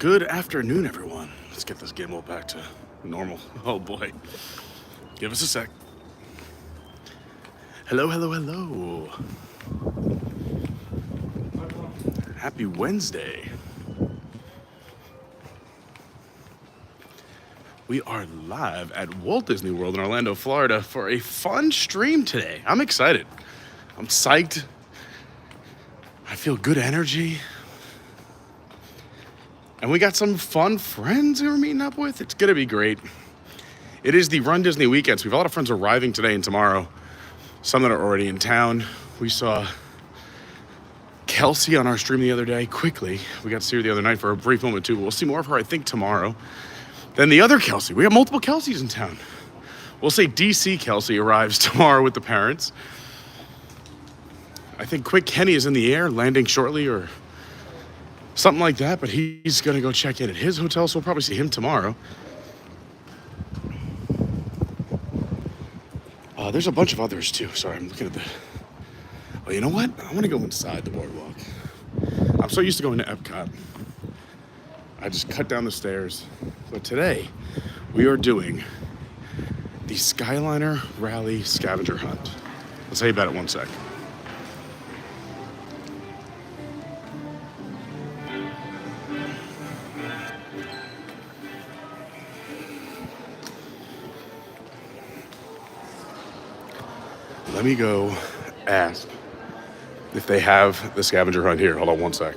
Good afternoon, everyone. Let's get this gimbal back to normal. Oh boy. Give us a sec. Hello, hello, hello. Happy Wednesday. We are live at Walt Disney World in Orlando, Florida for a fun stream today. I'm excited. I'm psyched. I feel good energy. And we got some fun friends who we're meeting up with. It's gonna be great. It is the Run Disney weekend, so we have a lot of friends arriving today and tomorrow. Some that are already in town. We saw Kelsey on our stream the other day, quickly. We got to see her the other night for a brief moment too, but we'll see more of her, I think, tomorrow. Then the other Kelsey, we have multiple Kelseys in town. We'll say DC Kelsey arrives tomorrow with the parents. I think Quick Kenny is in the air, landing shortly or something like that, but he's gonna go check in at his hotel, so we'll probably see him tomorrow. There's a bunch of others too. Sorry, I'm looking at the... Oh, you know what? I wanna go inside the boardwalk. I'm so used to going to Epcot. I just cut down the stairs. But today, we are doing the Skyliner Rally Scavenger Hunt. I'll tell you about it one sec. Let me go ask if they have the scavenger hunt here. Hold on one sec.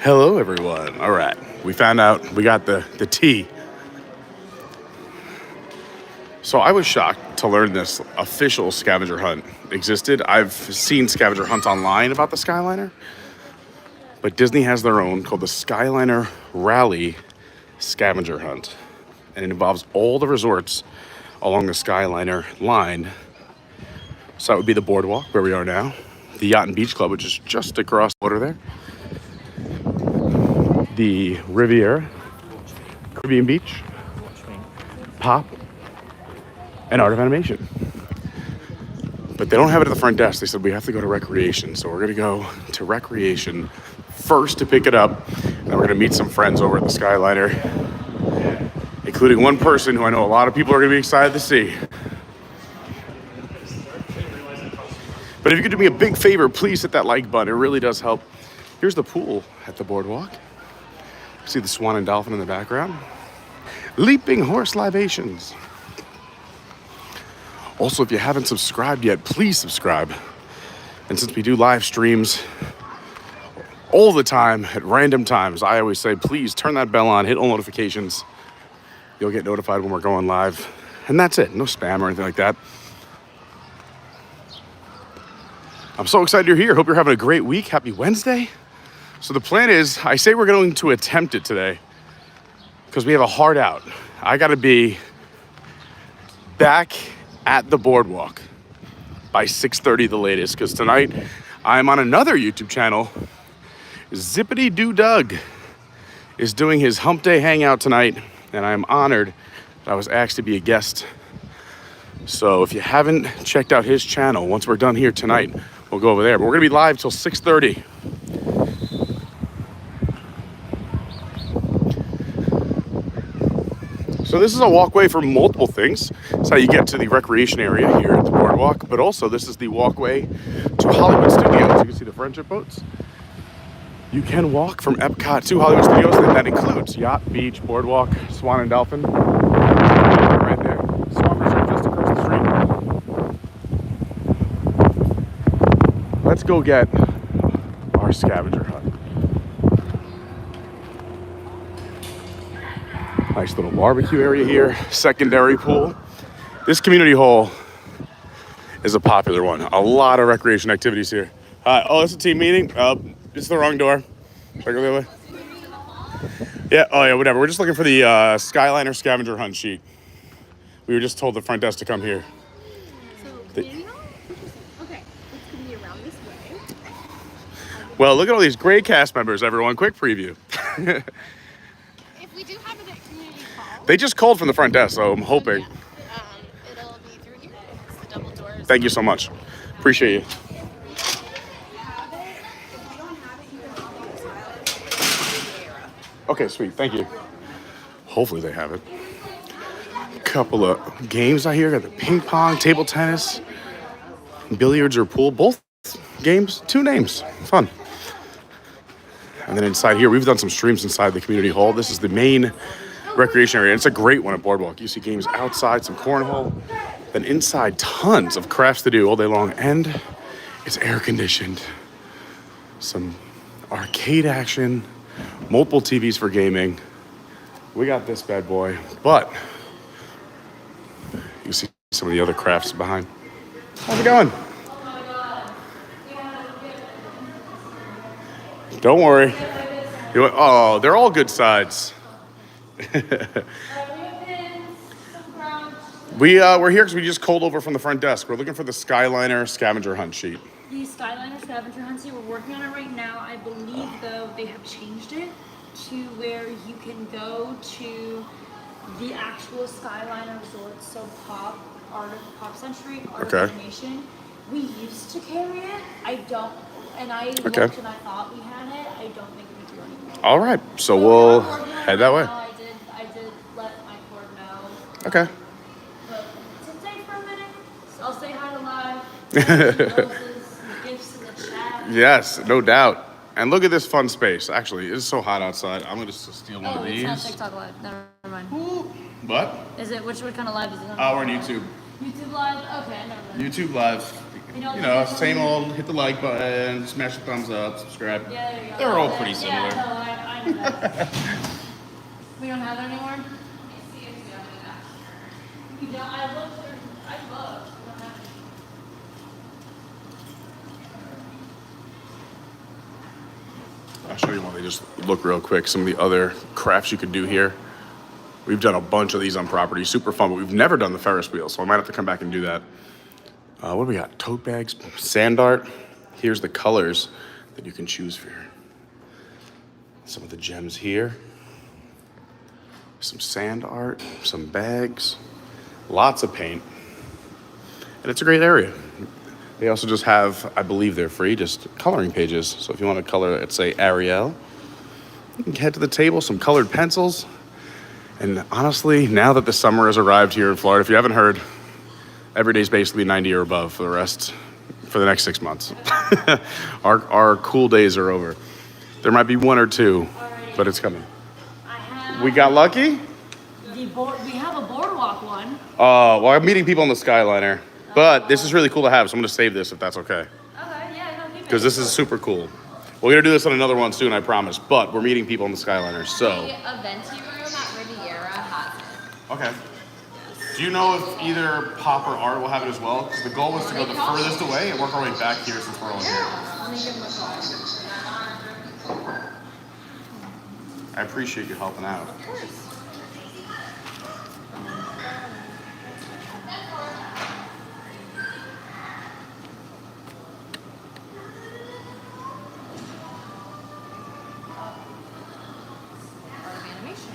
Hello, everyone. All right, we found out we got the tea. So I was shocked to learn this official scavenger hunt existed. I've seen scavenger hunts online about the Skyliner, but Disney has their own called the Skyliner Rally Scavenger Hunt. And it involves all the resorts along the Skyliner line. So that would be the boardwalk where we are now, the Yacht and Beach Club, which is just across the water there, the Riviera, Caribbean Beach, Pop, and Art of Animation. But they don't have it at the front desk. They said we have to go to Recreation. So we're gonna go to Recreation first to pick it up. And then we're gonna meet some friends over at the Skyliner, including one person who I know a lot of people are gonna be excited to see. But But if you could do me a big favor, please hit that like button. It really does help. Here's the pool at the boardwalk. See the swan and dolphin in the background. Leaping horse libations. Also, if you haven't subscribed yet, please subscribe. And since we do live streams all the time at random times, I always say, please turn that bell on, hit all notifications. You'll get notified when we're going live. And that's it. No spam or anything like that. I'm so excited you're here. Hope you're having a great week. Happy Wednesday. So the plan is, I say we're going to attempt it today because we have a hard out. I got to be back at the boardwalk by 6:30 the latest, because tonight I'm on another YouTube channel. Zippity Doo Doug is doing his hump day hangout tonight, and I'm honored that I was asked to be a guest. So if you haven't checked out his channel, once we're done here tonight, we'll go over there. But we're gonna be live till 6:30. So this is a walkway for multiple things. It's how you get to the recreation area here at the boardwalk, but also this is the walkway to Hollywood Studios. You can see the friendship boats. You can walk from Epcot to Hollywood Studios, and that includes yacht, beach, boardwalk, swan and dolphin. Right there. Swan Resort just across the street. Let's go get our scavenger hunt. Nice little barbecue area here, secondary pool. This community hall is a popular one. A lot of recreation activities here. Oh, it's a team meeting. It's the wrong door. Go the other way. Yeah, oh yeah, whatever. We're just looking for the Skyliner Scavenger Hunt sheet. We were just told the front desk to come here. So, okay, it's going to be around this way. Well, look at all these great cast members, everyone. Quick preview. If we do have a community call. They just called from the front desk, so I'm hoping. Yeah, it'll be through here. It's the double doors. Thank you so much. Appreciate you. Okay, sweet. Thank you. Hopefully they have it. Couple of games out here. Got the ping pong, table tennis, billiards or pool. Both games, 2 names. Fun. And then inside here, we've done some streams inside the community hall. This is the main recreation area. It's a great one at Boardwalk. You see games outside, some cornhole. Then inside, tons of crafts to do all day long. And it's air conditioned. Some arcade action. Multiple TVs for gaming. We got this bad boy, but you see some of the other crafts behind. How's it going? Don't worry. Oh, they're all good sides. We're here because we just called over from the front desk. We're looking for the Skyliner Scavenger Hunt sheet. The Skyliner Scavenger Hunt sheet, we're working on it right now. I believe, though, they have changed it to where you can go to the actual Skyliner Resort, so Pop Century, Art of Animation. We used to carry it. I don't, and I looked and I thought we had it. I don't think we do anymore. All right, so we'll head that way. I did let my cord know. Okay. But sit tight for a minute. I'll say hi to live. Gifts in the chat. Yes, no doubt. And look at this fun space. Actually, it's so hot outside. I'm gonna just steal one of these. It's not TikTok live. Never mind. What? Is it? Which kind of live is it on? We're on YouTube. YouTube live? Okay, never mind. YouTube live. You know, same old, hit the like button, smash the thumbs up, subscribe. Yeah, there you go. They're all pretty similar. Yeah, no, I know that. We don't have that anymore? You don't? I looked. I looked. We don't have it. I'll show you while they just look real quick. Some of the other crafts you could do here. We've done a bunch of these on property, super fun, but we've never done the Ferris wheel, so I might have to come back and do that. What do we got? Tote bags, sand art. Here's the colors that you can choose for some of the gems here. Some sand art, some bags, lots of paint. And it's a great area. They also just have, I believe they're free, just coloring pages. So if you want to color, let's say Ariel, you can head to the table, some colored pencils. And honestly, now that the summer has arrived here in Florida, if you haven't heard, every day is basically 90 or above for the rest for the next 6 months. Our cool days are over. There might be one or two, but it's coming. We got lucky? We have a boardwalk one. Well, I'm meeting people on the Skyliner, but this is really cool to have, so I'm gonna save this if that's okay. Okay, yeah, no, keep it. Because this is super cool. We're gonna do this on another one soon, I promise, but we're meeting people on the Skyliner, so. The Aventi room at Riviera has it. Okay. Do you know if either Pop or Art will have it as well? Because the goal was to go the furthest away and work our way back here since we're all here. Let me give them a call. I appreciate you helping out. Of course. Art of animation.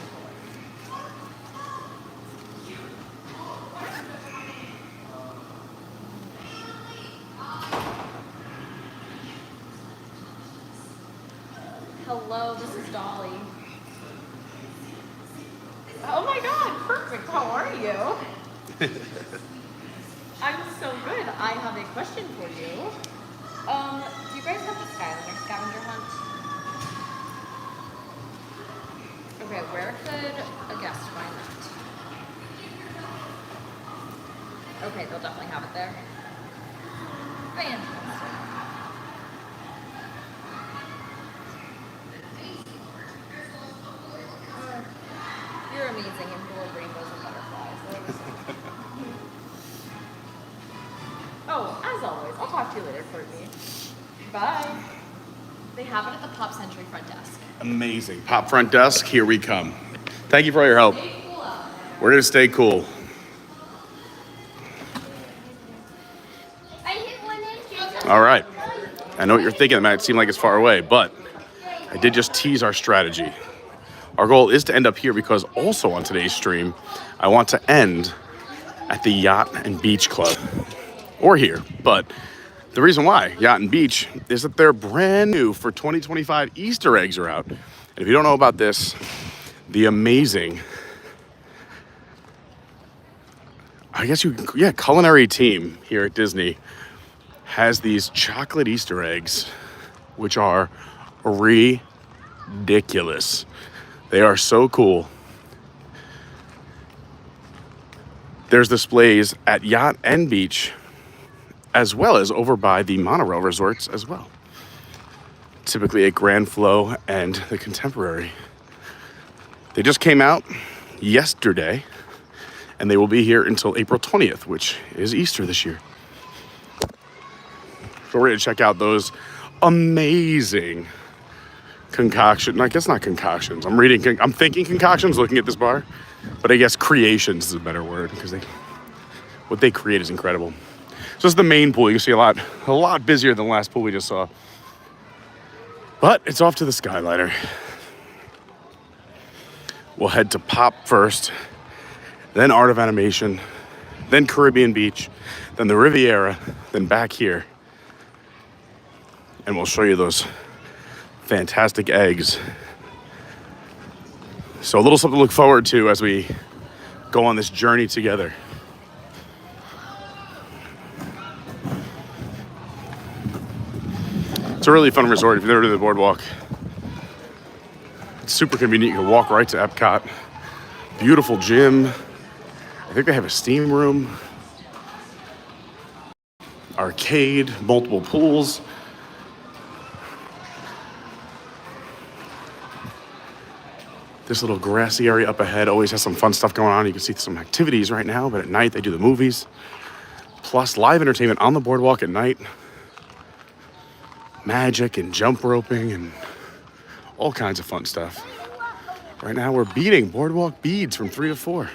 Hello, this is Dolly. Oh my god, perfect. How are you? I'm so good. I have a question for you. Do you guys have the Skyliner Scavenger Hunt? Okay, where could a guest find that? Okay, they'll definitely have it there. Fantastic. You're amazing and full of rainbows and butterflies. Oh, as always, I'll talk to you later, Courtney. Bye. They have it at the Pop Century front desk. Amazing. Pop front desk, here we come. Thank you for all your help. Stay cool out there. We're gonna stay cool. I hit one inch. All right. I know what you're thinking. It might seem like it's far away, but I did just tease our strategy. Our goal is to end up here because also on today's stream, I want to end at the Yacht and Beach Club, or here. But the reason why Yacht and Beach is that they're brand new for 2025 Easter eggs are out. And if you don't know about this, the amazing, culinary team here at Disney has these chocolate Easter eggs, which are ridiculous. They are so cool. There's displays at Yacht and Beach, as well as over by the monorail resorts as well. Typically at Grand Flow and the Contemporary. They just came out yesterday, and they will be here until April 20th, which is Easter this year. So we're gonna check out those amazing concoction. I guess not concoctions. I'm thinking concoctions looking at this bar, but I guess creations is a better word because what they create is incredible. So this is the main pool. You can see a lot busier than the last pool we just saw. But it's off to the Skyliner. We'll head to Pop first, then Art of Animation, then Caribbean Beach, then the Riviera, then back here. And we'll show you those fantastic eggs. So a little something to look forward to as we go on this journey together. It's a really fun resort if you've never been to the boardwalk. It's super convenient. You can walk right to Epcot. Beautiful gym. I think they have a steam room. Arcade, multiple pools. This little grassy area up ahead always has some fun stuff going on. You can see some activities right now, but at night they do the movies. Plus live entertainment on the boardwalk at night. Magic and jump roping and all kinds of fun stuff. Right now we're beating boardwalk beads from 3 to 4.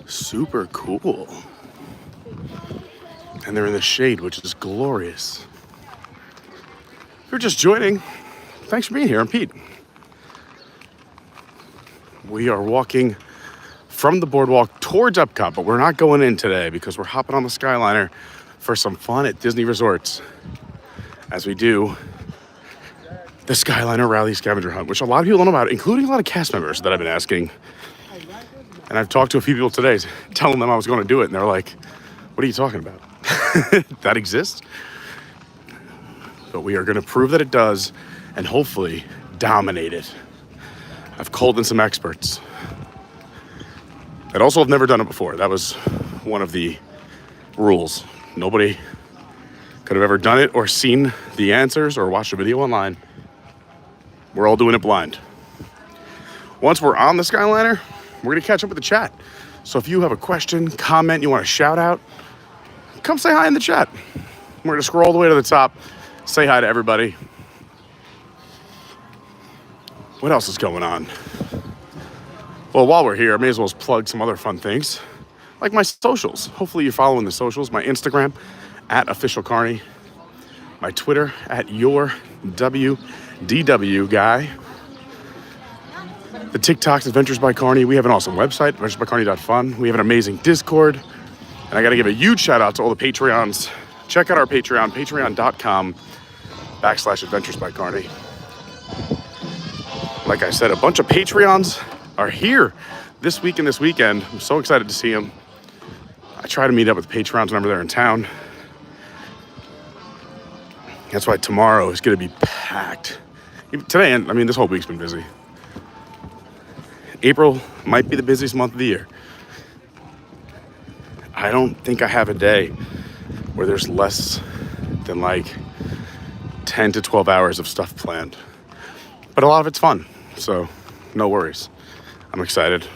Super cool. And they're in the shade, which is glorious. If you're just joining, thanks for being here. I'm Pete. We are walking from the boardwalk towards Epcot, but we're not going in today because we're hopping on the Skyliner for some fun at Disney resorts, as we do the Skyliner Rally Scavenger Hunt, which a lot of people don't know about, including a lot of cast members that I've been asking. And I've talked to a few people today telling them I was going to do it, and they're like, what are you talking about? That exists? But we are going to prove that it does and hopefully dominate it. I've called in some experts that also have never done it before. That was one of the rules. Nobody could have ever done it or seen the answers or watched a video online. We're all doing it blind. Once we're on the Skyliner, we're gonna catch up with the chat. So if you have a question, comment, you want to shout out, come say hi in the chat. We're gonna scroll all the way to the top, say hi to everybody. What else is going on? Well, while we're here, I may as well plug some other fun things, like my socials. Hopefully you're following the socials. My Instagram, @officialcarney. My Twitter, @yourWDW guy. The TikTok's Adventures by Carney. We have an awesome website, adventuresbycarney.fun. We have an amazing Discord. And I got to give a huge shout out to all the Patreons. Check out our Patreon, patreon.com/Adventures by Carney. Like I said, a bunch of Patreons are here this week and this weekend. I'm so excited to see them. I try to meet up with Patreons whenever they're in town. That's why tomorrow is going to be packed. Today, I mean, this whole week's been busy. April might be the busiest month of the year. I don't think I have a day where there's less than like 10 to 12 hours of stuff planned. But a lot of it's fun, so no worries. I'm excited.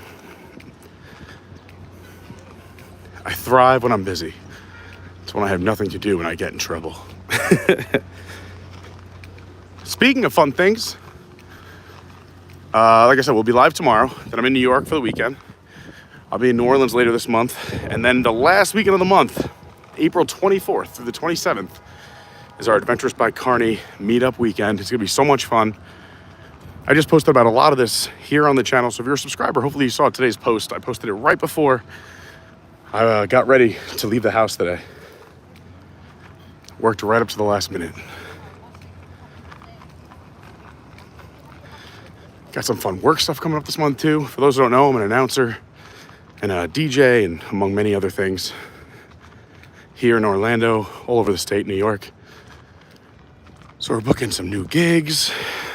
I thrive when I'm busy. It's when I have nothing to do and I get in trouble. Speaking of fun things, like I said, we'll be live tomorrow. Then I'm in New York for the weekend. I'll be in New Orleans later this month. And then the last weekend of the month, April 24th through the 27th, is our Adventures by Carney meetup weekend. It's going to be so much fun. I just posted about a lot of this here on the channel. So if you're a subscriber, hopefully you saw today's post. I posted it right before I got ready to leave the house today. Worked right up to the last minute. Got some fun work stuff coming up this month too. For those who don't know, I'm an announcer and a DJ and among many other things here in Orlando, all over the state, New York. So we're booking some new gigs.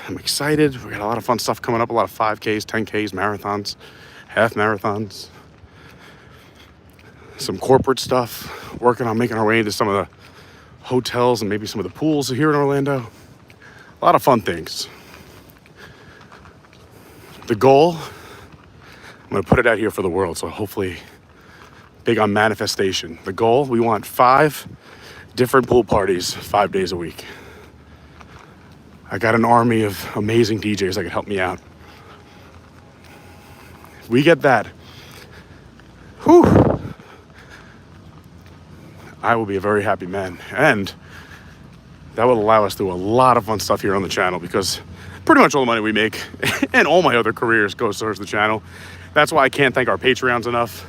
I'm excited. We got a lot of fun stuff coming up, a lot of 5Ks, 10Ks, marathons, half marathons. Some corporate stuff, working on making our way into some of the hotels and maybe some of the pools here in Orlando. A lot of fun things. The goal, I'm gonna put it out here for the world, so hopefully big on manifestation. The goal, we want 5 different pool parties 5 days a week. I got an army of amazing DJs that could help me out. If we get that, whew, I will be a very happy man. And that will allow us to do a lot of fun stuff here on the channel because pretty much all the money we make and all my other careers goes towards the channel. That's why I can't thank our Patreons enough,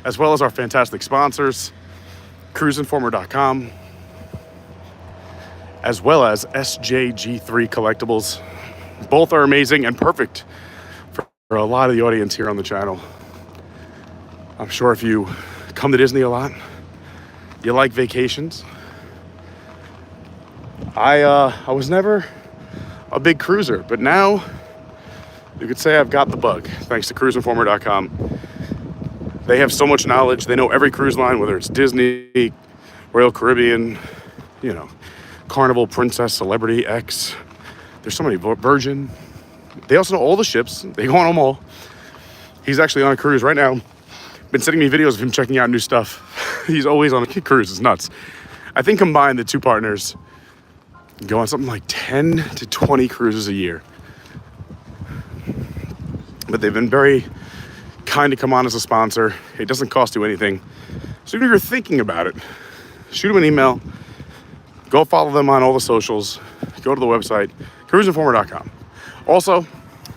as well as our fantastic sponsors, cruisinformer.com, as well as SJG3 Collectibles. Both are amazing and perfect for a lot of the audience here on the channel. I'm sure if you come to Disney a lot, you like vacations. I was never a big cruiser, but now you could say I've got the bug, thanks to cruisinformer.com. They have so much knowledge. They know every cruise line, whether it's Disney, Royal Caribbean, you know, Carnival, Princess, Celebrity, X. There's so many, Virgin. They also know all the ships. They go on them all. He's actually on a cruise right now. Been sending me videos of him checking out new stuff. He's always on a cruise. It's nuts. I think combined, the two partners go on something like 10 to 20 cruises a year. But they've been very kind to come on as a sponsor. It doesn't cost you anything. So if you're thinking about it, shoot them an email. Go follow them on all the socials. Go to the website, cruisinformer.com. Also,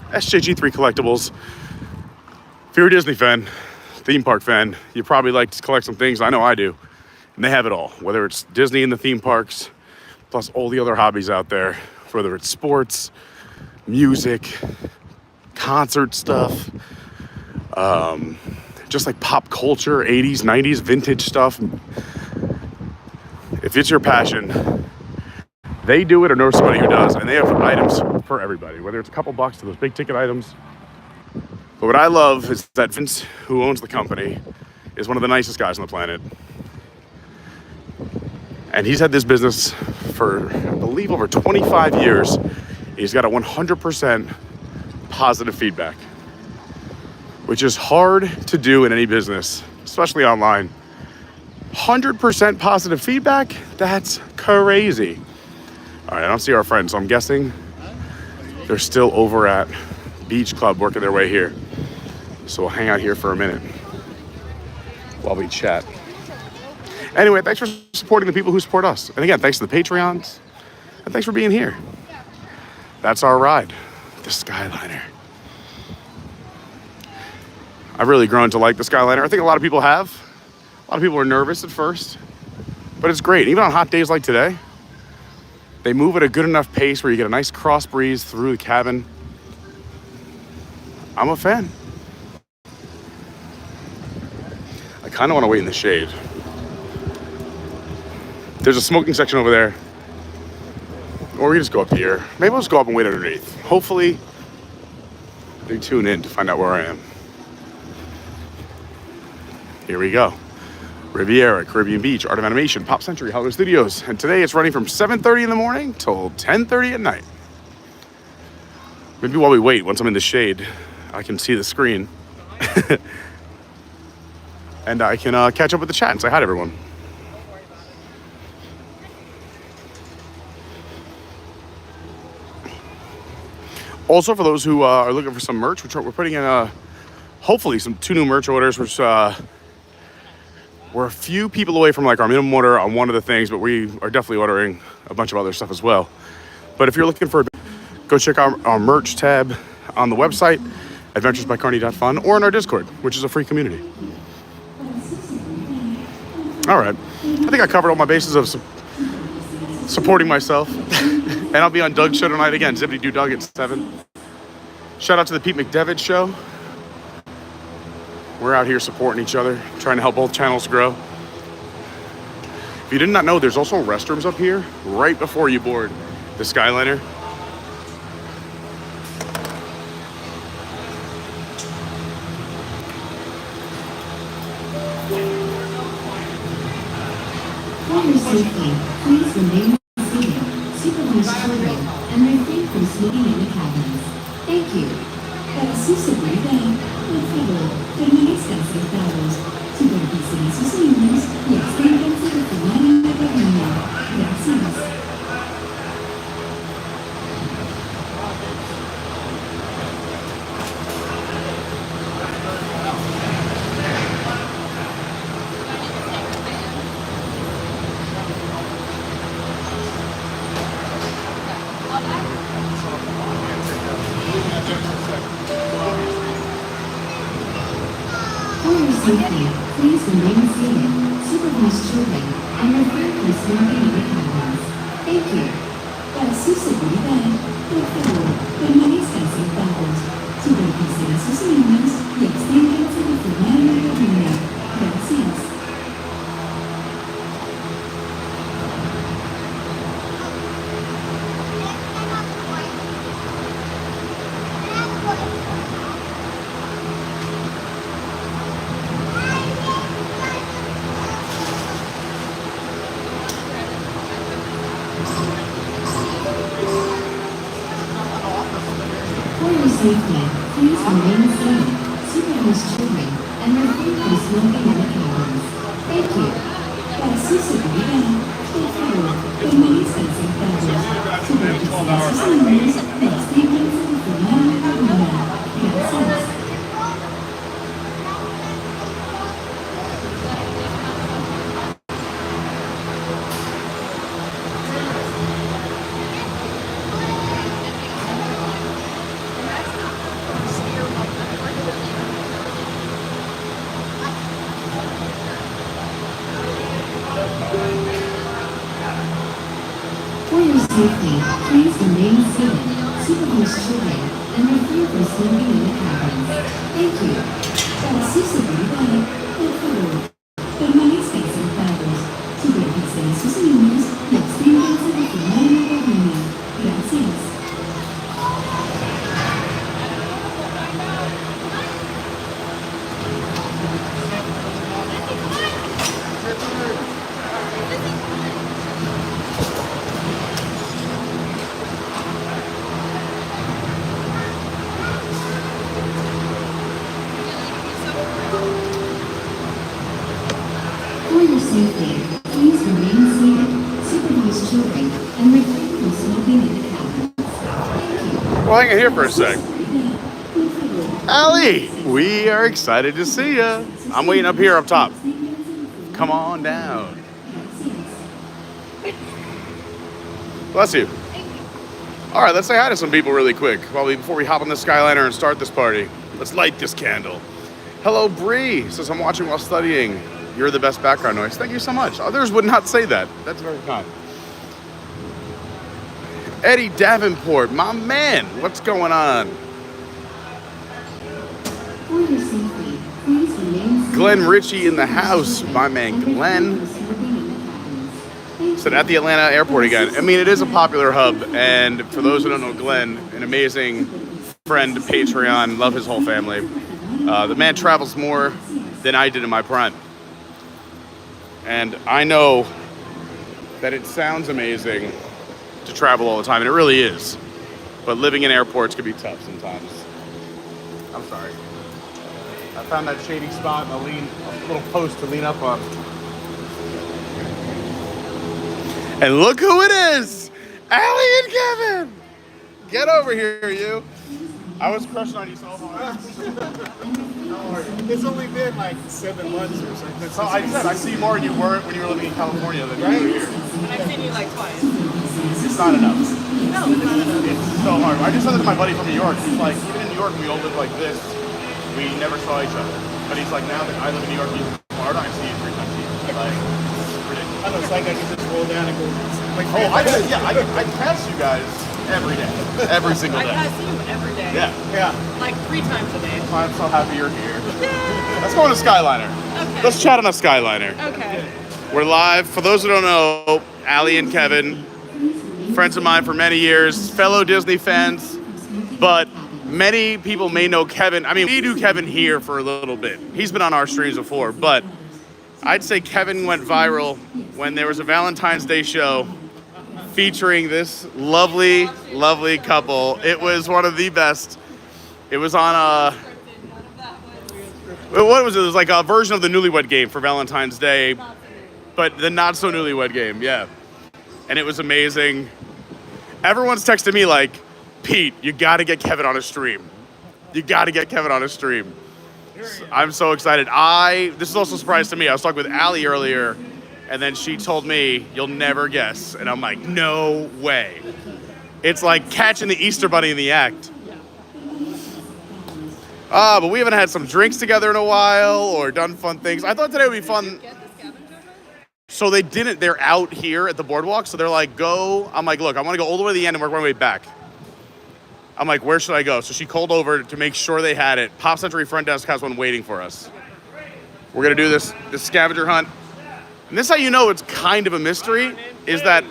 SJG3 Collectibles. If you're a Disney fan, theme park fan, you probably like to collect some things. I know I do. And they have it all. Whether it's Disney and the theme parks, plus all the other hobbies out there. whether it's sports, music, concert stuff, just like pop culture, 80s, 90s, vintage stuff. If it's your passion, they do it or know somebody who does, and they have items for everybody, whether it's a couple bucks to those big ticket items. But what I love is that Vince, who owns the company, is one of the nicest guys on the planet. And he's had this business for, I believe, over 25 years. He's got a 100% positive feedback, which is hard to do in any business, especially online. 100% positive feedback? That's crazy. All right, I don't see our friends, so I'm guessing they're still over at Beach Club working their way here. So we'll hang out here for a minute while we chat. Anyway, thanks for supporting the people who support us. And again, thanks to the Patreons, and thanks for being here. That's our ride, the Skyliner. I've really grown to like the Skyliner. I think a lot of people have. A lot of people are nervous at first, but it's great. Even on hot days like today, they move at a good enough pace where you get a nice cross breeze through the cabin. I'm a fan. I kind of want to wait in the shade. There's a smoking section over there. Or we can just go up here. Maybe we'll just go up and wait underneath. Hopefully, they tune in to find out where I am. Here we go. Louviere, Caribbean Beach, Art of Animation, Pop Century, Hollywood Studios. And today it's running from 7:30 in the morning till 10:30 at night. Maybe while we wait, once I'm in the shade, I can see the screen. And I can catch up with the chat and say hi to everyone. Also, for those who are looking for some merch, we're putting in hopefully two new merch orders, which we're a few people away from like our minimum order on one of the things, but we are definitely ordering a bunch of other stuff as well. But if you're looking for, go check out our merch tab on the website, adventuresbycarney.fun, or in our Discord, which is a free community. All right, I think I covered all my bases of supporting myself. And I'll be on Doug's show tonight again, Zippity Doo Doug at 7. Shout out to the Pete McDevitt show. We're out here supporting each other, trying to help both channels grow. If you did not know, there's also restrooms up here right before you board the Skyliner. For your safety, please remain seated, supervise children, and refrain from smoking in the cabins. Thank you. Para su seguridad, por favor, permanezcan sentados, supervisen a sus niños y absténganse de fumar en la cabina. Gracias. Safety, please remain seated, supervise children, and refrain from smoking in the cabins. Thank you. Para su seguridad, por favor, permanezcan sentados, supervisen a sus niños y absténganse de fumar en la cabina. Gracias. Safety, please remain seated, supervise children, and refrain from smoking in the cabins. Thank you. Para su seguridad, por favor, permanezcan sentados, supervisen a sus niños y absténganse de fumar en la cabina. Gracias. For your safety, please remain smoking in the cabins. Thank you. Para su seguridad, por favor, permanezcan sentados. Subértanse a sus niños y absténganse de fumar en la cabina. Gracias. For your safety, please remain seated, supervise children, and refrain from smoking in the cabins. Thank you. Well, hang on here for a sec. Allie, we are excited to see you. I'm waiting up here up top. Come on down. Bless you. All right, let's say hi to some people really quick before we hop on the Skyliner and start this party. Let's light this candle. Hello, Bree. Says, I'm watching while studying. You're the best background noise. Thank you so much. Others would not say that. That's very kind. Eddie Davenport, my man. What's going on? For your safety, please remain seated. Glenn Richey in the house. My man, Glenn. So at the Atlanta airport again. I mean, it is a popular hub. And for those who don't know Glenn, an amazing friend, Patreon, love his whole family. The man travels more than I did in my prime. And I know that it sounds amazing to travel all the time, and it really is. But living in airports can be tough sometimes. I'm sorry. I found that shady spot and a little post to lean up on. And look who it is! Allie and Kevin! Get over here, you. I was crushing on you so hard. It's only been like 7 months or something. So I said I see more than you were when you were living in California than you were here. And I've seen you like twice. It's not enough. No, it's not enough. It's so hard. I just said that to my buddy from New York. He's like, even in New York, we all live like this. We never saw each other. But he's like, now that I live in New York, he's in Florida, I see you 3 times a year. Like, it's ridiculous. I know, it's like I can just roll down and go. I pass you guys every day. Every single I day. pass you every day. Yeah. Like 3 times a day. I'm so happy you're here. Let's go on a Skyliner. Okay. Let's chat on a Skyliner. Okay. We're live. For those who don't know, Allie and Kevin, friends of mine for many years, fellow Disney fans, but many people may know Kevin. I mean, we do Kevin here for a little bit. He's been on our streams before, but I'd say Kevin went viral when there was a Valentine's Day show featuring this lovely, lovely couple. It was one of the best. It was on what was it? It was like a version of the Newlywed Game for Valentine's Day, but the not so Newlywed Game, yeah. And it was amazing. Everyone's texting me like, Pete, you gotta get Kevin on a stream. You gotta get Kevin on a stream. I'm so excited. This is also a surprise to me. I was talking with Allie earlier, and then she told me, you'll never guess. And I'm like, no way. It's like catching the Easter Bunny in the act. But we haven't had some drinks together in a while or done fun things. I thought today would be fun. So they didn't. They're out here at the boardwalk. So they're like, go. I'm like, look, I want to go all the way to the end and work my way back. I'm like, where should I go? So she called over to make sure they had it. Pop Century front desk has one waiting for us. We're going to do this scavenger hunt. And this is how you know it's kind of a mystery, is that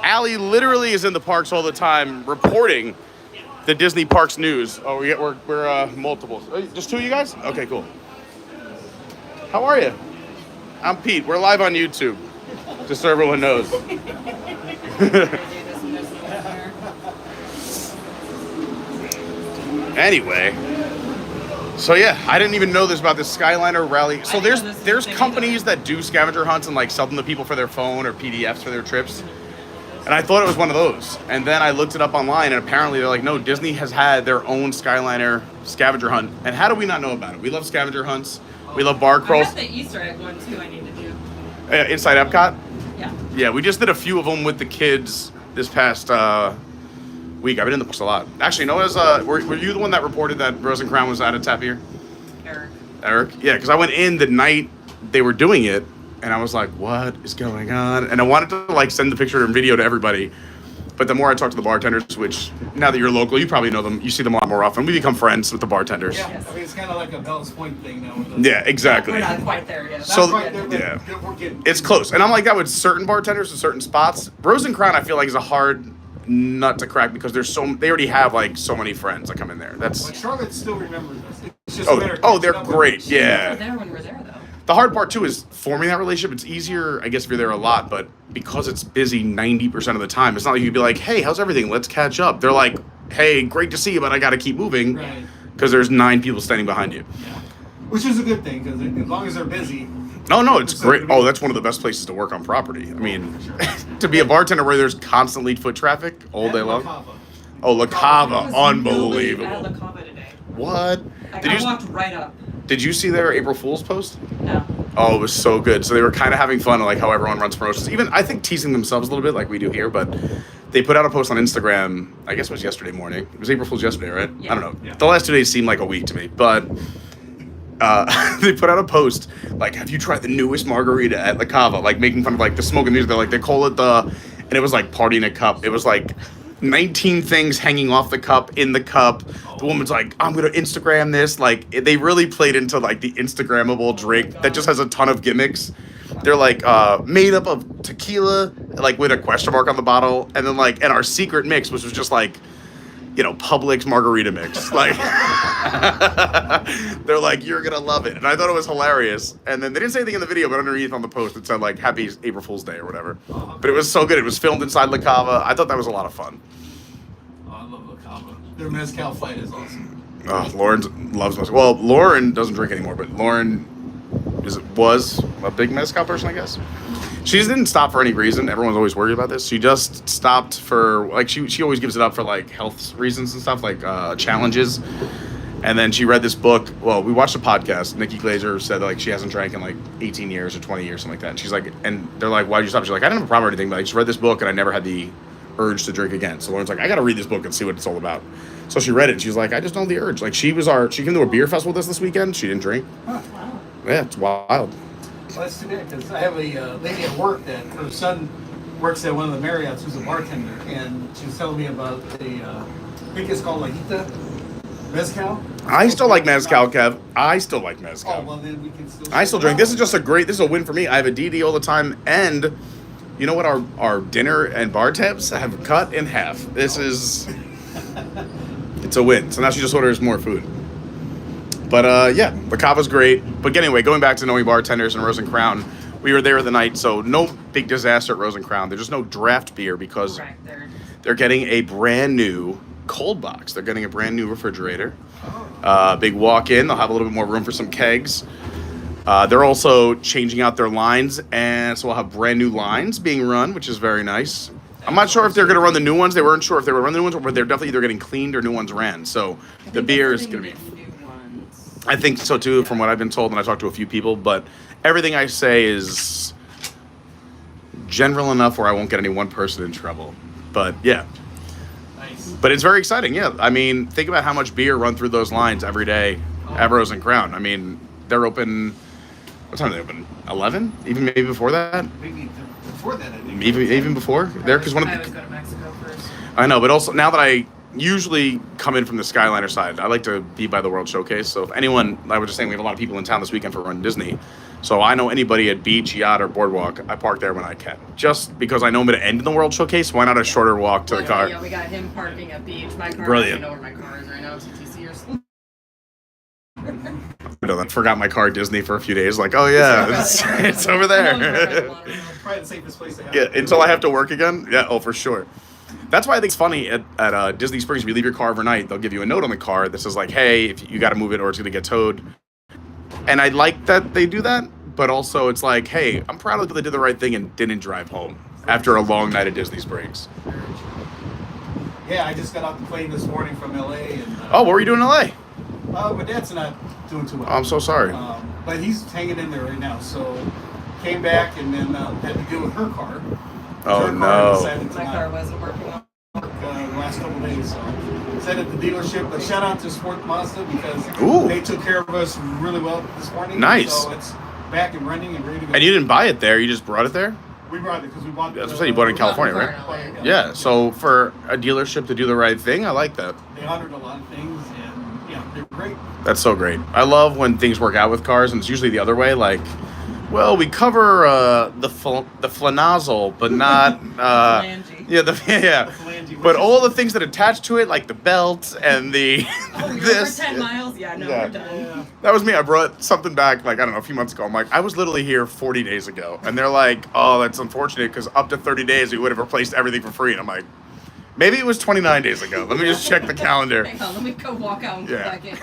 Allie literally is in the parks all the time reporting the Disney Parks news. Oh, we're multiples. Just 2 of you guys? Okay, cool. How are you? I'm Pete. We're live on YouTube, just so everyone knows. Anyway, so yeah, I didn't even know this about this Skyliner Rally. So there's companies that do scavenger hunts and like sell them to people for their phone or PDFs for their trips. And I thought it was one of those. And then I looked it up online, and apparently they're like, no, Disney has had their own Skyliner scavenger hunt. And how do we not know about it? We love scavenger hunts. We love bar crawls. I have the Easter egg one too I need to do. Inside Epcot? Yeah. Yeah, we just did a few of them with the kids this past week. I've been in the parks a lot. Actually, were you the one that reported that Rose and Crown was out of Tapir? Eric? Yeah, because I went in the night they were doing it, and I was like, what is going on? And I wanted to like send the picture and video to everybody. But the more I talk to the bartenders, which now that you're local, you probably know them. You see them a lot more often. We become friends with the bartenders. Yeah, I mean, it's kind of like a Velez Point thing now. Yeah, exactly. We're not quite there yet. So, Not quite there, but yeah. we're getting. It's close. And I'm like that with certain bartenders in certain spots. Rose and Crown, I feel like, is a hard nut to crack because they already have like so many friends that come in there. That's But Charlotte still remembers us. It's just a matter of they're catching up great. with us. Yeah. We're there when we're there, though. The hard part too is forming that relationship. It's easier, I guess, if you're there a lot, but because it's busy 90% of the time, it's not like you'd be like, "Hey, how's everything? Let's catch up." They're like, "Hey, great to see you, but I got to keep moving," Right. because there's 9 people standing behind you. Yeah. Which is a good thing because as long as they're busy. No, it's great. Oh, that's one of the best places to work on property. I mean, to be a bartender where there's constantly foot traffic all day long. Oh, La Cava, unbelievable. At La Cava today. What? I walked right up. Did you see their April Fool's post? No. Oh, it was so good. So they were kind of having fun, like how everyone runs promotions. Even, I think, teasing themselves a little bit, like we do here. But they put out a post on Instagram, I guess it was yesterday morning. It was April Fool's yesterday, right? Yeah. I don't know. Yeah. The last 2 days seemed like a week to me. But they put out a post, like, have you tried the newest margarita at La Cava? Like, making fun of, like, the smoking music. They're like, they call it and it was like party in a cup. It was like 19 things hanging off the cup, in the cup. The woman's like, I'm gonna Instagram this. Like, they really played into like the Instagrammable drink that just has a ton of gimmicks. They're like made up of tequila, like with a question mark on the bottle, and then like, and our secret mix, which was just like, you know, Publix margarita mix. Like, they're like, you're gonna love it. And I thought it was hilarious. And then they didn't say anything in the video, but underneath on the post it said like, Happy April Fool's Day or whatever. But it was so good. It was filmed inside La Cava. I thought that was a lot of fun. Oh, I love La Cava. Their mezcal flight is awesome. Oh, Lauren loves mezcal. Well, Lauren doesn't drink anymore, but Lauren was a big mezcal person, I guess. She didn't stop for any reason. Everyone's always worried about this. She just stopped for, like, she always gives it up for, like, health reasons and stuff, like challenges. And then she read this book. Well, we watched a podcast. Nikki Glazer said, like, she hasn't drank in, like, 18 years or 20 years, something like that. And she's like, and they're like, why'd you stop? She's like, I didn't have a problem or anything, but I just read this book and I never had the urge to drink again. So Lauren's like, I got to read this book and see what it's all about. So she read it and she's like, I just don't have the urge. Like, she came to a beer festival with us this weekend. She didn't drink. Huh. Wow. Yeah, it's wild. Well, that's too bad because I have a lady at work that her son works at one of the Marriotts who's a bartender, and she was telling me about I think it's called Lajita Mezcal. I still like mezcal, Kev. I still like mezcal. Oh, well, then we can still. I still drink. This is just this is a win for me. I have a DD all the time, and you know what? Our dinner and bar tabs have cut in half. This is, it's a win. So now she just orders more food. But yeah, the Cava's great. But anyway, going back to knowing bartenders and Rose and Crown, we were there the night, so no big disaster at Rose and Crown. There's just no draft beer because Correct. they're getting a brand new cold box. They're getting a brand new refrigerator. Big walk-in. They'll have a little bit more room for some kegs. They're also changing out their lines, and so we'll have brand new lines being run, which is very nice. I'm not sure if they're going to run the new ones. They weren't sure if they were running the new ones, but they're definitely either getting cleaned or new ones ran. So the beer is going to be... I think so too, from what I've been told, and I talked to a few people, but everything I say is general enough where I won't get any one person in trouble. But yeah. Nice. But it's very exciting, yeah. I mean, think about how much beer run through those lines every day at Rose and Crown. I mean, they're open, what time are they open? 11? Even maybe before that? Maybe before that, I think. Even before? There, because one of I the... always go to Mexico first. I know, but also now that I usually come in from the Skyliner side, I like to be by the World Showcase. So if anyone, I was just saying, we have a lot of people in town this weekend for Run Disney. So I know anybody at beach, yacht, or boardwalk, I park there when I can. Just because I know I'm going to end in the World Showcase, why not a shorter walk to the car? Yeah, we got him parking at beach. My car, Brilliant. I don't know where my car is right now. TTC or something. I forgot my car at Disney for a few days. Like, oh yeah, it's over there. Probably the safest place to have Yeah, it. until I have to work again. Yeah, oh for sure. That's why I think it's funny at Disney Springs. If you leave your car overnight, they'll give you a note on the car that says like, "Hey, if you got to move it or it's going to get towed." And I like that they do that, but also it's like, "Hey, I'm proud of that they did the right thing and didn't drive home after a long night at Disney Springs." Yeah, I just got off the plane this morning from LA, and Oh, what were you doing in LA? my dad's not doing too well. Oh, I'm so sorry. But he's hanging in there right now. So came back and then had to deal with her car. Oh, Her no. car decided to My not car wasn't working. work the last couple days. So said at the dealership. But shout out to Sport Mazda because Ooh. they took care of us really well this morning. Nice. So it's back and running and ready to go. And you didn't buy it there; you just brought it there. We brought it because we bought. That's what you bought in California, right? Yeah. So for a dealership to do the right thing, I like that. They honored a lot of things, and yeah, they're great. That's so great. I love when things work out with cars, and it's usually the other way. Like, well, we cover the flanozzle, but not yeah, the phalange, but all the things that attach to it, like the belt and the this. For 10 miles? Yeah, no, we're done. Yeah. That was me. I brought something back, like, I don't know, a few months ago. I'm like, I was literally here 40 days ago. And they're like, oh, that's unfortunate because up to 30 days, we would have replaced everything for free. And I'm like, maybe it was 29 days ago. Let me just check the calendar. Hang on, let me go walk out and come back in.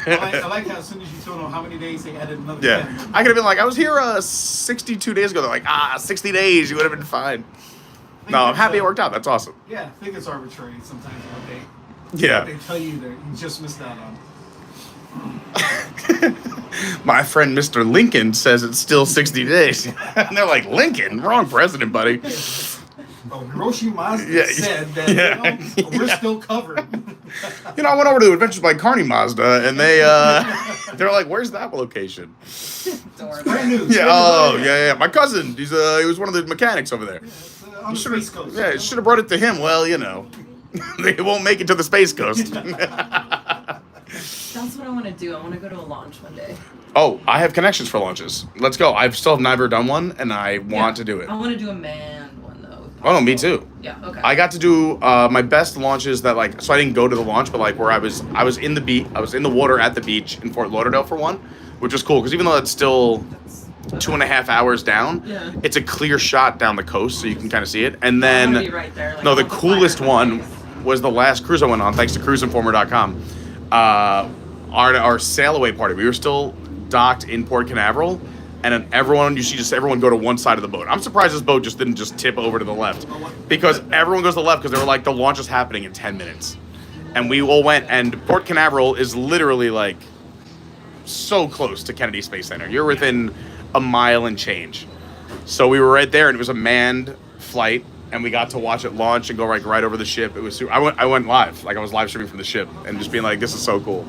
I like how as soon as you told them how many days they added another 10. Yeah. I could have been like, I was here 62 days ago. They're like, 60 days. You would have been fine. No, I'm happy it worked out. That's awesome. Yeah, I think it's arbitrary sometimes what they tell you that you just missed out on. My friend Mr. Lincoln says it's still 60 days. And they're like, Lincoln? Wrong president, buddy. Oh, Hiroshi Mazda said that we're still covered. I went over to Adventures by Carney Mazda, and they're like, "Where's that location?" Brand new. Yeah. My cousin, he was one of the mechanics over there. On the Space Coast. Yeah, should have brought it to him. Well, they won't make it to the Space Coast. That's what I want to do. I want to go to a launch one day. Oh, I have connections for launches. Let's go. I still have never done one, and I want to do it. I want to do a manned one though. Oh, no, me too. Yeah. Okay. I got to do my best launches that so I didn't go to the launch, but where I was in the water at the beach in Fort Lauderdale for one, which was cool because even though it's still 2.5 hours down, it's a clear shot down the coast, so you can kind of see it. And then be right there, the coolest one was the last cruise I went on, thanks to cruiseinformer.com. Our sail away party. We were still docked in Port Canaveral. And then everyone go to one side of the boat. I'm surprised this boat didn't just tip over to the left. Because everyone goes to the left because they were like, the launch is happening in 10 minutes. And we all went, and Port Canaveral is literally so close to Kennedy Space Center. You're within a mile and change. So we were right there, and it was a manned flight, and we got to watch it launch and go right over the ship. It was super. I went live. I was live streaming from the ship and just being like, this is so cool.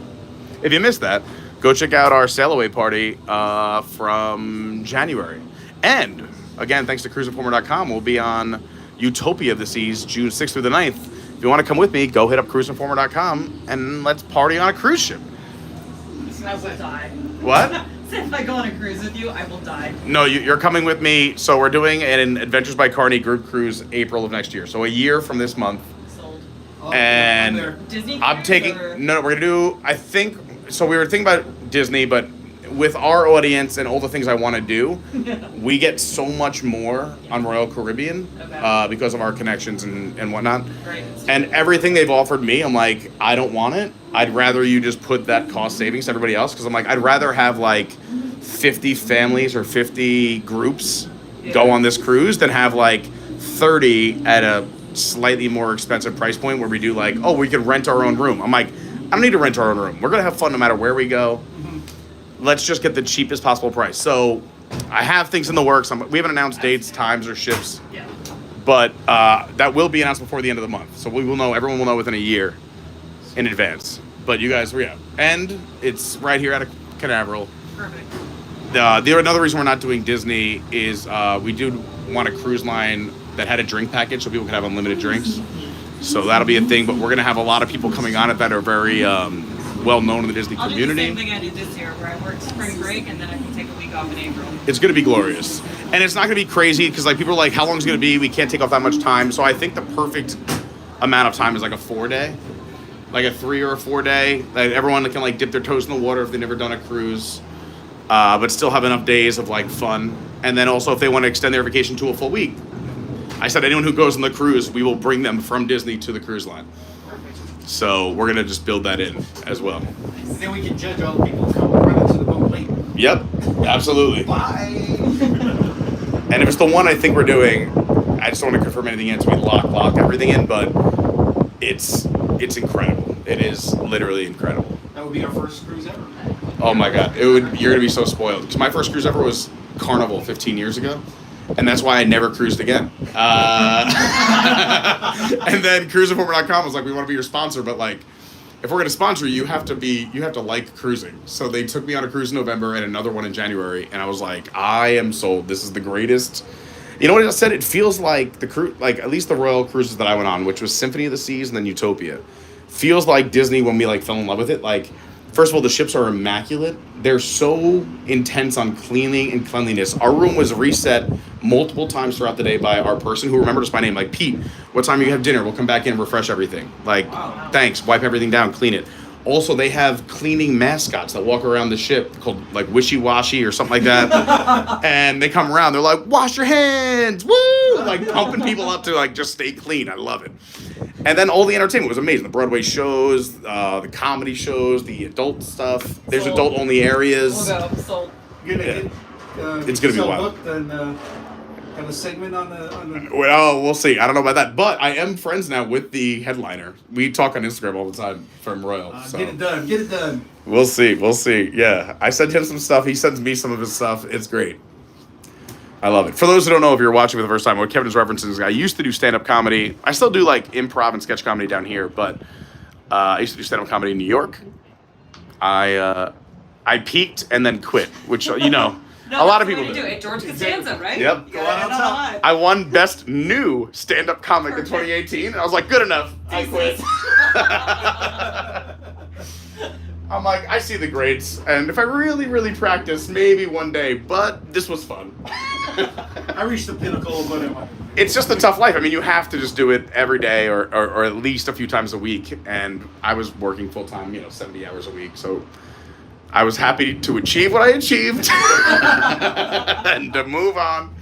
If you missed that, go check out our sail away party from January. And again, thanks to cruiseinformer.com, we'll be on Utopia of the Seas June 6th through the 9th. If you want to come with me, go hit up cruiseinformer.com and let's party on a cruise ship. I will die. What? If I go on a cruise with you, I will die. No, you're coming with me. So we're doing an Adventures by Carney group cruise April of next year. So a year from this month. Sold. And Disney I'm cruise, taking or? no. We're gonna do. I think so. We were thinking about Disney, but with our audience and all the things I want to do, we get so much more on Royal Caribbean because of our connections and whatnot. Great. And everything they've offered me, I'm like, I don't want it. I'd rather you just put that cost savings to everybody else because I'm like, I'd rather have 50 families or 50 groups go on this cruise than have 30 at a slightly more expensive price point where we do we could rent our own room. I'm like, I don't need to rent our own room. We're gonna have fun no matter where we go. Let's just get the cheapest possible price. So I have things in the works. We haven't announced dates, times, or ships. Yeah. But that will be announced before the end of the month. So everyone will know within a year in advance. But you guys, and it's right here out of Canaveral. Perfect. Another reason we're not doing Disney is we do want a cruise line that had a drink package so people could have unlimited drinks. So that'll be a thing, but we're going to have a lot of people coming on it that are very well known in the Disney community. I'll do the same thing I did this year where I work spring break and then I can take a week off in April. It's going to be glorious. And it's not going to be crazy because people are like, how long is it going to be? We can't take off that much time. So I think the perfect amount of time is a 4-day. A 3 or a 4 day. Everyone can dip their toes in the water if they've never done a cruise. But still have enough days of fun. And then also if they want to extend their vacation to a full week. I said anyone who goes on the cruise, we will bring them from Disney to the cruise line. So we're going to just build that in as well. And then we can judge all the people who come running to the boat late. Yep, absolutely. Bye. And if it's the one I think we're doing, I just don't want to confirm anything yet, so we lock everything in, but it's incredible. It is literally incredible. That would be our first cruise ever. Oh my God, you're going to be so spoiled. Because my first cruise ever was Carnival 15 years ago. And that's why I never cruised again. And then cruiseinformer.com was like, we want to be your sponsor, but if we're going to sponsor you, you have to like cruising. So they took me on a cruise in November and another one in January. And I was like, I am sold. This is the greatest. You know what I just said? It feels like the cruise, like at least the Royal cruises that I went on, which was Symphony of the Seas and then Utopia, feels like Disney when we like fell in love with it. Like, first of all, the ships are immaculate. They're so intense on cleaning and cleanliness. Our room was reset multiple times throughout the day by our person who remembered us by name. Like, Pete, what time you have dinner? We'll come back in and refresh everything. Like, thanks. Wipe everything down. Clean it. Also, they have cleaning mascots that walk around the ship called like Wishy Washy or something like that. And they come around. They're like, wash your hands. Woo! Like pumping people up to like just stay clean. I love it. And then all the entertainment was amazing. The Broadway shows, the comedy shows, the adult stuff. There's adult only areas. Sold. Yeah. It's gonna be wild. And have a segment on the. Well, we'll see. I don't know about that, but I am friends now with the headliner. We talk on Instagram all the time from Royal. So. Get it done. Get it done. We'll see. We'll see. Yeah, I send him some stuff. He sends me some of his stuff. It's great. I love it. For those who don't know, if you're watching for the first time, what Kevin is referencing is I used to do stand-up comedy. I still do like improv and sketch comedy down here, but I used to do stand-up comedy in New York. I peaked and then quit, which you know. No, a lot of that's people the way to do it. George Costanza, right? Yep. Go out on top. I won Best New Stand-Up Comic in 2018, and I was like, good enough. I quit. I'm like, I see the grades, and if I really, really practice, maybe one day, but this was fun. I reached the pinnacle of what I wanted. It's just a tough life. I mean, you have to just do it every day or at least a few times a week, and I was working full-time, 70 hours a week, so I was happy to achieve what I achieved and to move on.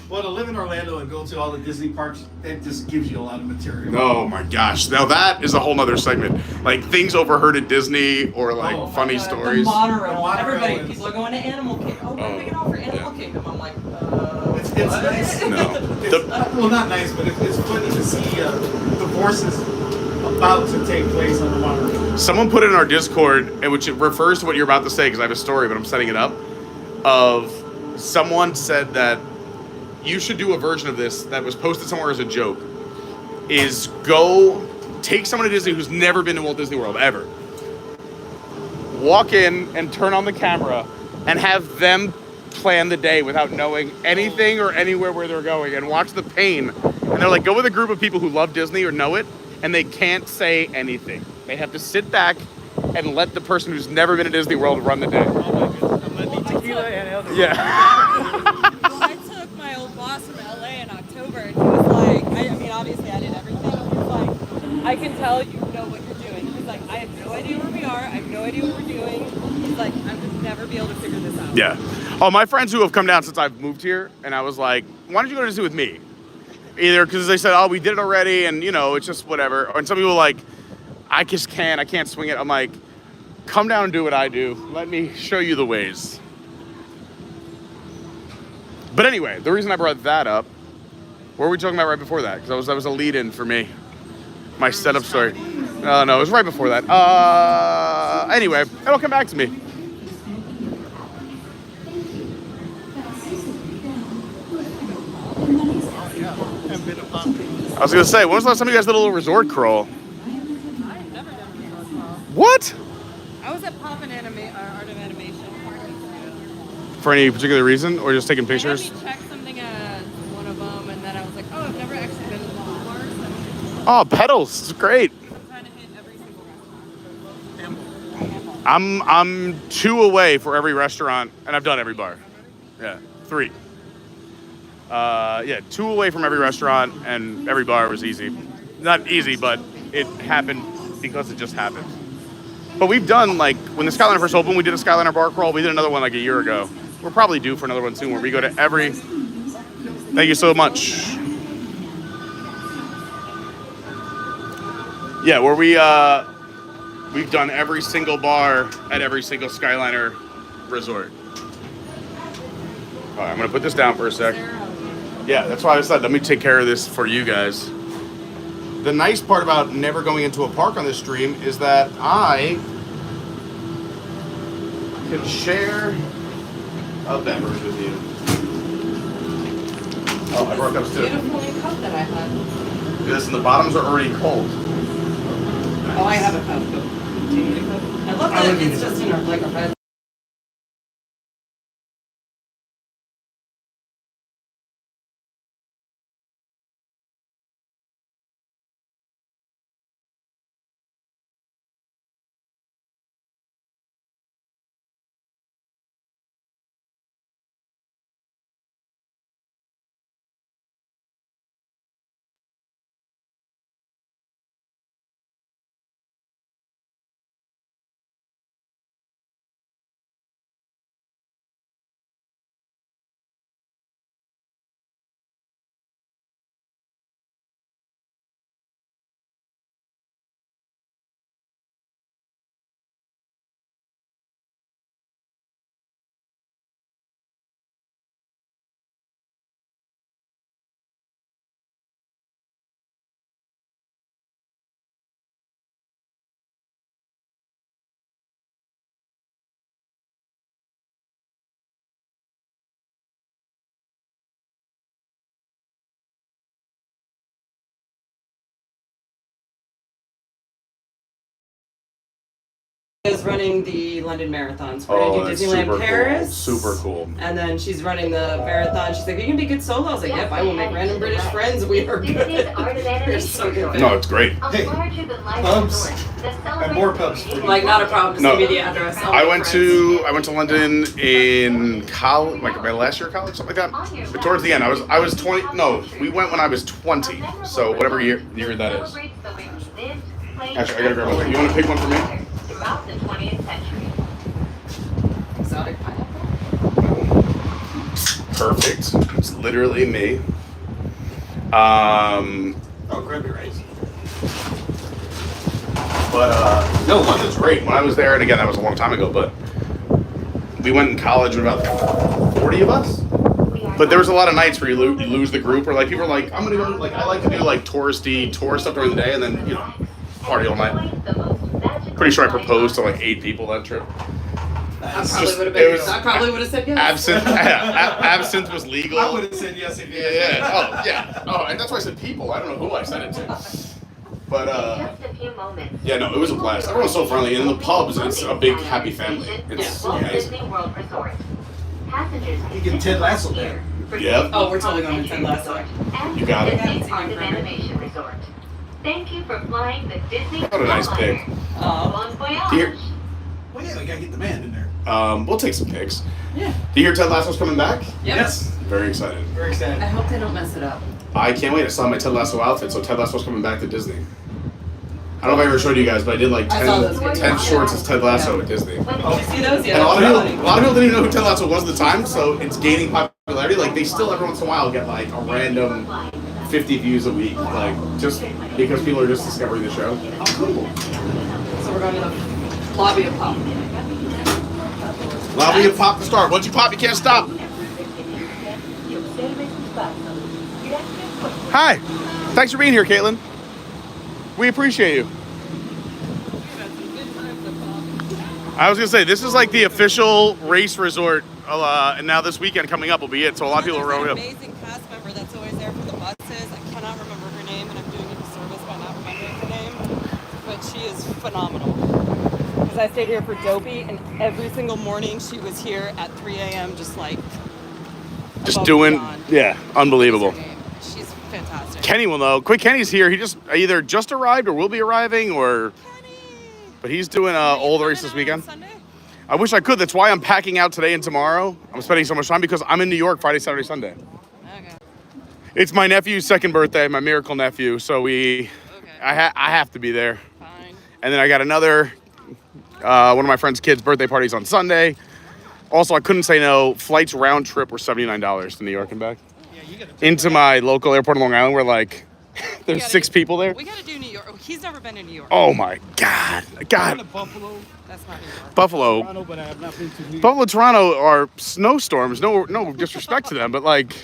Well, to live in Orlando and go to all the Disney parks, it just gives you a lot of material. Oh my gosh. Now that is a whole nother segment. Like things overheard at Disney or like funny stories. The monorail. The monorail Everybody, is- people are going to Animal Kingdom. Oh, we're taking off for Animal Kingdom. I'm like, It's nice. No. It's, well, not nice, but it's funny to see the forces about to take place on the monorail. Someone put it in our Discord, and which it refers to what you're about to say because I have a story, but I'm setting it up. Of someone said that you should do a version of this that was posted somewhere as a joke. Is go take someone to Disney who's never been to Walt Disney World ever. Walk in and turn on the camera and have them plan the day without knowing anything or anywhere where they're going and watch the pain. And they're like, go with a group of people who love Disney or know it, and they can't say anything. They have to sit back and let the person who's never been to Disney World run the day. Yeah. Well, I took my old boss from LA in October, and he was like, I mean, obviously I did everything. He was like, I can tell you know what you're doing. He's like, I have no idea where we are. I have no idea what we're doing. He's like, I'm just never be able to figure this out. Yeah. Oh, my friends who have come down since I've moved here, and I was like, why don't you go to Disney with me? Either because they said, oh, we did it already, and, it's just whatever. And some people are like, I can't swing it. I'm like, come down and do what I do. Let me show you the ways. But anyway, the reason I brought that up, what were we talking about right before that? Because that was a lead-in for me. My setup story. No, it was right before that. Anyway, it'll come back to me. I was going to say, when was the last time you guys did a little resort crawl? I've never done a resort crawl. What? I was at Pop and Art of Animation. For any particular reason, or just taking They pictures? had me check something at one of them, and then I was like, oh, I've never actually been to the bars. Oh, pedals. It's great. I'm trying to hit every single restaurant. I'm 2 away for every restaurant, and I've done every bar. Yeah, 3. 2 away from every restaurant, and every bar was easy. Not easy, but it happened because it just happened. But we've done, like, when the Skyliner first opened, we did a Skyliner bar crawl. We did another one like a year ago. We're probably due for another one soon where we go to every... Thank you so much. Yeah, where we've done every single bar at every single Skyliner resort. All right, I'm going to put this down for a sec. Yeah, that's why I said, let me take care of this for you guys. The nice part about never going into a park on this stream is that I can share a beverage with you. Oh, I brought those too. beautiful new cup that I had. This and the bottoms are already cold. Oh, I have a cup. Do you need a cup? I love that it's just in a red is running the London marathons. We're gonna do that's Disneyland super Paris. Cool. Super cool. And then she's running the marathon. She's like, "You can be good solo." I was like, "Yep, I will make random British friends. We are good." We're so good. No, it's great. Hey, pubs and more pubs. Like, not a problem. Just No. give me the address. I went to London in college, like my last year of college, something like that. But towards the end, I was 20. No, we went when I was 20. So whatever year that is. Actually, I gotta grab one. You want to pick one for me? Throughout the 20th century. Exotic pineapple. Perfect. It's literally me. Oh, grab your ice. But no, London's great. When I was there, and again, that was a long time ago, but we went in college with about 40 of us. But there was a lot of nights where you lose the group, or like people are like, I'm gonna go. Like I like to do like tourist stuff during the day, and then party all night. Pretty sure I proposed to like 8 people that trip. I probably would have said yes. Absinthe was legal. I would have said yes if you had. Yeah. Oh, yeah. Oh, and that's why I said people. I don't know who I said it to. But yeah, no, it was a blast. Everyone's so friendly, and in the pubs, it's a big happy family. It's amazing. You can Ted Lasso there. Yep. Oh, we're totally going to Ted Lasso. You got it. Thank you for flying the Disney. What a nice pick. Bon voyage. Here, Well, yeah, we gotta get the band in there. we'll take some pics. Yeah. Do you hear Ted Lasso's coming back? Yep. Yes. Very excited. Very I excited. hope they don't mess it up. I can't wait. I saw my Ted Lasso outfit, so Ted Lasso's coming back to Disney. I don't know if I ever showed you guys, but I did like I saw those 10 videos. shorts as Ted Lasso at Disney. Did you see those? Yeah. And a lot that's of funny. people didn't even know who Ted Lasso was at the time, so it's gaining popularity. Like they still every once in a while get like a random 50 views a week, like just because people are just discovering the show. Oh, cool. So we're going to the lobby of Pop. Lobby of Pop to start. Once you pop, you can't stop. Hi. Thanks for being here, Caitlin. We appreciate you. I was gonna say this is like the official race resort, and now this weekend coming up will be it. So a lot of people are There's rolling an up. amazing cast member that's always there for the buses. I cannot remember her name, and I'm doing a disservice by not remembering her name. But she is phenomenal. Because I stayed here for Dopey, and every single morning she was here at 3 a.m. just like Just above doing, and beyond. yeah, unbelievable. What's her name? She's fantastic. Kenny will know. Quick, Kenny's here. He just either just arrived or will be arriving, or. Kenny! But he's doing all the race this Coming out on weekend. Sunday? I wish I could. That's why I'm packing out today and tomorrow. I'm spending so much time because I'm in New York Friday, Saturday, Sunday. Okay. It's my nephew's second birthday, my miracle nephew. So Okay. I have to be there. Fine. And then I got another, one of my friend's kids' birthday parties on Sunday. Also, I couldn't say no. Flights round trip were $79 to New York and back. Into my local airport in Long Island where like, there's gotta 6 people there. We gotta do New York. Oh, he's never been to New York. Oh my God. God. Buffalo. That's not New York. Buffalo. Toronto, but I have not been to New York. Buffalo, Toronto are snowstorms. No disrespect to them, but like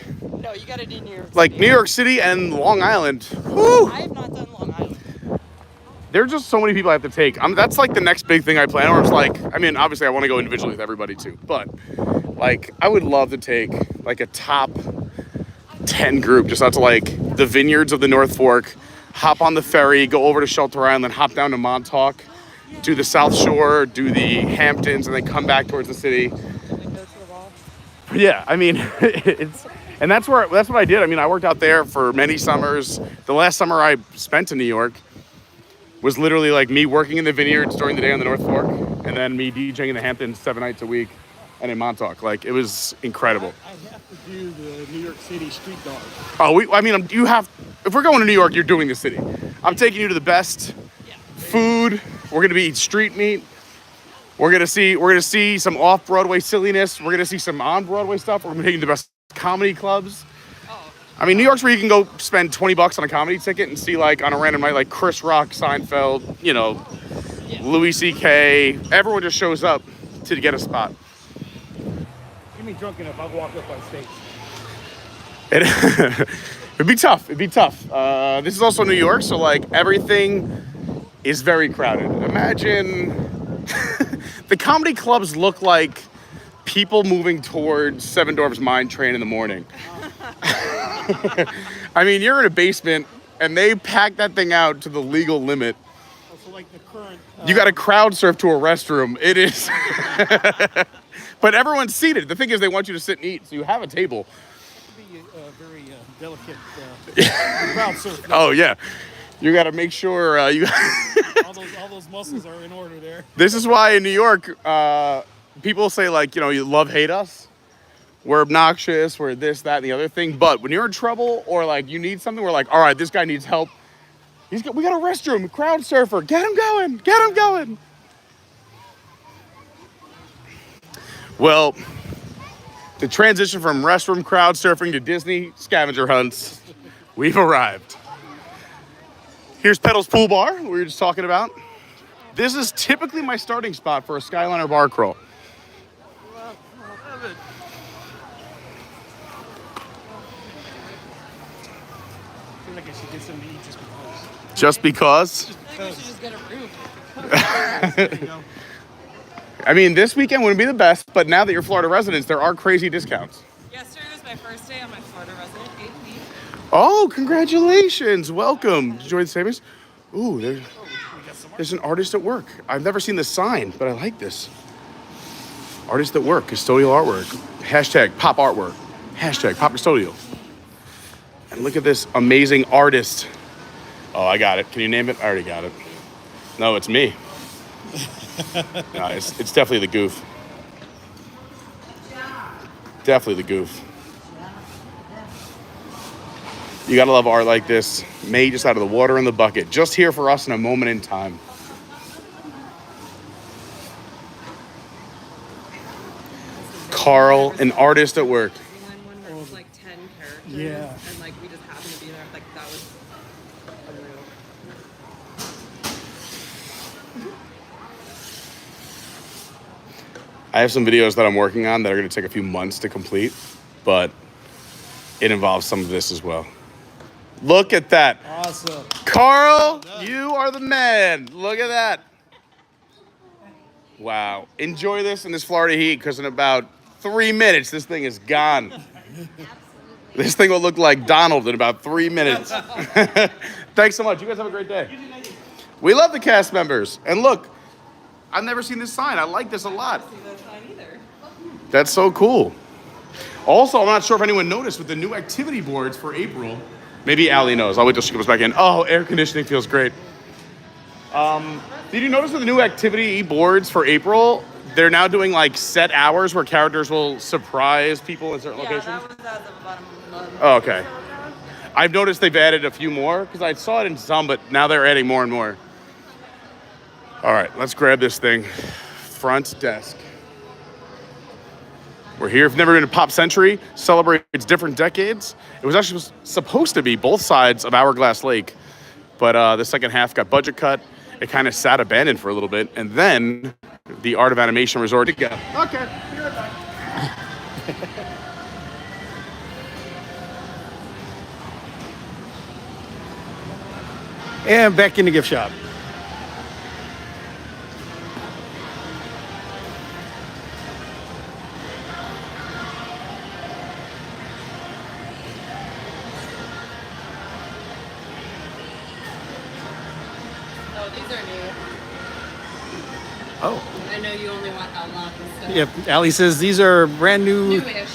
No, you gotta do New York. New City. York City and Long Island. Woo! I have not done Long Island. There are just so many people I have to take. That's like the next big thing I plan. Or it's like, I mean, obviously I want to go individually with everybody too, but like I would love to take like a top 10 group just out to like the vineyards of the North Fork, hop on the ferry, go over to Shelter Island, hop down to Montauk, do the South Shore, do the Hamptons, and then come back towards the city. Yeah, I mean, that's what I did. I mean, I worked out there for many summers. The last summer I spent in New York was literally like me working in the vineyards during the day on the North Fork, and then me DJing in the Hamptons 7 nights a week, and in Montauk. Like it was incredible. I have to do the New York City street dogs. Oh, if we're going to New York, you're doing the city. I'm taking you to the best food. We're gonna be eating street meat. We're gonna see some off-Broadway silliness. We're gonna see some on-Broadway stuff. We're gonna be taking the best comedy clubs. I mean, New York's where you can go spend $20 on a comedy ticket and see like on a random night like Chris Rock, Seinfeld, Louis C.K. Everyone just shows up to get a spot. Get me drunk enough, I'll walk up on stage. It'd be tough. This is also New York, so like everything is very crowded. Imagine the comedy clubs look like people moving towards Seven Dwarfs Mine Train in the morning. I mean, you're in a basement and they pack that thing out to the legal limit. Also, like the current You got to crowd surf to a restroom. It is. But everyone's seated. The thing is, they want you to sit and eat, so you have a table. Be very delicate crowd surf. Oh yeah, you got to make sure you. all those muscles are in order there. This is why in New York, people say like, you know, you love hate us. We're obnoxious. We're this, that, and the other thing. But when you're in trouble or like you need something, we're like, all right, this guy needs help. We got a restroom, crowd surfer. Get him going. Get him going. Well, the transition from restroom crowd surfing to Disney scavenger hunts, we've arrived. Here's Pedal's Pool Bar, we were just talking about. This is typically my starting spot for a Skyliner bar crawl. I feel like I should get something to eat Just just because. because? I think we should just get a room. There you go. I mean, this weekend wouldn't be the best, but now that you're Florida residents, there are crazy discounts. Yesterday was my first day on my Florida resident 8th week. Oh, congratulations. Welcome. Did you enjoy the savings? Ooh, there's an artist at work. I've never seen this sign, but I like this. Artist at work, custodial artwork. Hashtag pop artwork. Hashtag pop custodial. And look at this amazing artist. Oh, I got it. Can you name it? I already got it. No, it's me. No, it's definitely the goof. Definitely the goof. You gotta love art like this, made just out of the water in the bucket, just here for us in a moment in time. Carl, an artist at work. One where it's like 10 characters. Yeah. And like we just happened to be there. Like that was unreal. I have some videos that I'm working on that are gonna take a few months to complete, but it involves some of this as well. Look at that. Awesome. Carl, you are the man. Look at that. Wow. Enjoy this in this Florida heat, because in about 3 minutes, this thing is gone. This thing will look like Donald in about 3 minutes. Thanks so much. You guys have a great day. We love the cast members. And look, I've never seen this sign. I like this a lot. See that sign either. That's so cool. Also, I'm not sure if anyone noticed with the new activity boards for April. Maybe Allie knows. I'll wait till she comes back in. Oh, air conditioning feels great. Did you notice with the new activity boards for April, they're now doing like set hours where characters will surprise people in certain locations? Yeah, that was as of about a month. Oh, okay. I've noticed they've added a few more because I saw it in some, but now they're adding more and more. All right, let's grab this thing. Front desk. We're here. If you've never been to Pop Century, celebrates different decades. It was actually supposed to be both sides of Hourglass Lake, but the second half got budget cut. It kind of sat abandoned for a little bit, and then the Art of Animation Resort to go. Okay, be right back. And back in the gift shop. Oh, these are new. Oh. I know you only want Outlook and stuff. Yep. Allie says these are brand new, Newish.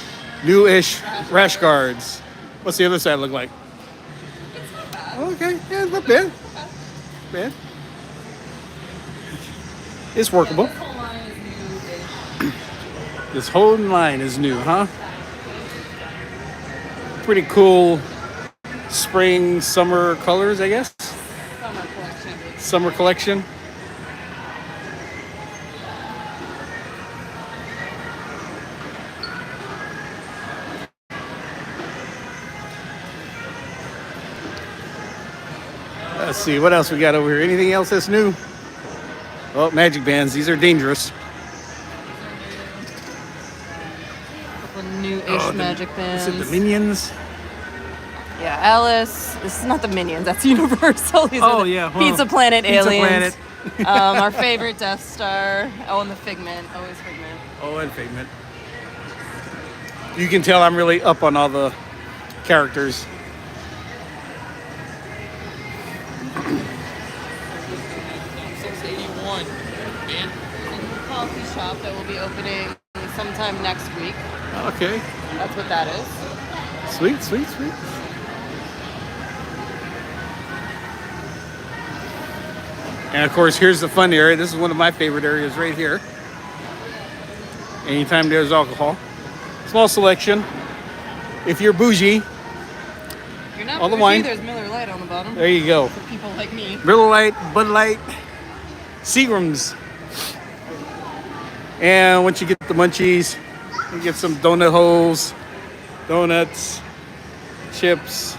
newish rash guards. What's the other side look like? It's not bad. Okay. Yeah, not bad. Bad. It's workable. This whole line is new-ish. This whole line is new, huh? Pretty cool spring, summer colors, I guess. Summer collection. Summer collection. Let's see, what else we got over here? Anything else that's new? Oh, magic bands. These are dangerous. Couple new-ish magic Is bands. it the Minions? Yeah, Alice. This is not the Minions. That's Universal. These are the yeah, well, Pizza Planet Pizza aliens. Planet. Our favorite Death Star. Oh, and the Figment. Always Figment. Oh, and Figment. You can tell I'm really up on all the characters. coffee shop that will be opening sometime next week. Okay. That's what that is. Sweet, sweet, sweet. And of course, here's the fun area. This is one of my favorite areas right here. Anytime there's alcohol. Small selection. If you're bougie, You're not all the bougie, wine. There's Miller Lite on the bottom. There you go. For people like me. Miller Lite, Bud Light, Seagrams. And once you get the munchies, you get some donut holes, donuts, chips.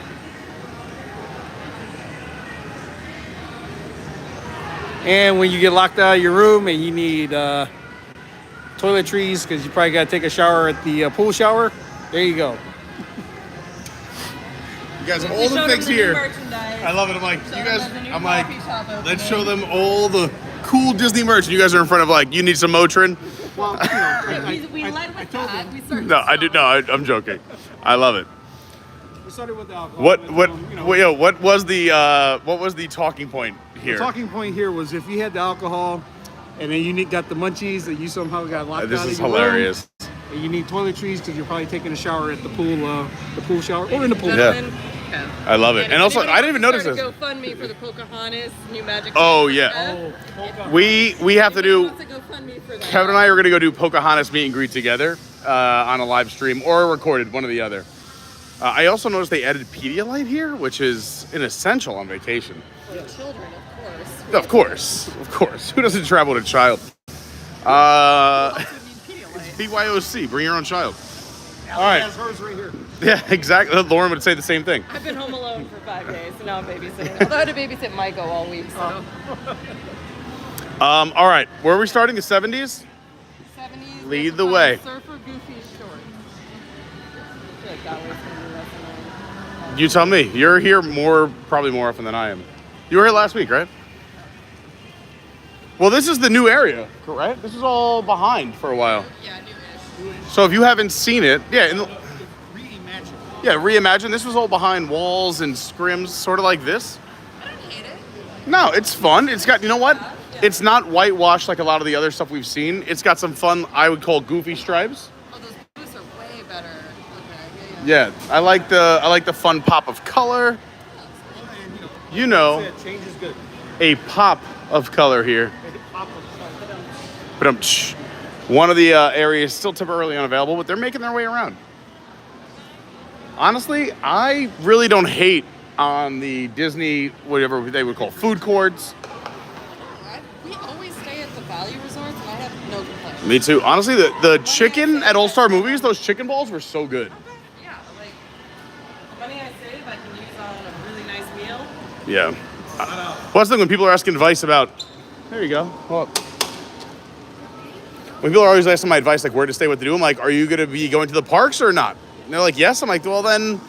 And when you get locked out of your room and you need toiletries because you probably got to take a shower at the pool shower, there you go. You guys have We all the showed things them the new here. merchandise. I love it. I'm like, Showed you them guys, the new I'm like, coffee shop let's opening. show them all the cool Disney merch. And you guys are in front of like, you need some Motrin? Well, We led with that. We started No, I did. No, I'm joking. I love it. we started with the alcohol. What but, what was the talking point here? The talking point here was if you had the alcohol and then you got the munchies and you somehow got locked This out is of your hilarious. room, and you need toiletries because you're probably taking a shower at the pool shower or in the pool. Gentlemen, I love it. And also, I didn't even notice this. GoFundMe for the Pocahontas new magic. Oh yeah. We have to do. GoFundMe for that. Kevin and I are gonna go do Pocahontas meet and greet together on a live stream or recorded, one or the other. I also noticed they added Pedialyte here, which is an essential on vacation. For the children, of course. Of course. Who doesn't travel with a child? It's BYOC. Bring your own child. All right. Has hers right here. Yeah, exactly. Lauren would say the same thing. I've been home alone for 5 days, so now I'm babysitting. Although I had to babysit Michael all week, so. All right. Where are we starting? The 70s? 70s. Lead the way. Surfer Goofy shorts. I feel like that was going to be less annoying. You tell me. You're here probably more often than I am. You were here last week, right? Well, this is the new area, right? This is all behind for a while. Yeah, new-ish. So if you haven't seen it, yeah, Reimagine. yeah, reimagine. This was all behind walls and scrims, sort of like this. I don't hate it. No, it's fun. It's got, you know what? It's not whitewashed like a lot of the other stuff we've seen. It's got some fun, I would call goofy stripes. Oh, those boots are way better. Okay, Yeah, I like the fun pop of color. You know, Change is good. a pop of color here. But one of the areas still temporarily unavailable, but they're making their way around. Honestly, I really don't hate on the Disney, whatever they would call food courts. We always stay at the value resorts, and I have no complaints. Me too. Honestly, the chicken at All Star Movies, those chicken balls were so good. Yeah, like, the money I save, I can use on a really nice meal. Yeah. Well, that's the thing when people are asking advice about. There you go. Well, when people are always asking my advice, like where to stay, what to do, I'm like, are you going to be going to the parks or not? And they're like, yes. I'm like, well, then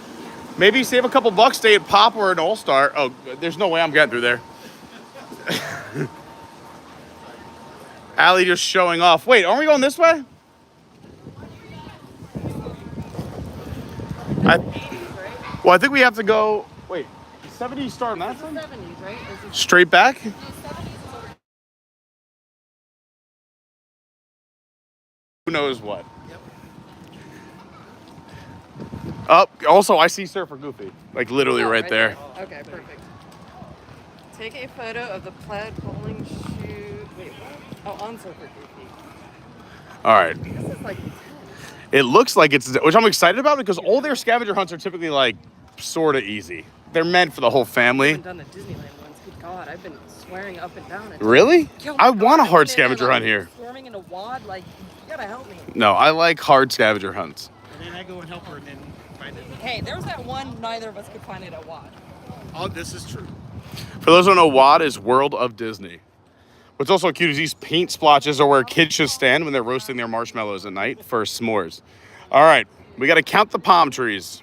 maybe save a couple bucks, stay at Pop or an All Star. Oh, there's no way I'm getting through there. Allie just showing off. Wait, aren't we going this way? Well, I think we have to go. Wait, 70s start on that side? 70s, right? Straight back? Who knows what? Yep. Also, I see Surfer Goofy. Like, literally right there. Okay, perfect. Take a photo of the plaid bowling shoe. Wait, what? Oh, on Surfer Goofy. All right. This is like. It looks like it's, which I'm excited about because all their scavenger hunts are typically like sort of easy. They're meant for the whole I family. haven't done the Disneyland ones. Good God, I've been swearing up and down. Really? Yo, I God, want a I've hard been in scavenger and hunt I'm here. Swarming in a wad, like, you gotta help me. No, I like hard scavenger hunts. And then I go and help her and then find it. Hey, there was that one neither of us could find it at wad. Oh, this is true. For those who don't know, WAD is World of Disney. What's also cute is these paint splotches are where kids should stand when they're roasting their marshmallows at night for s'mores. All right, we got to count the palm trees.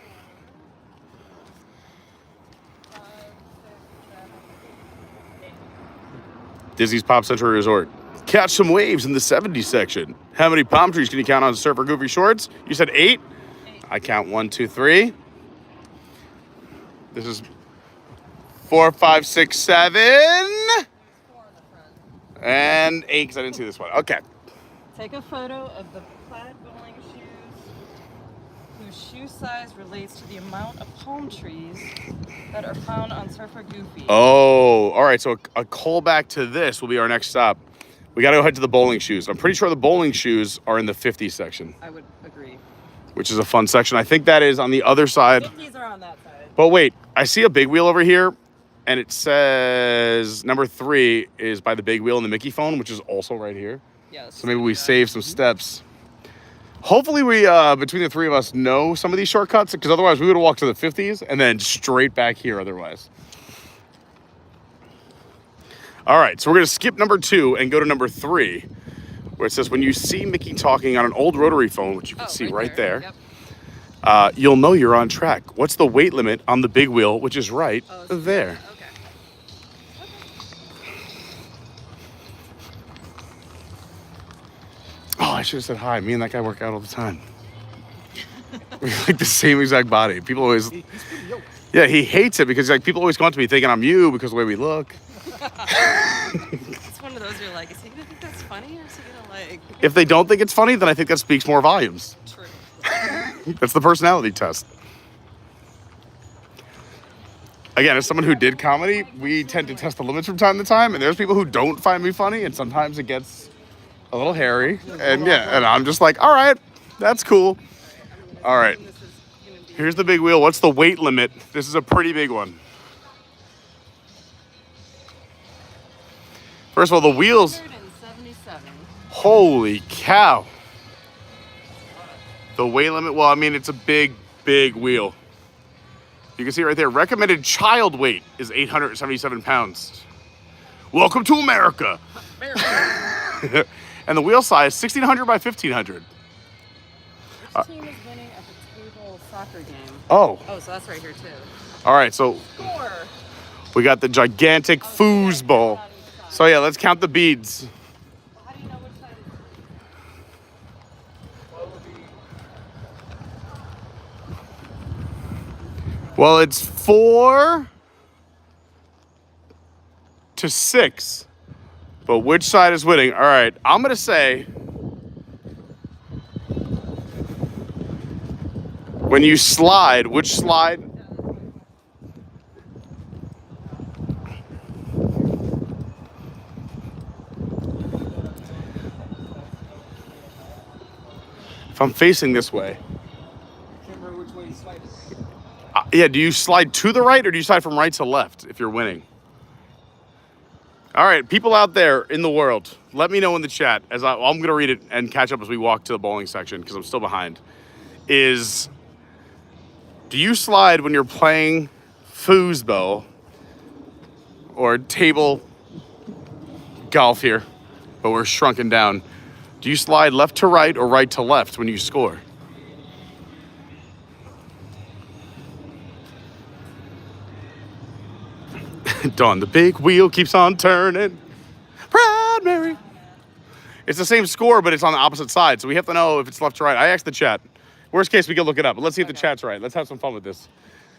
Disney's Pop Century Resort. Catch some waves in the 70s section. How many palm trees can you count on Surfer Goofy Shorts? You said 8? I count 1, 2, 3. This is 4, 5, 6, 7. And 8, because I didn't see this one. Okay. Take a photo of the plaid bowling shoes whose shoe size relates to the amount of palm trees that are found on Surfer Goofy. Oh, all right. So a callback to this will be our next stop. We got to go head to the bowling shoes. I'm pretty sure the bowling shoes are in the 50 section. I would agree. Which is a fun section. I think that is on the other side. 50s are on that side. But wait, I see a big wheel over here, and it says number 3 is by the big wheel and the Mickey phone, which is also right here. Yes. So maybe we save some steps. Hopefully we, between the three of us, know some of these shortcuts, because otherwise we would have walked to the 50s and then straight back here otherwise. All right, so we're going to skip number 2 and go to number 3, where it says, when you see Mickey talking on an old rotary phone, which you can see right there, Yep. you'll know you're on track. What's the weight limit on the big wheel, which is right there? Okay. Oh, I should have said hi. Me and that guy work out all the time. We have like the same exact body. People always, yeah, he hates it because like people always come up to me thinking I'm you because of the way we look. It's one of those you're like, is he gonna think that's funny or is he gonna like? If they don't think it's funny, then I think that speaks more volumes. True. That's the personality test. Again, as someone who did comedy, we tend to test the limits from time to time, and there's people who don't find me funny, and sometimes it gets a little hairy, and yeah, and I'm just like, all right, that's cool. All right, here's the big wheel. What's the weight limit? This is a pretty big one. First of all, the wheels, 177. holy cow. The weight limit, well, I mean, it's a big, big wheel. You can see right there, recommended child weight is 877 pounds. Welcome to America. And the wheel size, 1,600 by 1,500. Which team is winning at the table soccer game? Oh, Oh, so that's right here too. all right, so Score. we got the gigantic foosball. So yeah, let's count the beads. How do you know which side is Well, it's 4 to 6. But which side is winning? All right, I'm gonna say when you slide, which slide? If I'm facing this way. Can't remember which way you slide it. Yeah, do you slide to the right or do you slide from right to left if you're winning? All right, people out there in the world, let me know in the chat, as I'm going to read it and catch up as we walk to the bowling section because I'm still behind, is do you slide when you're playing foosball or table golf here, but we're shrunken down? Do you slide left to right or right to left when you score? Dawn, the big wheel keeps on turning. Proud Mary. It's the same score, but it's on the opposite side, so we have to know if it's left to right. I asked the chat. Worst case, we can look it up, but let's see if the chat's right. Let's have some fun with this.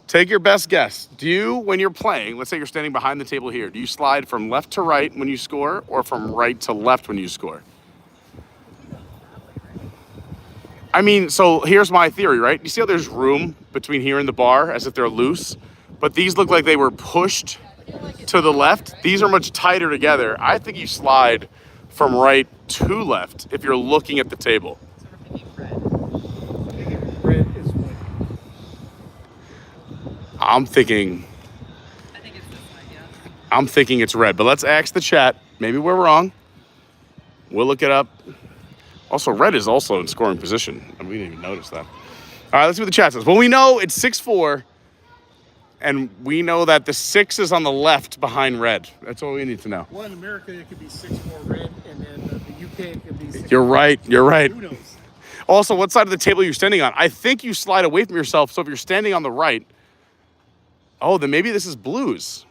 Take your best guess. Do you, when you're playing, let's say you're standing behind the table here, do you slide from left to right when you score or from right to left when you score? I mean, so here's my theory, right? You see how there's room between here and the bar as if they're loose, but these look like they were pushed to the left. These are much tighter together. I think you slide from right to left if you're looking at the table. Red is winning. I'm thinking I think it's this side, yeah. I'm thinking it's red, but let's ask the chat. Maybe we're wrong. We'll look it up. Also, red is also in scoring position. And we didn't even notice that. All right, let's see what the chat says. Well, we know it's 6-4, and we know that the 6 is on the left behind red. That's all we need to know. Well, in America, it could be 6-4 red, and then the UK, it could be 6-4. You're right. You're right. Who knows? Also, what side of the table you're standing on? I think you slide away from yourself, so if you're standing on the right, oh, then maybe this is blues.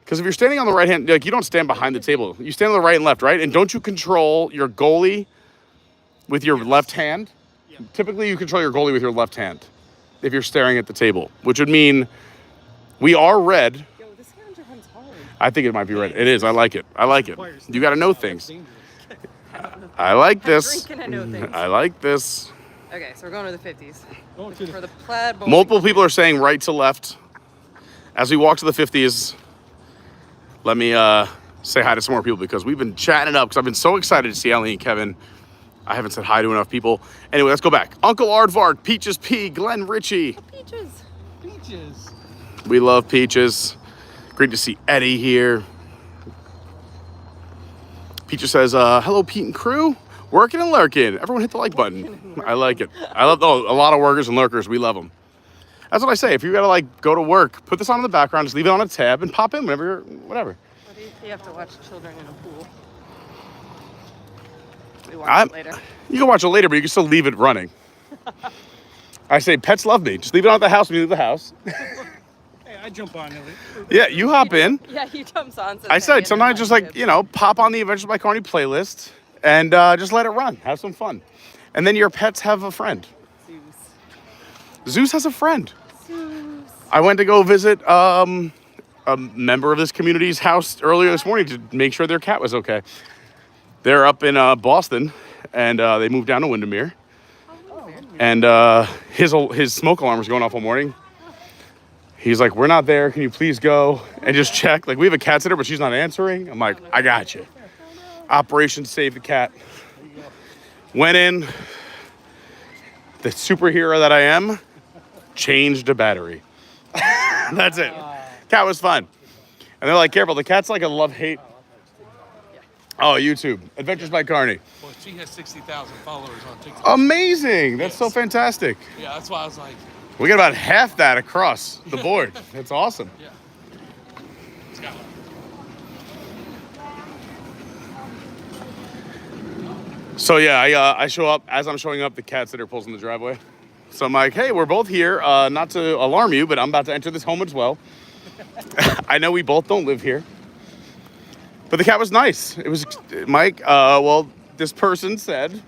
Because if you're standing on the right hand, like you don't stand behind the table. You stand on the right and left, right? And don't you control your goalie with your left hand? Yeah. Typically, you control your goalie with your left hand if you're staring at the table, which would mean we are red. Yo, this scavenger hunt's hard. I think it might be red. It is. I like it. I like it. You got to know things. I like this. Drinking, I know things. I like this. Okay, so we're going to the 50s. Going to For the, the plaid bowling. Multiple people are saying right to left. As we walk to the 50s, let me say hi to some more people because we've been chatting it up because I've been so excited to see Ellie and Kevin. I haven't said hi to enough people. Anyway, let's go back. Uncle Aardvark, Peaches P, Glenn Richey. Peaches. Peaches. We love Peaches. Great to see Eddie here. Peaches says, hello, Pete and crew. Working and lurking. Everyone hit the like button. I like it. I love a lot of workers and lurkers. We love them. That's what I say. If you gotta like go to work, put this on in the background, just leave it on a tab and pop in whenever whatever. What do you have to watch children in a pool? We watch it later. You can watch it later, but you can still leave it running. I say pets love me. Just leave it on at the house when you leave the house. Hey, I jump on it. Yeah, you hop in. Yeah, he jumps on. I said sometimes just like, you know, pop on the Adventures by Carney playlist and just let it run. Have some fun. And then your pets have a friend. Zeus has a friend. I went to go visit a member of this community's house earlier this morning to make sure their cat was okay. They're up in Boston, and they moved down to Windermere. And his smoke alarm was going off all morning. He's like, we're not there. Can you please go and just check? Like, we have a cat sitter, but she's not answering. I'm like, I got you. Operation Save the Cat. Went in. The superhero that I am, changed a battery. That's it. Cat was fun. And they're like, careful, the cat's like a love-hate. Oh, YouTube. Adventures by Carney. Well, she has 60,000 followers on TikTok. Amazing. That's so fantastic. Yeah, that's why I was like, We got about half that across the board. That's awesome. yeah. It's got So yeah, I show up. As I'm showing up, the cat sitter pulls in the driveway. So I'm like, hey, we're both here. Not to alarm you, but I'm about to enter this home as well. I know we both don't live here. But the cat was nice. It was, Mike, well, this person said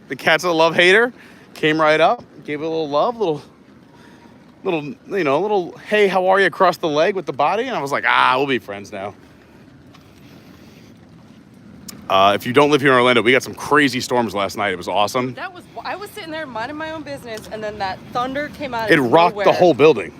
the cat's a love hater. Came right up, gave it a little love, little, you know, little, hey, how are you across the leg with the body? And I was like, we'll be friends now. If you don't live here in Orlando, we got some crazy storms last night. It was awesome. I was sitting there minding my own business, and then that thunder came out. It rocked the whole building.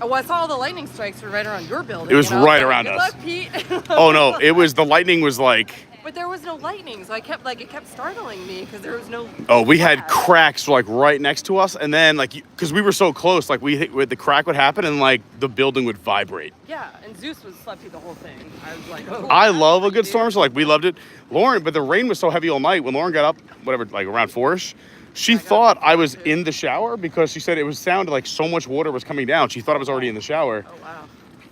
Oh, I saw all the lightning strikes were right around your building. It was right around Good us. luck, Pete. Oh no, the lightning was like. But there was no lightning, so it kept startling me because there was no. Oh, we had cracks like right next to us, and then like because we were so close, like the crack would happen, and like the building would vibrate. Yeah, and Zeus slept through the whole thing. I was like, oh. I love a good storm, so like we loved it. Lauren, but the rain was so heavy all night. When Lauren got up, whatever, like around 4ish, she thought I was in the shower because she said it sounded like so much water was coming down. She thought I was already in the shower. Oh wow.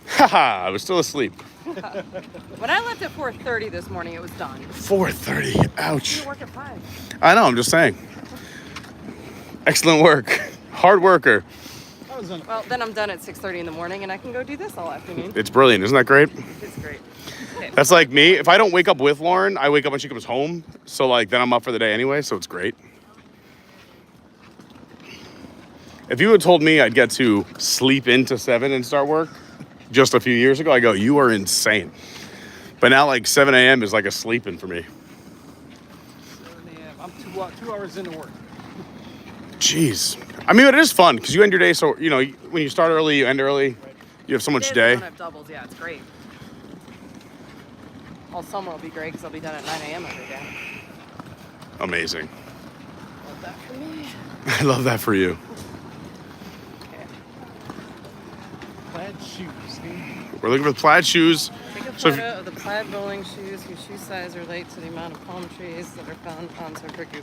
Haha, I was still asleep. When I left at 4:30 this morning, it was done. 4:30. Ouch. You work at 5. I know. I'm just saying. Excellent work. Hard worker. Well, then I'm done at 6:30 in the morning, and I can go do this all afternoon. It's brilliant. Isn't that great? It's great. Okay. That's like me. If I don't wake up with Lauren, I wake up when she comes home. So like then I'm up for the day anyway. So it's great. If you had told me I'd get to sleep into 7 and start work just a few years ago, I go, you are insane. But now like 7 a.m. is like a sleeping for me. 7 a.m. I'm 2 hours into work. Jeez. I mean, but it is fun because you end your day. So, you know, when you start early, you end early. You have so much Days I day. don't have doubles. Yeah, it's great. All summer will be great because I'll be done at 9 a.m. every day. Amazing. Love that for me. I love that for you. Okay. Plaid shoes. We're looking for the plaid shoes. Take a So photo of the plaid bowling shoes whose shoe size relate to the amount of palm trees that are found on Sieracki.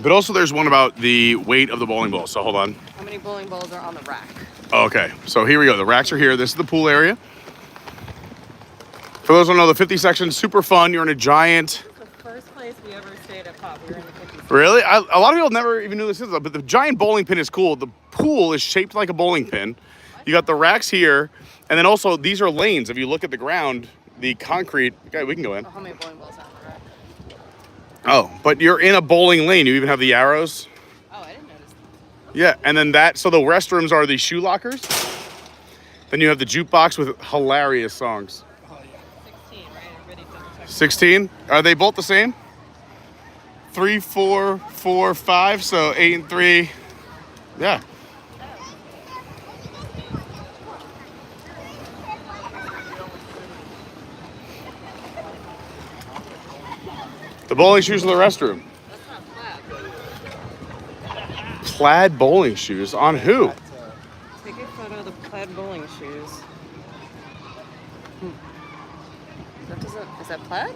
But also there's one about the weight of the bowling ball. So hold on. How many bowling balls are on the rack? Okay, so here we go. The racks are here. This is the pool area. For those who don't know, the 50 section is super fun. You're in a giant. It's the first place we ever stayed at Pop. We were in the 50s. Really? A lot of people never even knew this is, but the giant bowling pin is cool. The pool is shaped like a bowling pin. You got the racks here, and then also these are lanes. If you look at the ground, the concrete. Okay, we can go in. How many bowling balls are on the rack? Oh, but you're in a bowling lane. You even have the arrows. Oh, I didn't notice. Yeah, and then so the restrooms are the shoe lockers. Then you have the jukebox with hilarious songs. 16, right? Everybody double check. 16? Are they both the same? 3, 4, 4, 5. So 8 and 3. Yeah. The bowling shoes in the restroom. That's not plaid. Plaid bowling shoes on who? Take a photo of the plaid bowling shoes. That doesn't. Is that plaid?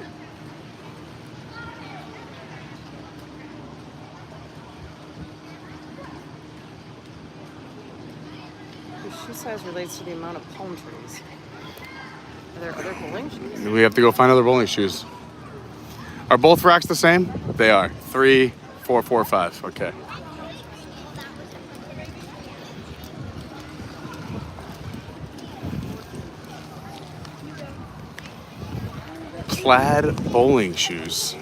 The shoe size relates to the amount of palm trees. Are there other bowling shoes? We have to go find other bowling shoes. Are both racks the same? They are. 3, 4, 4, 5. Okay. Plaid bowling shoes.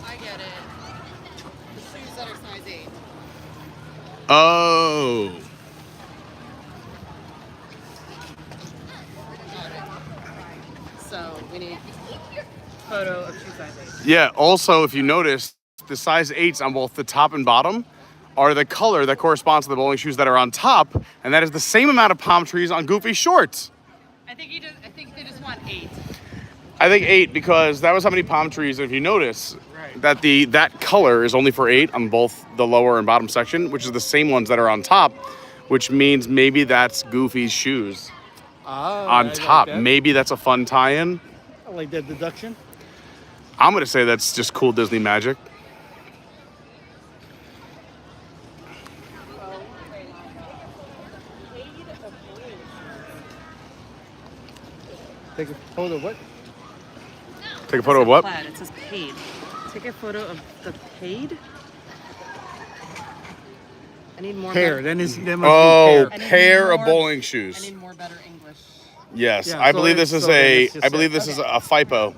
I get it. The shoes that are size 8. Oh. So we need photo of shoe size 8. Yeah, also, if you notice, the size 8s on both the top and bottom are the color that corresponds to the bowling shoes that are on top, and that is the same amount of palm trees on Goofy's shorts. I think they just want 8. I think 8 because that was how many palm trees. If you notice, that that color is only for 8 on both the lower and bottom section, which is the same ones that are on top, which means maybe that's Goofy's shoes on top. Like that. Maybe that's a fun tie-in. I like that deduction. I'm gonna say that's just cool Disney magic. Take a photo of what? Take a photo of what? Plaid. It says paid. Take a photo of the paid. I need more. Pair. better- That must Oh, be pair. I need pair of more- bowling I shoes. need more better English. Yes, Yeah, I so believe it's- this is so then a. it's just I believe a- this is a FIPO.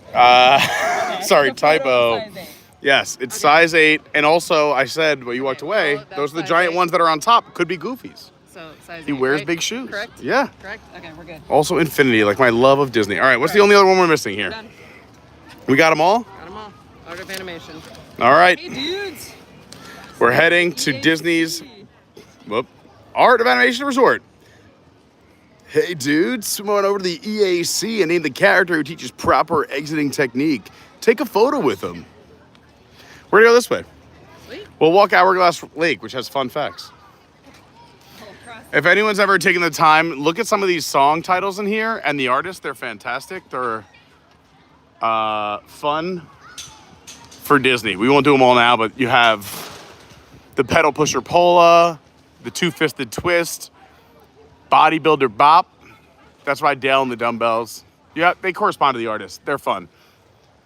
Okay, Sorry, take a photo typo. of size 8. Yes, it's size 8, and also I said when you walked Okay, away, well, that's those are the size giant 8. ones that are on top. Could be Goofy's. So size 8. He wears right? big shoes. Correct. Yeah. Correct. Okay, we're good. Also infinity, like my love of Disney. All right, what's the only other one we're missing here? Done. We got them all. Got them all. Art of animation. All right, Hey dudes. we're heading to Disney's Art of Animation Resort. Hey dudes, come on over to the EAC and name the character who teaches proper exiting technique. Take a photo with them. We're gonna go this way. Sweet. We'll walk Hourglass Lake, which has fun facts. If anyone's ever taken the time, look at some of these song titles in here and the artists. They're fantastic. They're fun for Disney. We won't do them all now, but you have the Pedal Pusher Pola, the Two-Fisted Twist, Bodybuilder Bop. That's by Dale and the Dumbbells. Yeah, they correspond to the artist. They're fun.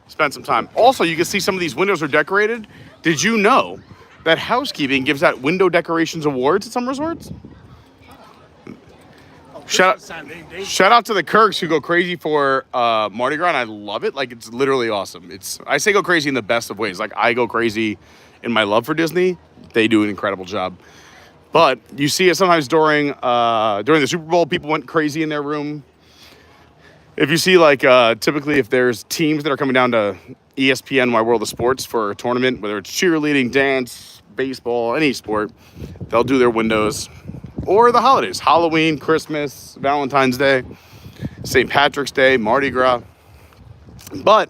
Spend some time. Also, you can see some of these windows are decorated. Did you know that housekeeping gives out window decorations awards at some resorts? Shout out to the Kirks who go crazy for Mardi Gras, and I love it. Like, it's literally awesome. I say go crazy in the best of ways. Like, I go crazy in my love for Disney. They do an incredible job. But you see it sometimes during the Super Bowl, people went crazy in their room. If you see, like, typically if there's teams that are coming down to ESPN, My World of Sports, for a tournament, whether it's cheerleading, dance, baseball, any sport, they'll do their windows. Or the holidays, Halloween, Christmas, Valentine's Day, St. Patrick's Day, Mardi Gras. But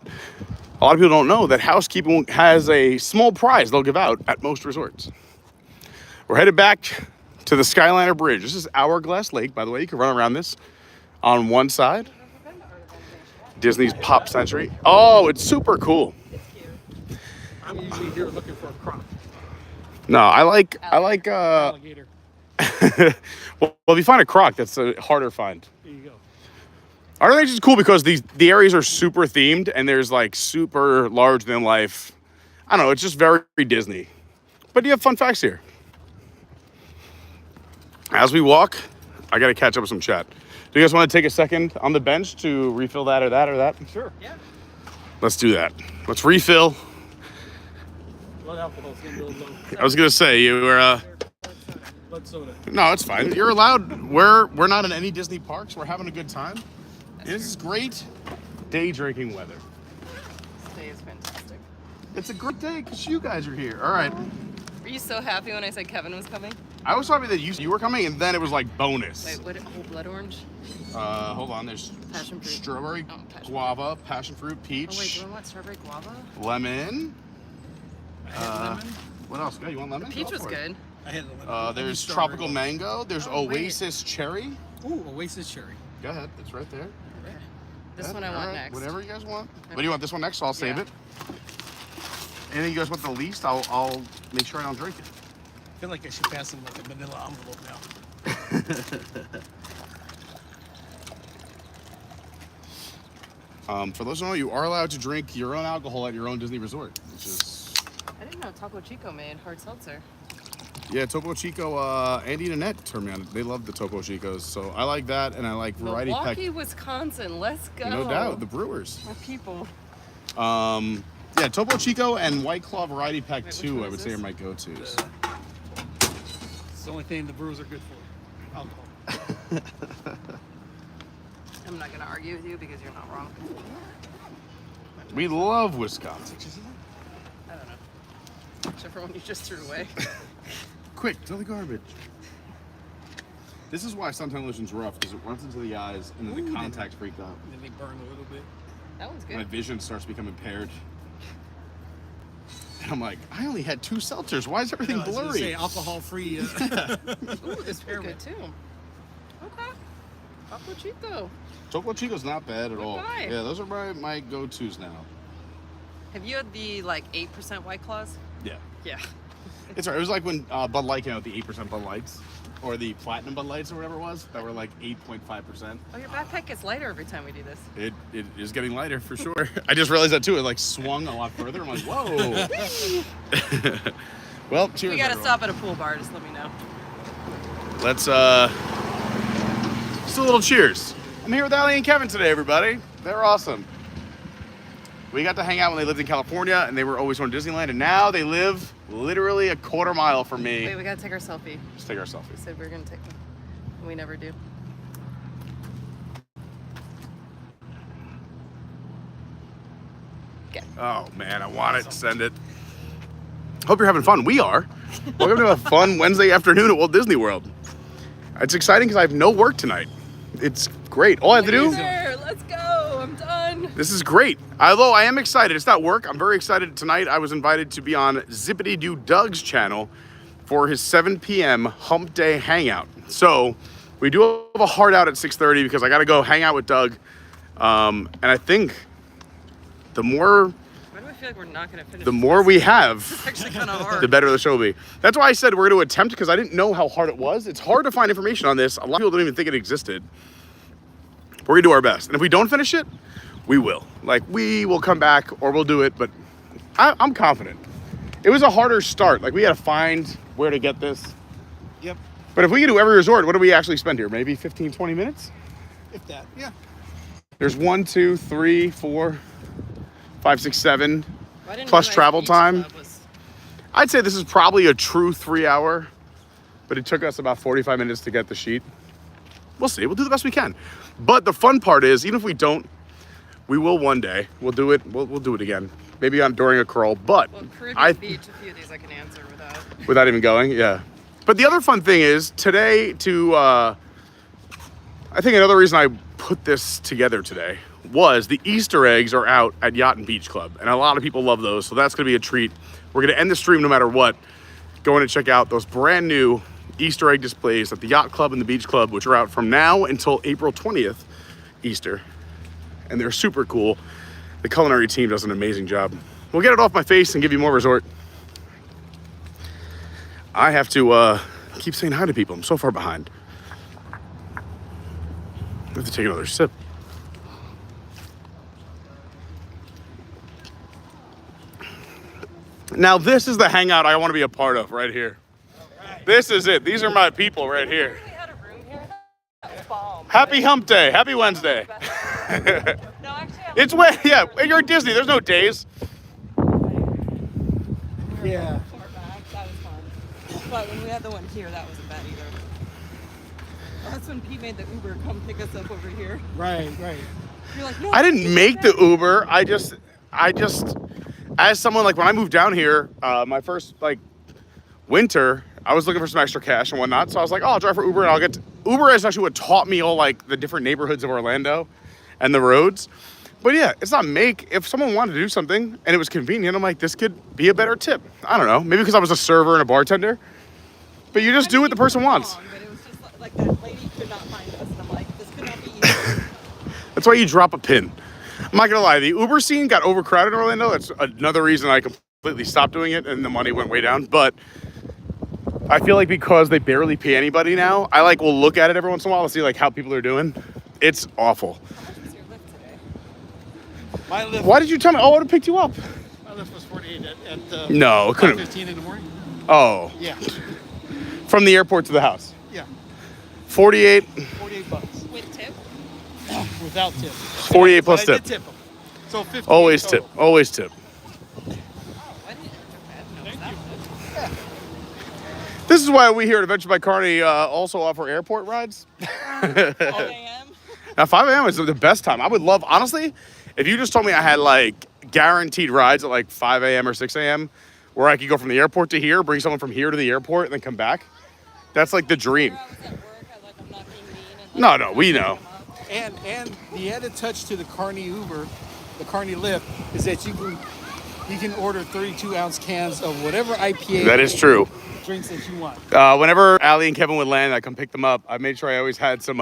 a lot of people don't know that housekeeping has a small prize they'll give out at most resorts. We're headed back to the Skyliner Bridge. This is Hourglass Lake, by the way. You can run around this on one side. Disney's Pop Century. Oh, it's super cool. I'm usually here looking for a croc. No, I like Alligator. well, if you find a croc, that's a harder find. There you go. Art of Animation is cool because the areas are super themed and there's like super large than life. I don't know, it's just very Disney. But you have fun facts here. As we walk, I gotta catch up with some chat. Do you guys want to take a second on the bench to refill that or that or that? Sure. Yeah. Let's do that. Let's refill. Blood alcohol's gonna be a little low. I was gonna say you were Blood soda. no, it's fine. You're allowed. We're not in any Disney parks. We're having a good time. This is great day drinking weather. This day is fantastic. It's a good day because you guys are here. All right. Were you so happy when I said Kevin was coming? I was happy that you were coming, and then it was like bonus. Wait, what? Oh, blood orange? Hold on. There's Passion fruit. strawberry, Oh, passion guava, passion fruit, peach, Oh, wait, do I want strawberry guava? lemon. I had lemon. What else? Yeah, you want lemon? Peach Go was for it. good. I had lemon. There's Strawberry tropical one. mango. There's Oh, wait. Oasis cherry. Ooh, Oasis cherry. Go ahead. It's right there. Okay. This Yeah, one I all want right, next. Whatever you guys want. What do you want? This one next? So I'll save Yeah. it. Anything you guys want the least, I'll make sure I don't drink it. I feel like I should pass him like a manila envelope now. For those who don't know, you are allowed to drink your own alcohol at your own Disney resort, which is I didn't know Taco Chico made hard seltzer. yeah. Topo Chico, Andy and Annette turned me on. They love the Topo Chicos, so I like that, and I like variety pack. Milwaukee, Wisconsin. Let's go. No doubt, the Brewers. My people. Yeah, Topo Chico and White Claw Variety Pack Wait, which 2, one I is would say this? are my go-tos. It's the only thing the Brewers are good for. Alcohol. I'm not gonna argue with you because you're not wrong. We love Wisconsin. I don't know. Except for one you just threw away. Quick, throw the garbage. This is why suntan lotion's rough, because it runs into the eyes and then the contacts freak out. And then they burn a little bit. That one's My good. vision starts becoming impaired. And I'm like, I only had 2 seltzers. Why is everything I was gonna blurry? say alcohol-free. Ooh, this is good too. Okay. Taco Chico. Topo Chico's not bad at Good all. guy. Yeah, those are my go-tos now. Have you had the like 8% White Claws? Yeah. Yeah. It's all right. It was like when Bud Light came out with the 8% Bud Lights, or the Platinum Bud Lights, or whatever it was, that were like 8.5%. Oh, your backpack gets lighter every time we do this. It is getting lighter for sure. I just realized that too. It like swung a lot further. I'm like, whoa. Well, cheers. We gotta everyone. stop at a pool bar. Just let me know. Let's just a little cheers. I'm here with Allie and Kevin today, everybody. They're awesome. We got to hang out when they lived in California, and they were always going to Disneyland, and now they live literally a quarter mile from me. Wait, we gotta take our selfie. Let's take our selfie. We said we were gonna take them. We never do. Okay. Oh man, I want it. Send it. Hope you're having fun. We are. Welcome to a fun Wednesday afternoon at Walt Disney World. It's exciting because I have no work tonight. It's great. All I have to do. There, let's go. I'm done. This is great. Although I am excited. It's not work. I'm very excited tonight. I was invited to be on Zippity Doo Doug's channel for his 7 p.m. Hump Day Hangout. So we do have a hard out at 6:30 because I got to go hang out with Doug. And I think the more Why do I feel like we're not gonna finish? the more we It's have, actually kind of hard. the better the show will be. That's why I said we're going to attempt, because I didn't know how hard it was. It's hard to find information on this. A lot of people don't even think it existed. We're going to do our best. And if we don't finish it, we will. Like, we will come back or we'll do it, but I'm confident. It was a harder start. Like, we had to find where to get this. Yep. But if we can do every resort, what do we actually spend here? Maybe 15, 20 minutes? If that. Yeah. There's 1, 2, 3, 4, 5, 6, 7. Why didn't plus you realize travel Beach time. Club was- I'd say this is probably a true 3 hour, but it took us about 45 minutes to get the sheet. We'll see. We'll do the best we can. But the fun part is, even if we don't, we will one day. We'll do it. We'll do it again. Maybe during a crawl. But Well, Caribbean I, Beach, a few of these I can answer without. without even going, yeah. But the other fun thing is today I think another reason I put this together today was the Easter eggs are out at Yacht and Beach Club, and a lot of people love those, so that's going to be a treat. We're going to end the stream no matter what, going to check out those brand new Easter egg displays at the Yacht Club and the Beach Club, which are out from now until April 20th, Easter, and they're super cool. The culinary team does an amazing job. We'll get it off my face and give you more resort. I have to keep saying hi to people. I'm so far behind. I have to take another sip. Now this is the hangout I want to be a part of right here. This is it. These are my people right here. We had a room here. That was bomb. Happy Hump Day. Happy Wednesday. No, actually, It's when, yeah, you're at Disney. There's no days. Yeah. Far back. That was fun. But when we had the one here, that wasn't bad either. That's when Pete made the Uber come pick us up over here. Right. You're like, no. I didn't make the Uber. I just, as someone like when I moved down here, my first like winter, I was looking for some extra cash and whatnot. So I was like, oh, I'll drive for Uber and I'll get Uber is actually what taught me all like the different neighborhoods of Orlando and the roads. But yeah, it's not make. If someone wanted to do something and it was convenient, I'm like, this could be a better tip. I don't know. Maybe because I was a server and a bartender. But you just do what the person wants. But it was just like that lady could not find us. And I'm like, this could not be easy. That's why you drop a pin. I'm not gonna lie, the Uber scene got overcrowded in Orlando. That's another reason I completely stopped doing it and the money went way down. But I feel like because they barely pay anybody now, I like will look at it every once in a while to see like how people are doing. It's awful. How much was your lift today? My lift. Why did you tell me? Oh, I would have picked you up. My lift was 48 at No, it couldn't. 5:15 in the morning. Oh, Yeah. from the airport to the house. Yeah. 48, $48 With tip? without tip. 48 plus But I tip. did tip them. So 50. Always tip. Always tip. I didn't know that. This is why we here at Adventure by Carney also offer airport rides. 5 a.m. Now, 5 a.m. is the best time. I would love, honestly, if you just told me I had like guaranteed rides at like 5 a.m. or 6 a.m. where I could go from the airport to here, bring someone from here to the airport, and then come back. That's like the dream. I was at work. I'm not being mean. And, No, we know. And the added touch to the Carney Uber, the Carney Lyft, is that you can order 32-ounce cans of whatever IPA. That is true. Drinks that you want. Whenever Allie and Kevin would land, I come pick them up. I made sure I always had some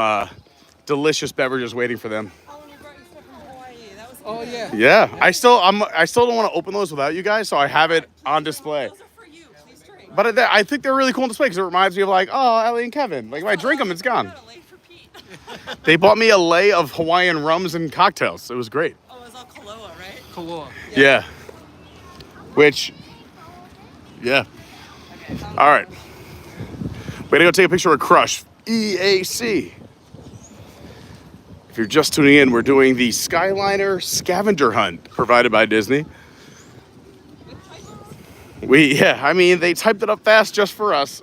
delicious beverages waiting for them. Oh, and you brought your stuff from Hawaii. That was Oh yeah. Yeah, I still don't want to open those without you guys, so I have it on display. Those are for you. Please drink. But I think they're really cool on display because it reminds me of like, oh, Allie and Kevin. Like if I drink them, it's gone. Got a lay for Pete. They bought me a lei of Hawaiian rums and cocktails. It was great. Oh, it was all Kaloa, right? Kaloa. Yeah. Which, yeah. Okay. All right. We're gonna go take a picture of Crush EAC. If you're just tuning in, we're doing the Skyliner Scavenger Hunt provided by Disney. They typed it up fast just for us.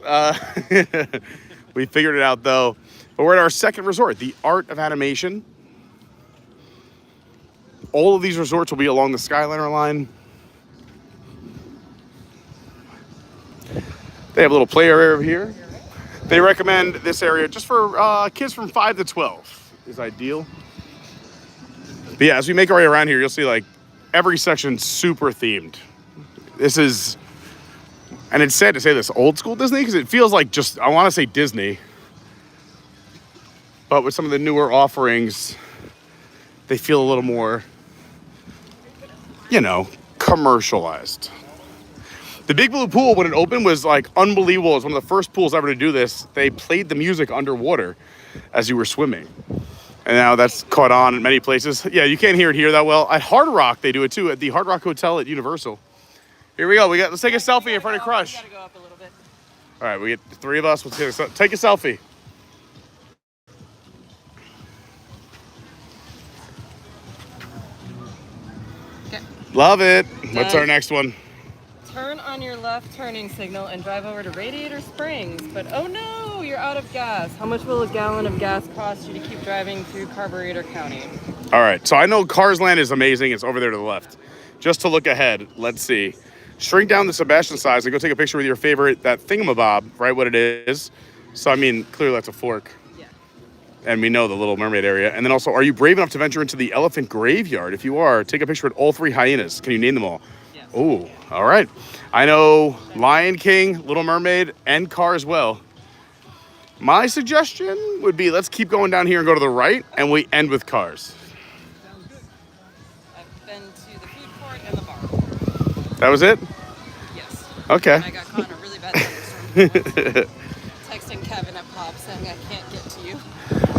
We figured it out though. But we're at our second resort, the Art of Animation. All of these resorts will be along the Skyliner line. They have a little play area over here. They recommend this area just for kids from 5 to 12 is ideal. But yeah, as we make our way around here, you'll see like every section super themed. This is, and it's sad to say this, old school Disney because it feels like just, I want to say Disney. But with some of the newer offerings, they feel a little more, commercialized. The Big Blue Pool, when it opened, was like unbelievable. It was one of the first pools ever to do this. They played the music underwater as you were swimming. And now that's caught on in many places. Yeah, you can't hear it here that well. At Hard Rock, they do it too, at the Hard Rock Hotel at Universal. Here we go. Let's take a selfie in front of Crush. Gotta go up a little bit. All right, we get the three of us. We'll take a selfie. Okay. Love it. What's our next one? Turn on your left turning signal and drive over to Radiator Springs. But oh no, you're out of gas. How much will a gallon of gas cost you to keep driving through Carburetor County? All right, so I know Cars Land is amazing. It's over there to the left. Just to look ahead, let's see. Shrink down the Sebastian size and go take a picture with your favorite, that thingamabob, right, what it is. So, I mean, clearly that's a fork. Yeah. And we know the Little Mermaid area. And then also, are you brave enough to venture into the elephant graveyard? If you are, take a picture with all three hyenas. Can you name them all? Yes. Oh, all right. I know Lion King, Little Mermaid, and Car as well. My suggestion would be let's keep going down here and go to the right, and we end with Cars. Sounds good. I've been to the food court and the bar. That was it? Yes. Okay. And I got caught in a really bad thunderstorm. Texting Kevin at Pop saying I can't get to you.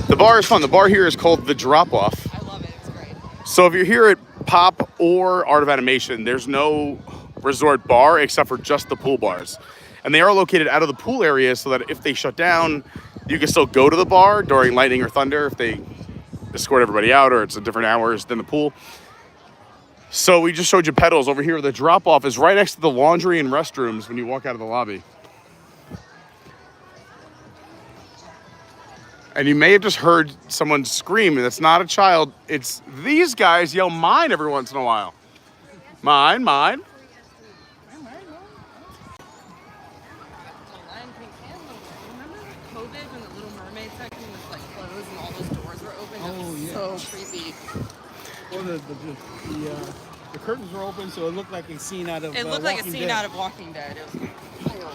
The bar is fun. The bar here is called The Drop-Off. I love it. It's great. So if you're here at Pop or Art of Animation, there's no resort bar except for just the pool bars. And they are located out of the pool area so that if they shut down, you can still go to the bar during lightning or thunder if they escort everybody out or it's at different hours than the pool. So we just showed you pedals. Over here, the drop-off is right next to the laundry and restrooms when you walk out of the lobby. And you may have just heard someone scream, and it's not a child. It's these guys yell mine every once in a while. Mine, mine. Remember COVID when the Little Mermaid section was like closed and all those doors were open? That was so creepy. Or the curtains were open, so it looked like a scene out of It looked like a Walking scene Dead. out of Walking Dead. It was wild.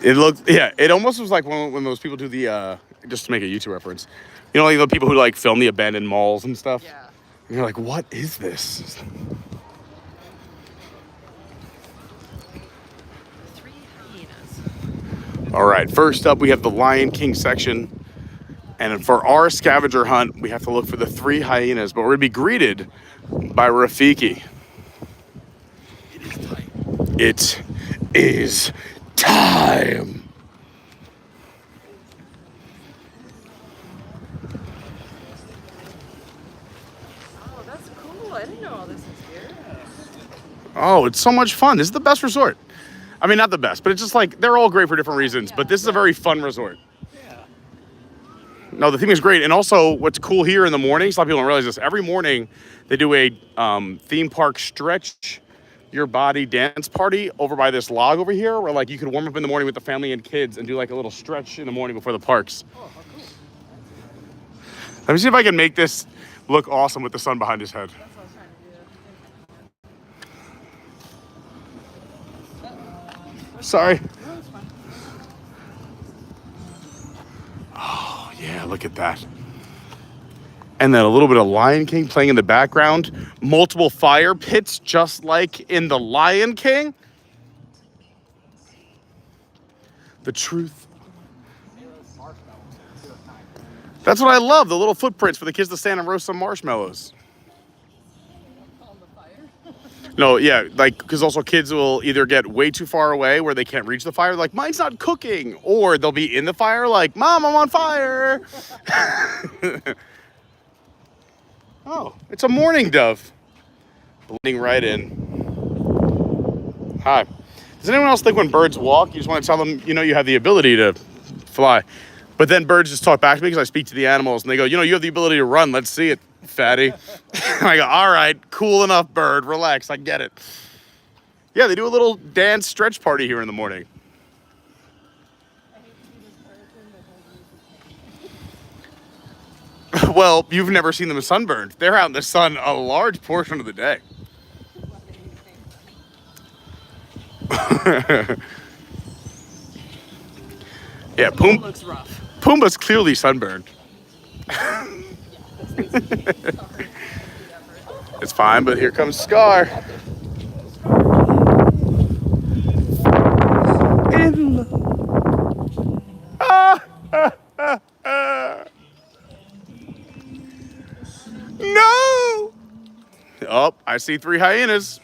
It looked, yeah, it almost was like when those people do the, just to make a YouTube reference, you know, like the people who like film the abandoned malls and stuff? Yeah. And you're like, what is this? 3 hyenas. All right, first up, we have the Lion King section. And for our scavenger hunt, we have to look for the 3 hyenas, but we're gonna be greeted by Rafiki. It is time. Oh, that's cool. I didn't know all this was here. Oh, it's so much fun. This is the best resort. I mean, not the best, but it's just like, they're all great for different reasons, but this is a very fun resort. No, the theme is great. And also, what's cool here in the mornings, a lot of people don't realize this, every morning they do a theme park stretch your body dance party over by this log over here, where like you could warm up in the morning with the family and kids and do like a little stretch in the morning before the parks. Oh, how cool. Let me see if I can make this look awesome with the sun behind his head. That's what I was trying to do. Sorry. Oh, yeah, look at that. And then a little bit of Lion King playing in the background. Multiple fire pits, just like in the Lion King. The truth. That's what I love, the little footprints for the kids to stand and roast some marshmallows. No, yeah, like, because also kids will either get way too far away where they can't reach the fire, like, mine's not cooking. Or they'll be in the fire, like, Mom, I'm on fire. Oh, it's a mourning dove. Blending right in. Hi. Does anyone else think when birds walk, you just want to tell them, you know, you have the ability to fly? But then birds just talk back to me because I speak to the animals and they go, you know, you have the ability to run. Let's see it, fatty. I go, all right, cool enough, bird. Relax, I get it. Yeah, they do a little dance stretch party here in the morning. Well, you've never seen them sunburned. They're out in the sun a large portion of the day. Yeah, Looks rough. Pumbaa's clearly sunburned. It's fine, but here comes Scar. No! Oh, I see 3 hyenas.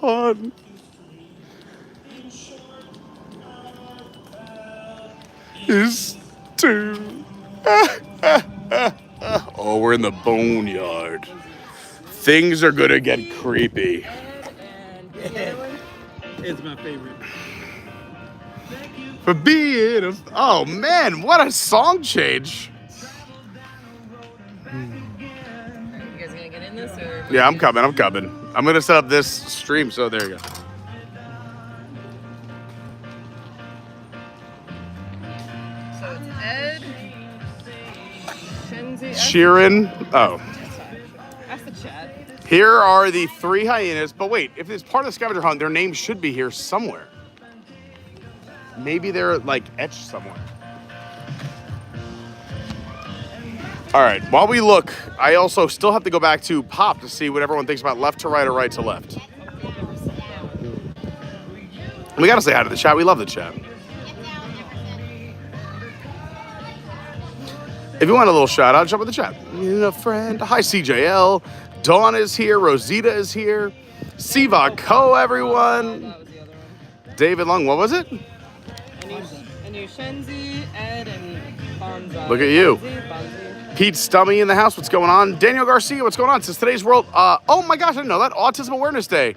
On. Is 2. Oh, we're in the boneyard. Things are gonna get creepy. It's my favorite. For being a... Oh, man, what a song change. Are you guys gonna get in this or? Yeah, I'm coming. I'm gonna set up this stream, so there you go. So it's Ed, Shenzi, Sheeran. Oh. That's the chat. Here are the 3 hyenas. But wait, if it's part of the scavenger hunt, their names should be here somewhere. Maybe they're like etched somewhere. All right, while we look, I also still have to go back to Pop to see what everyone thinks about left to right or right to left. We gotta say hi to the chat. We love the chat. If you want a little shout out, jump in the chat. You know, friend. Hi, CJL. Dawn is here. Rosita is here. Siva Co, everyone. David Long, what was it? And you Shenzi, Ed, and Bonza. Look at you. Bonzi. Pete Stummy in the house. What's going on? Daniel Garcia, what's going on? Since today's world, oh my gosh, I didn't know that. Autism Awareness Day.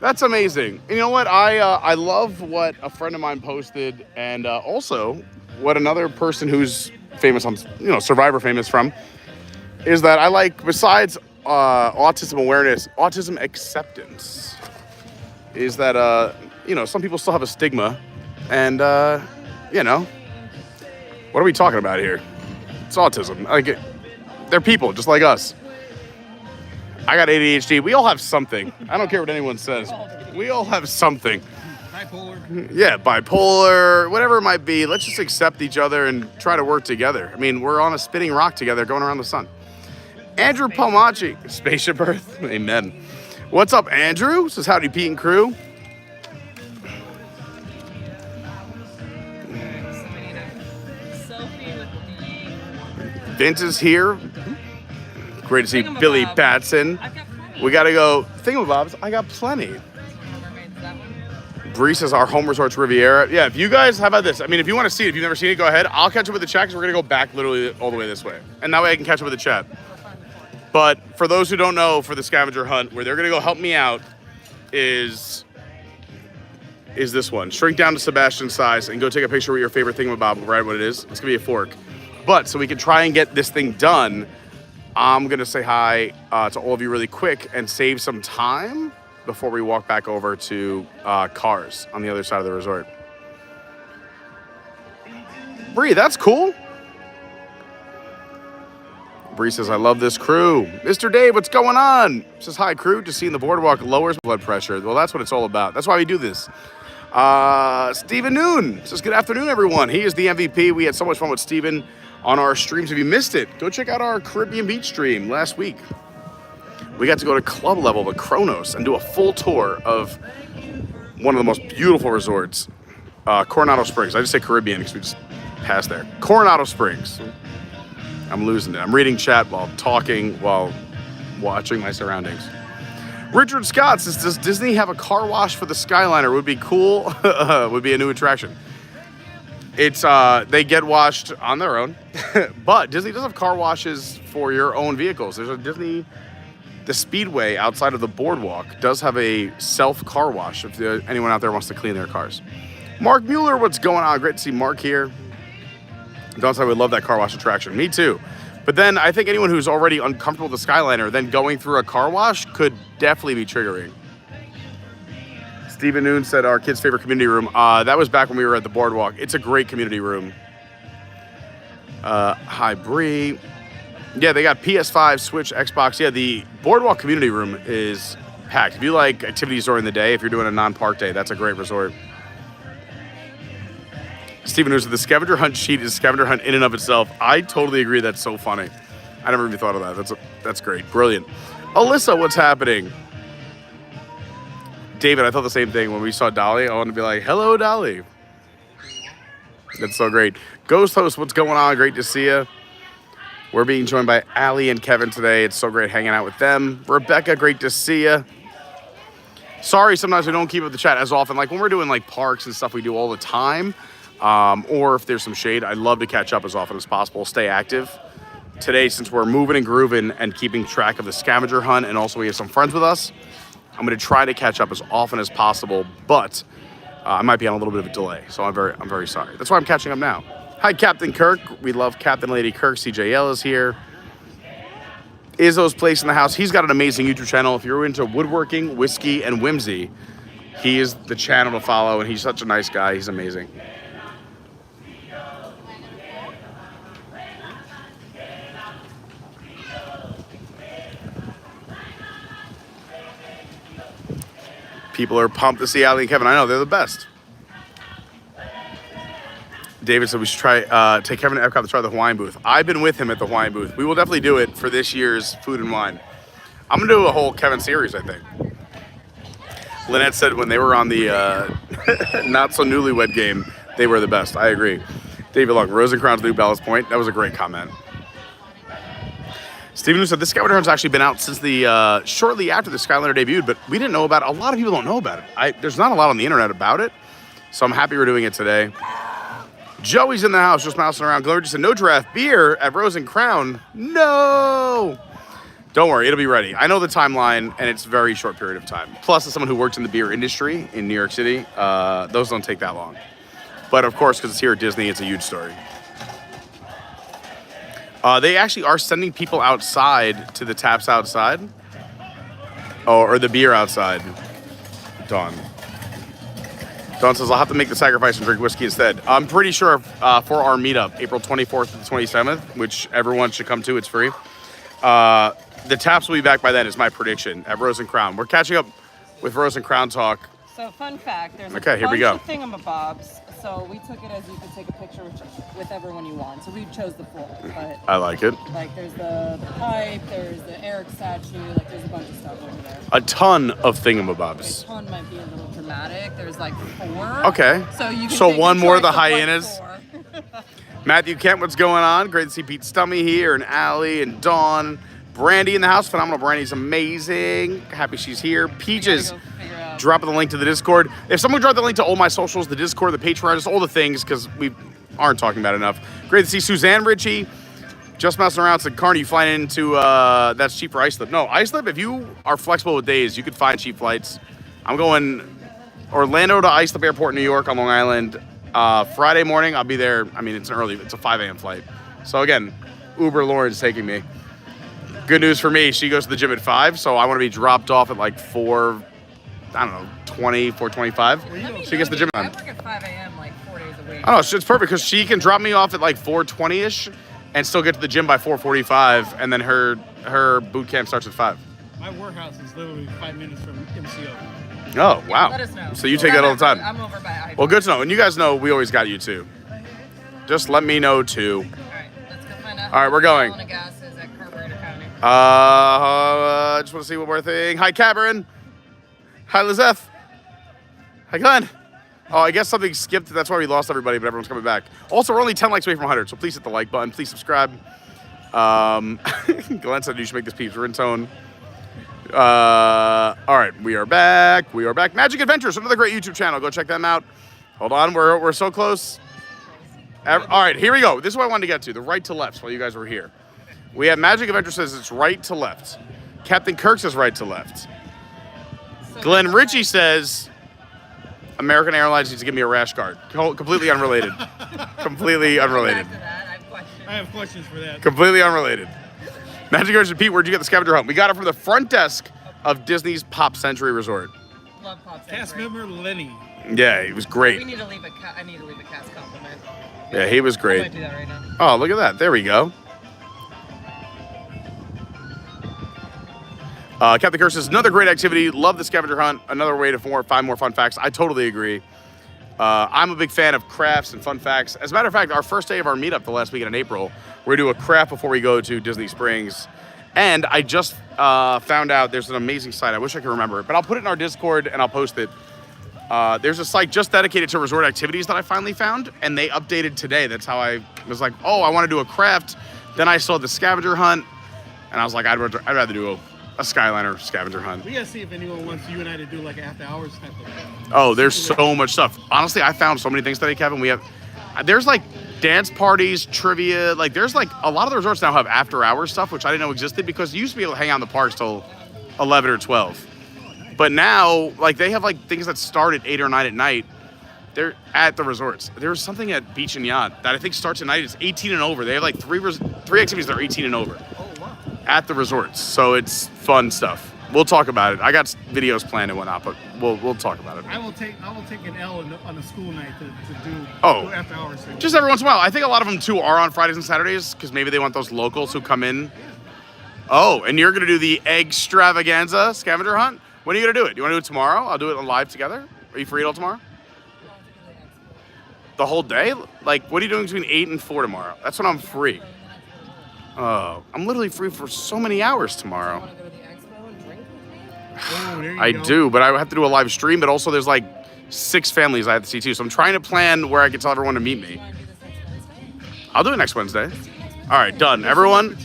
That's amazing. And you know what? I love what a friend of mine posted, and also what another person who's famous on, Survivor famous from, is that I like, besides autism awareness, autism acceptance, is that, some people still have a stigma, and, what are we talking about here? It's autism. Like, they're people just like us. I got ADHD. We all have something. I don't care what anyone says. We all have something. Bipolar. Yeah, bipolar, whatever it might be. Let's just accept each other and try to work together. I mean, we're on a spinning rock together going around the sun. Andrew Palmacci, Spaceship Earth. Amen. What's up, Andrew? Says howdy, Pete and crew. Vince is here. Great to see Billy Batson. We got to go. Thingamabobs, I got plenty. Bree says our home resort's Riviera. Yeah, if you guys, how about this? I mean, if you want to see it, if you've never seen it, go ahead. I'll catch up with the chat because we're going to go back literally all the way this way. And that way I can catch up with the chat. But for those who don't know, for the scavenger hunt, where they're going to go help me out is this one. Shrink down to Sebastian's size and go take a picture with your favorite thingamabob, right? What it is. It's going to be a fork. But so we can try and get this thing done, I'm going to say hi to all of you really quick and save some time before we walk back over to cars on the other side of the resort. Bree, that's cool. Bree says, I love this crew. Mr. Dave, what's going on? Says, hi, crew. Just seeing the boardwalk lowers blood pressure. Well, that's what it's all about. That's why we do this. Stephen Noon says, good afternoon, everyone. He is the MVP. We had so much fun with Stephen on our streams. If you missed it, go check out our Caribbean Beach stream last week. We got to go to club level, the Kronos, and do a full tour of one of the most beautiful resorts, Coronado Springs. I just say Caribbean because we just passed there. Coronado Springs. I'm losing it. I'm reading chat while talking, while watching my surroundings. Richard Scott says, does Disney have a car wash for the Skyliner? Would be cool. Would be a new attraction. It's they get washed on their own, but Disney does have car washes for your own vehicles. There's a Disney, the Speedway outside of the boardwalk does have a self car wash if anyone out there wants to clean their cars. Mark Mueller, what's going on? Great to see Mark here. Don't say we love that car wash attraction. Me too. But then I think anyone who's already uncomfortable with the Skyliner, then going through a car wash could definitely be triggering. Stephen Noon said our kid's favorite community room. That was back when we were at the boardwalk. It's a great community room. Hi, Bree. Yeah, they got PS5, Switch, Xbox. Yeah, the boardwalk community room is packed. If you like activities during the day, if you're doing a non-park day, that's a great resort. Stephen Noon said the scavenger hunt sheet is a scavenger hunt in and of itself. I totally agree. That's so funny. I never even thought of that. That's great. Brilliant. Alyssa, what's happening? David, I thought the same thing when we saw Dolly. I wanted to be like, hello, Dolly. That's so great. Ghost Host, what's going on? Great to see you. We're being joined by Allie and Kevin today. It's so great hanging out with them. Rebecca, great to see you. Sorry, sometimes we don't keep up the chat as often. Like when we're doing like parks and stuff, we do all the time. Or if there's some shade, I'd love to catch up as often as possible. Stay active. Today, since we're moving and grooving and keeping track of the scavenger hunt, and also we have some friends with us, I'm going to try to catch up as often as possible, but I might be on a little bit of a delay, so I'm very sorry. That's why I'm catching up now. Hi, Captain Kirk. We love Captain Lady Kirk. CJL is here. Izzo's Place in the House. He's got an amazing YouTube channel. If you're into woodworking, whiskey, and whimsy, he is the channel to follow, and he's such a nice guy. He's amazing. People are pumped to see Allie and Kevin. I know, they're the best. David said we should take Kevin to Epcot to try the Hawaiian booth. I've been with him at the Hawaiian booth. We will definitely do it for this year's Food and Wine. I'm going to do a whole Kevin series, I think. Lynnette said when they were on the not so newlywed game, they were the best. I agree. David Long, Rosencrantz, New Ballast Point. That was a great comment. Stephen said this scavenger hunt's actually been out since the shortly after the Skyliner debuted, but we didn't know about it. A lot of people don't know about it. There's not a lot on the internet about it, so I'm happy we're doing it today. Joey's in the house, just mousing around. Glover just said no draft beer at Rose and Crown. No. Don't worry, it'll be ready. I know the timeline, and it's a very short period of time. Plus, as someone who works in the beer industry in New York City, those don't take that long. But of course, because it's here at Disney, it's a huge story. They actually are sending people outside to the taps outside. Oh, or the beer outside. Dawn says, I'll have to make the sacrifice and drink whiskey instead. I'm pretty sure for our meetup, April 24th to the 27th, which everyone should come to, it's free. The taps will be back by then is my prediction at Rose and Crown. We're catching up with Rose and Crown talk. So fun fact, there's Okay, a here we bunch go. of thingamabobs. So we took it as you could take a picture with everyone you want. So we chose the full. But I like it. like there's the pipe, there's the Eric statue, like there's a bunch of stuff over there. A ton of A thingamabobs. ton might be a little dramatic. There's like 4. Okay. So you can So take one your more of the choice like hyenas. 4. Matthew Kent, what's going on? Great to see Pete Stummy here, and Allie, and Dawn. Brandi in the house. Phenomenal Brandi's amazing. Happy she's here. Peaches, dropping the link to the Discord. If someone dropped the link to all my socials, the Discord, the Patreon, just all the things, because we aren't talking about it enough. Great to see Suzanne, Richey. Just messing around. Said, Carney, you flying into, that's cheap for Islip. No, Islip, if you are flexible with days, you could find cheap flights. I'm going Orlando to Islip Airport, New York on Long Island. Friday morning, I'll be there. I mean, it's a 5 a.m. flight. So again, Uber Lauren's taking me. Good news for me, she goes to the gym at 5, so I want to be dropped off at like 4, I don't know, 20, 4:25. She gets the gym I on. work at 5 a.m. like 4 days a week. I don't know, it's perfect because she can drop me off at like 4:20ish and still get to the gym by 4:45, and then her boot camp starts at 5. My warehouse is literally 5 minutes from MCO. Oh, wow. Let us know. So you take that all the time. I'm over by I. Well, good to know. And you guys know we always got you too. Just let me know too. All right, let's go find out. All right, we're going. How gas is at Carburetor County. I just want to see one more thing. Hi, Cameron. Hi, Lizeth. Hi, Glenn. Oh, I guess something skipped. That's why we lost everybody, but everyone's coming back. Also, we're only 10 likes away from 100, so please hit the like button. Please subscribe. Glenn said you should make this Peeps ringtone. All right, we are back. We are back. Magic Adventures, another great YouTube channel. Go check them out. Hold on, we're so close. All right, here we go. This is what I wanted to get to, the right to lefts while you guys were here. We have Magic Adventure says it's right to left. Captain Kirk says right to left. Glenn Richey says American Airlines needs to give me a rash guard. Completely unrelated. Completely unrelated. After that, I have questions. I have questions for that. Completely unrelated. Magic Adventure Pete, where'd you get the scavenger hunt? We got it from the front desk of Disney's Pop Century Resort. Love Pop Cast Century. member Lenny. Yeah, he was great. We need to leave I need to leave a cast compliment. Yeah, he was I great. might do that right now. Oh, look at that. There we go. Captain Kirk says, another great activity. Love the scavenger hunt. Another way to find more fun facts. I totally agree. I'm a big fan of crafts and fun facts. As a matter of fact, our first day of our meetup the last weekend in April, we're going to do a craft before we go to Disney Springs. And I just found out there's an amazing site. I wish I could remember it, but I'll put it in our Discord and I'll post it. There's a site just dedicated to resort activities that I finally found, and they updated today. That's how I was like, oh, I want to do a craft. Then I saw the scavenger hunt, and I was like, I'd rather do a Skyliner scavenger hunt. We gotta see if anyone wants you and I to do like an after hours type of thing. Oh, there's so much stuff. Honestly, I found so many things today, Kevin. There's like dance parties, trivia. Like there's like a lot of the resorts now have after hours stuff, which I didn't know existed because you used to be able to hang out in the parks till 11 or 12. But now, like they have like things that start at 8 or 9 at night. They're at the resorts. There's something at Beach and Yacht that I think starts at night. It's 18 and over. They have like three activities that are 18 and over at the resorts. So it's fun stuff. We'll talk about it. I got videos planned and whatnot, but we'll talk about it. I will take an L on a school night to do after hours thing. Just every once in a while. I think a lot of them too are on Fridays and Saturdays because maybe they want those locals who come in. Oh, and you're gonna do the extravaganza scavenger hunt? When are you gonna do it? Do you want to do it tomorrow? I'll do it live together. Are you free till tomorrow? The whole day? Like, what are you doing between 8 and 4 tomorrow? That's when I'm free. Oh, I'm literally free for so many hours tomorrow. I do, but I have to do a live stream, but also there's like 6 families I have to see too. So I'm trying to plan where I can tell everyone to meet me. I'll do it next Wednesday. All right, done. Everyone,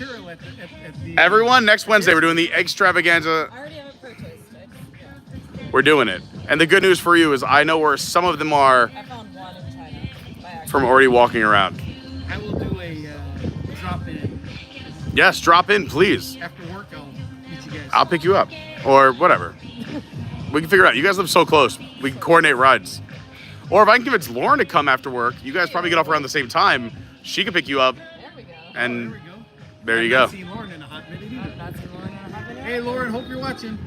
next Wednesday we're doing the extravaganza. I already have it purchased. We're doing it. And the good news for you is I know where some of them are I found one in China by accident. from already walking around. I will do a drop in. Yes, drop in, please. After work, I'll pick you up. Or whatever. We can figure it out. You guys live so close. We can coordinate rides. Or if I can convince Lauren to come after work, you guys probably get off around the same time. She can pick you up. There we go. And There we go. there you go. I've not seen Lauren in a hot minute either. I've not seen Lauren in a hot minute. Hey, Lauren, hope you're watching.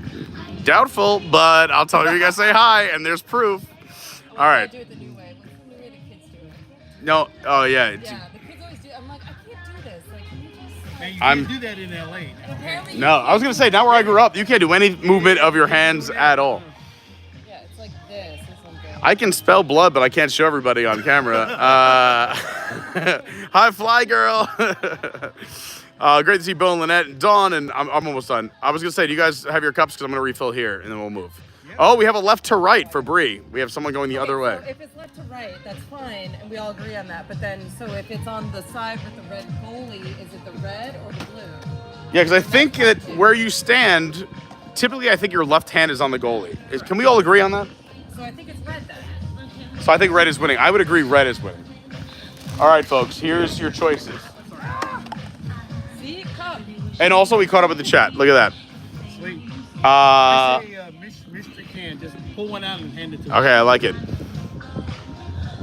Doubtful, but I'll tell her you guys say hi, and there's proof. All right. Do it the new way. What's the new way the kids do it? No. Oh, yeah. Yeah, the kids always do. I'm like, I can't do this. Like, can you just? Man, you I'm- can't do that in LA. And apparently, No, I was going to say, now where I grew up, you can't do any movement of your hands at all. yeah, it's like this or something. I can spell blood, but I can't show everybody on camera. Hi, Fly Girl. Great to see Bill and Lynnette and Dawn, and I'm almost done. I was going to say, do you guys have your cups? Because I'm going to refill here, and then we'll move. Oh, we have a left to right for Bree. We have someone going the other way. So if it's left to right, that's fine, and we all agree on that. But then, so if it's on the side with the red goalie, is it the red or the blue? Yeah, because I think that where you stand, typically I think your left hand is on the goalie. Can we all agree on that? So I think it's red then. So I think red is winning. I would agree red is winning. All right, folks, here's your choices. See, cup. And also, we caught up with the chat. Look at that. Sweet. Uh, I say, Mr. Can, just pull one out and hand it to me. okay, I like it.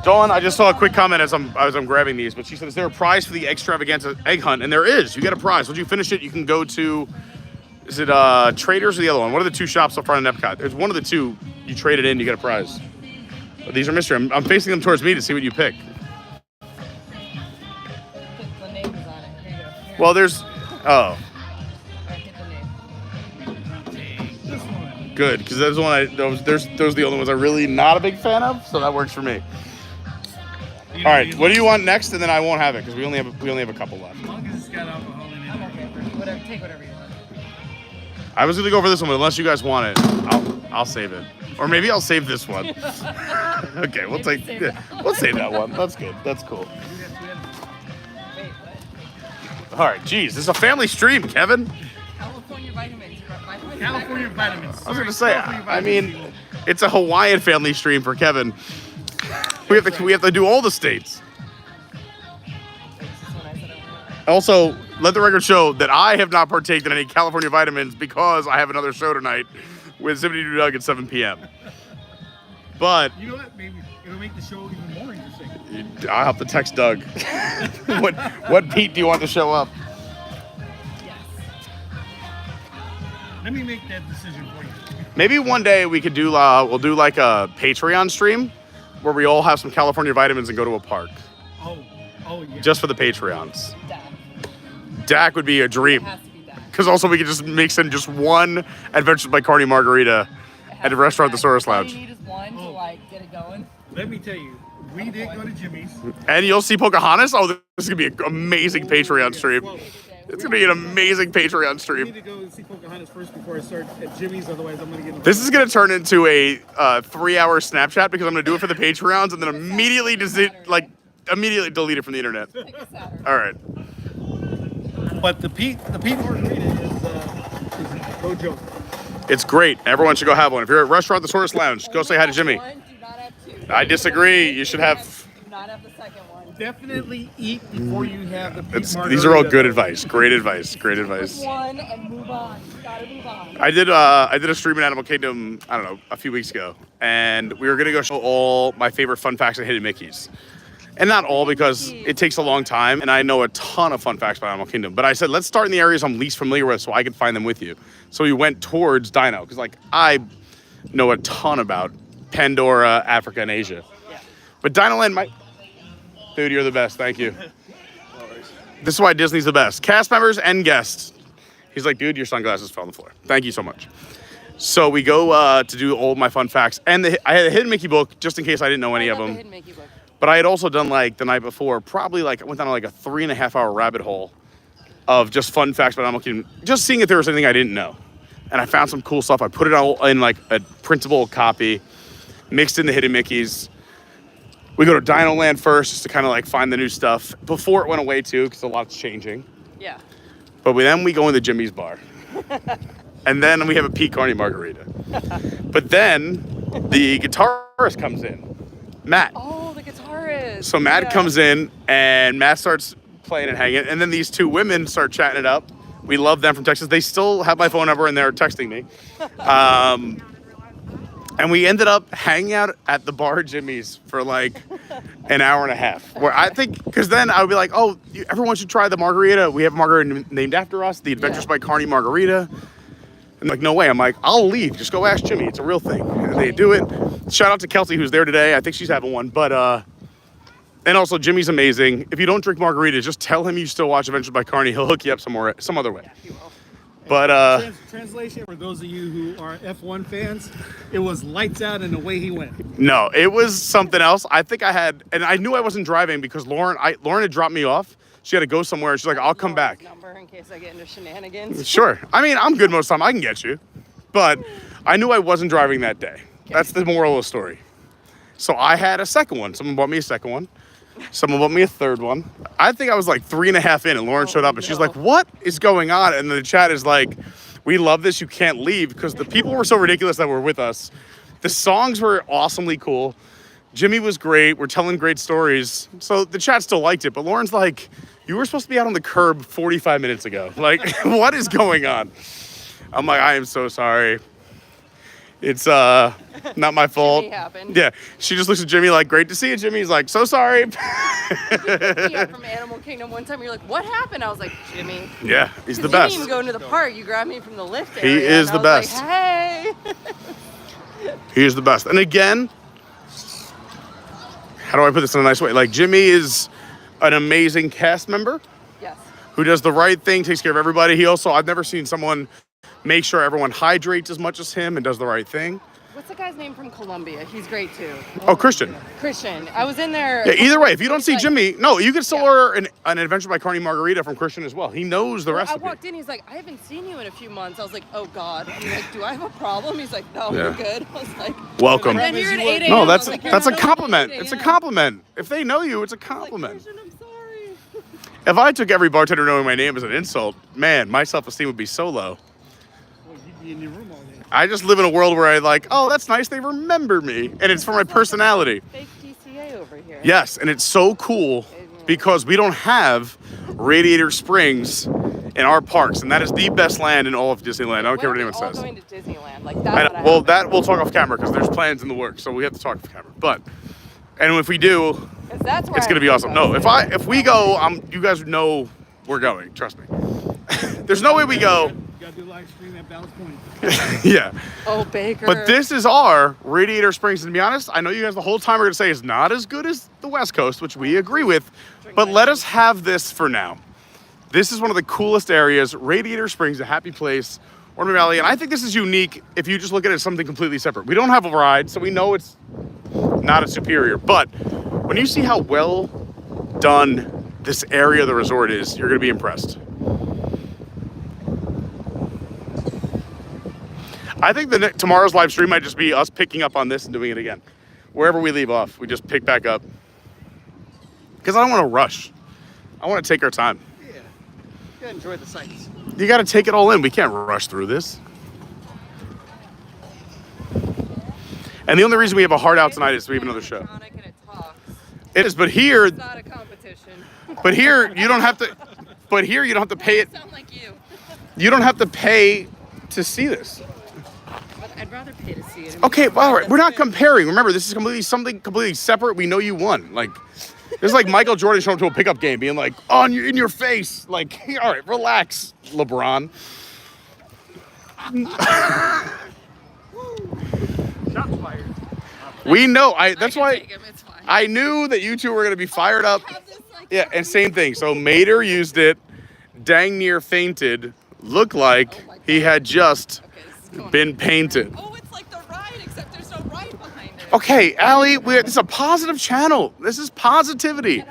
Dawn, I just saw a quick comment as I'm grabbing these, but she said, is there a prize for the extravaganza egg hunt? And there is. You get a prize. Once you finish it, you can go to, is it Traders or the other one? What are the two shops up front of Epcot? There's one of the two. You trade it in, you get a prize. But these are mystery. I'm facing them towards me to see what you pick. The name is on it. Here you go. Here. Well, there's, oh, Alright, hit the name. This one. good, because those are the only ones I'm really not a big fan of, so that works for me. You know, All right, what do you want next? And then I won't have it because we only have a couple left. As long as it's got alcohol in it. I'm okay for you. Whatever. Take whatever you want. I was gonna go for this one, but unless you guys want it, I'll save it, or maybe I'll save this one. Okay, we'll save that one. That's good. That's cool. Wait, what? All right, geez, this is a family stream, Kevin. California vitamins. Vitamins. California vitamins. I was gonna say, I mean, it's a Hawaiian family stream for Kevin. We have to do all the states. Also, let the record show that I have not partaken in any California vitamins because I have another show tonight with Zippity Doo Doug at 7 p.m. But You know what? Maybe it'll make the show even more interesting. I'll have to text Doug. what Pete do you want to show up? Let me make that decision for you. Maybe one day we could do we'll do like a Patreon stream where we all have some California vitamins and go to a park Oh yeah. just for the Patreons. Dak. Dak would be a dream. It has to be Dak. Because also we could just mix in just one Adventures by Carney margarita at a restaurant at the Soros All Lounge. you need is one to like get it going. Let me tell you, we did go to Jimmy's. And you'll see Pocahontas. Oh, this is going to be an amazing Patreon stream. Well, It's going to be an amazing Patreon we need stream. to go and see Pocahontas first before I start at Jimmy's. Otherwise, I'm gonna get. This is going to turn into a 3-hour Snapchat because I'm going to do it for the Patreons and then immediately delete it from the internet. Pick a Saturday. All right. But the Pete margarita is no joke. It's great. Everyone should go have one. If you're at a restaurant at the Soros Lounge, go say hi to Jimmy. One, do not have two. I disagree. You should have... Do not have the second one. Definitely eat before you have the Pete margarita. These are all good advice. Great advice. Great advice. One and move on. You gotta move on. I did a stream in Animal Kingdom, I don't know, a few weeks ago. And we were going to go show all my favorite fun facts and hidden Mickeys. And not all because it takes a long time. And I know a ton of fun facts about Animal Kingdom. But I said, let's start in the areas I'm least familiar with so I can find them with you. So we went towards Dino. Because I know a ton about Pandora, Africa, and Asia. Yeah. But Dinoland might... Dude, you're the best. Thank you. This is why Disney's the best. Cast members and guests. He's like, dude, your sunglasses fell on the floor. Thank you so much. So we go to do all my fun facts. And I had a Hidden Mickey book just in case I didn't know any of them. The Hidden Mickey book. But I had also done the night before, probably I went down a 3.5-hour rabbit hole of just fun facts about Animal Kingdom. Just seeing if there was anything I didn't know. And I found some cool stuff. I put it all in a printable copy, mixed in the Hidden Mickeys. We go to Dino Land first just to kind of find the new stuff before it went away too, because a lot's changing. Yeah. But then we go into Jimmy's bar. And then we have a Pete Carney margarita. But then the guitarist comes in, Matt. Oh, the guitarist. So Matt comes in and Matt starts playing and hanging. And then these two women start chatting it up. We love them from Texas. They still have my phone number and they're texting me. And we ended up hanging out at the bar at Jimmy's for like an hour and a half. Where I think, because then I would be like, oh, everyone should try the margarita. We have a margarita named after us, the Adventures by Carney margarita. And like, no way. I'm like, I'll leave. Just go ask Jimmy. It's a real thing. And they do it. Shout out to Kelsey, who's there today. I think she's having one. But, and also Jimmy's amazing. If you don't drink margaritas, just tell him you still watch Adventures by Carney. He'll hook you up some other way. But translation for those of you who are F1 fans, it was lights out and away he went. no, it was something else. I think I had, and I knew I wasn't driving because Lauren had dropped me off. She had to go somewhere. She's like, I'll come back. Number in case I get into shenanigans. Sure. I mean, I'm good most of the time. I can get you. But I knew I wasn't driving that day. That's the moral of the story. So I had a second one. Someone bought me a second one. Someone bought me a third one. I think I was like 3.5 in and Lauren showed up and she's like, what is going on? And the chat is like, we love this. You can't leave, because the people were so ridiculous that were with us. The songs were awesomely cool. Jimmy was great. We're telling great stories. So the chat still liked it. But Lauren's like, you were supposed to be out on the curb 45 minutes ago. Like, what is going on? I'm like, I am so sorry. It's not my fault. Jimmy happened. Yeah. She just looks at Jimmy like, great to see you, Jimmy. He's like, so sorry. Yeah, from Animal Kingdom one time, you're like, what happened? I was like, Jimmy. Yeah, he's the You best. didn't even go into the park. You grabbed me from the lift He area. is and the I was best. Like, hey. He is the best. And again, how do I put this in a nice way? Like, Jimmy is an amazing cast member. Yes. Who does the right thing, takes care of everybody. He also, I've never seen someone make sure everyone hydrates as much as him and does the right thing. What's the guy's name from Colombia? He's great too. Oh, Christian. Christian. I was in there. Yeah, either way, if you don't see like, Jimmy, no, you can still order an Adventure by Carney margarita from Christian as well. He knows the I recipe. walked in, he's like, I haven't seen you in a few months. I was like, oh God. I'm like, do I have a problem? He's like, no, Yeah. we're good. I was like, Welcome. I've been here at 8 a.m. No, I that's was like, that's a "You're compliment. not It's a 8 a.m." compliment. If they know you, it's a Like, compliment. Christian, I'm sorry. If I took every bartender knowing my name as an insult, man, my self-esteem would be so low. Well, you'd be in your room all day. I just live in a world where I like, oh, that's nice, they remember me. And it's for my personality. Fake DCA over here. Yes, and it's so cool because we don't have Radiator Springs in our parks, and that is the best land in all of Disneyland. I don't care what anyone says. Going to Disneyland. Like, that's what I Well, have. that we'll talk off camera because there's plans in the works, so we have to talk off camera. But, and if we do, 'Cause that's where it's I gonna be have awesome. to No, go. if we go, you guys know we're going. Trust me. There's no way we go. You gotta do live stream at Ballast Point. Yeah. Oh, Baker. But this is our Radiator Springs, and to be honest, I know you guys the whole time are gonna say it's not as good as the West Coast, which we agree with, but let us have this for now. This is one of the coolest areas. Radiator Springs, a happy place, Ormond Valley, and I think this is unique if you just look at it as something completely separate. We don't have a ride, so we know it's not as superior, but when you see how well done this area of the resort is, you're gonna be impressed. I think tomorrow's live stream might just be us picking up on this and doing it again. Wherever we leave off, we just pick back up. Because I don't want to rush. I want to take our time. Yeah. You gotta enjoy the sights. You got to take it all in. We can't rush through this. And the only reason we have a hard out tonight is we have another show. Electronic and it talks. It is, but here, It's not a competition. but here you don't have to. But here you don't have to pay it. Sound like you. You don't have to pay to see this. But I'd rather pay to see it. Okay, well, all right. We're not comparing. Remember, this is something completely separate. We know you won. Like, this is like Michael Jordan showing up to a pickup game, being like, "On in your face." Like, all right, relax, LeBron. Shots fired. We know. That's why Take him, it's fine. I knew that you two were gonna be fired up. Yeah, and same thing. So Mater used it, dang near fainted. Looked like he had just been painted. Oh, it's like the ride, except there's no ride behind it. Okay, Allie, this is a positive channel. This is positivity.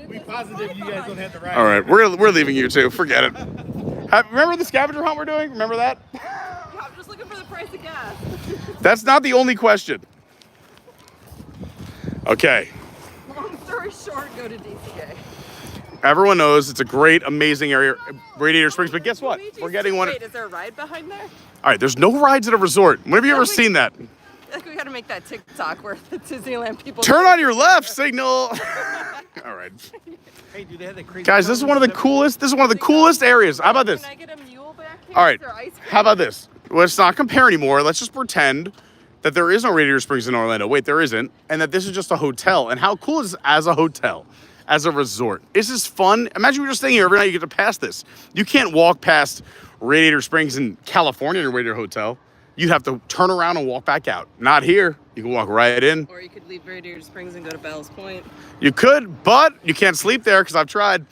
We positive you guys don't have the right. All right, we're leaving you too. Forget it. Remember the scavenger hunt we're doing? Remember that? Yeah, I'm just looking for the price of gas. That's not the only question. Okay. Long story short, go to DCA. Everyone knows it's a great, amazing area, Radiator Springs. But guess what? Luigi's We're getting one. Wait, is there a ride behind there? All right, there's no rides at a resort. When have you ever seen that? I think we gotta make that TikTok where the Disneyland people Turn on your left signal. All right. Hey, dude, they had that crazy. Guys, this is one of the coolest. This is one of the coolest areas. How about this? Can I get a All right. Their ice cream. How about this? Let's not compare anymore. Let's just pretend that there is no Radiator Springs in Orlando. Wait, there isn't. And that this is just a hotel. And how cool is this as a hotel, as a resort? This is fun. Imagine you're just staying here every night. You get to pass this. You can't walk past Radiator Springs in California in a Radiator hotel. You'd have to turn around and walk back out. Not here. You can walk right in. Or you could leave Radiator Springs and go to Bell's Point. You could, but you can't sleep there because I've tried.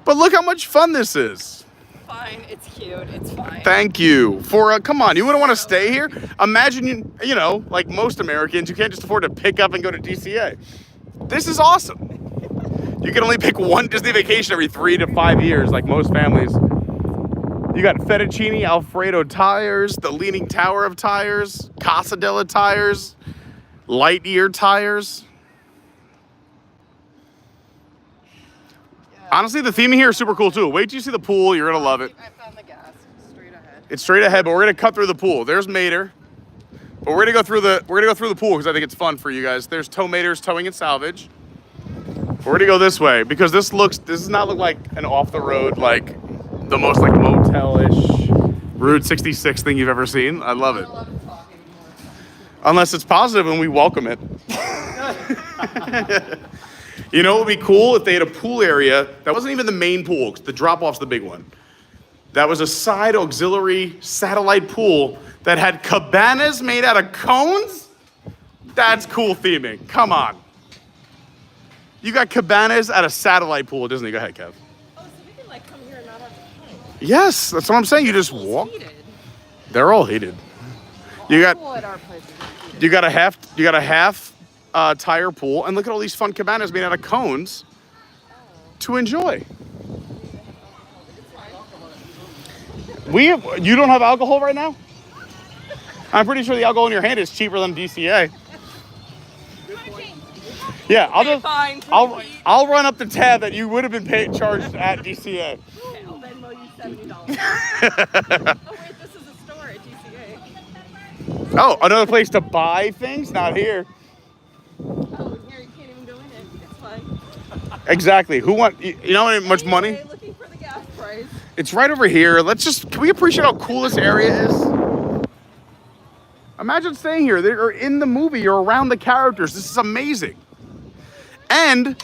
But look how much fun this is. Fine, it's cute, it's fine. Thank you. Come on, you wouldn't want to stay here? Imagine, you know, like most Americans, you can't just afford to pick up and go to DCA. This is awesome. You can only pick one Disney vacation every 3 to 5 years, like most families. You got Fettuccine Alfredo tires, the Leaning Tower of tires, Casa Della tires, Lightyear tires. Honestly, the theming here is super cool too. Wait till you see the pool, you're gonna love it. I found the gas, straight ahead. It's straight ahead, but we're gonna cut through the pool. There's Mater. But we're gonna go through the pool because I think it's fun for you guys. There's Tow Maters Towing and Salvage. We're gonna go this way because this does not look like an off the road, like the most like motel-ish Route 66 thing you've ever seen. I love it. Unless it's positive and we welcome it. You know what would be cool if they had a pool area that wasn't even the main pool, 'cause the drop-off's the big one. That was a side auxiliary satellite pool that had cabanas made out of cones? That's cool theming. Come on. You got cabanas at a satellite pool at Disney. Go ahead, Kev. Oh, so we can like come here and not have to pay. Yes, that's what I'm saying. You just walk. They're all heated. You got a half tire pool, and look at all these fun cabanas made out of cones to enjoy. You don't have alcohol right now? I'm pretty sure the alcohol in your hand is cheaper than DCA. Yeah, I'll run up the tab that you would have been charged at DCA. Okay, I'll Venmo you $70. Oh wait, this is a store at DCA. Oh, another place to buy things? Not here. Oh, here you can't even go in it. It's fine. Exactly. You know how much money? Looking for the gas price. It's right over here. Can we appreciate how cool this area is? Imagine staying here. They're in the movie. You're around the characters. This is amazing. And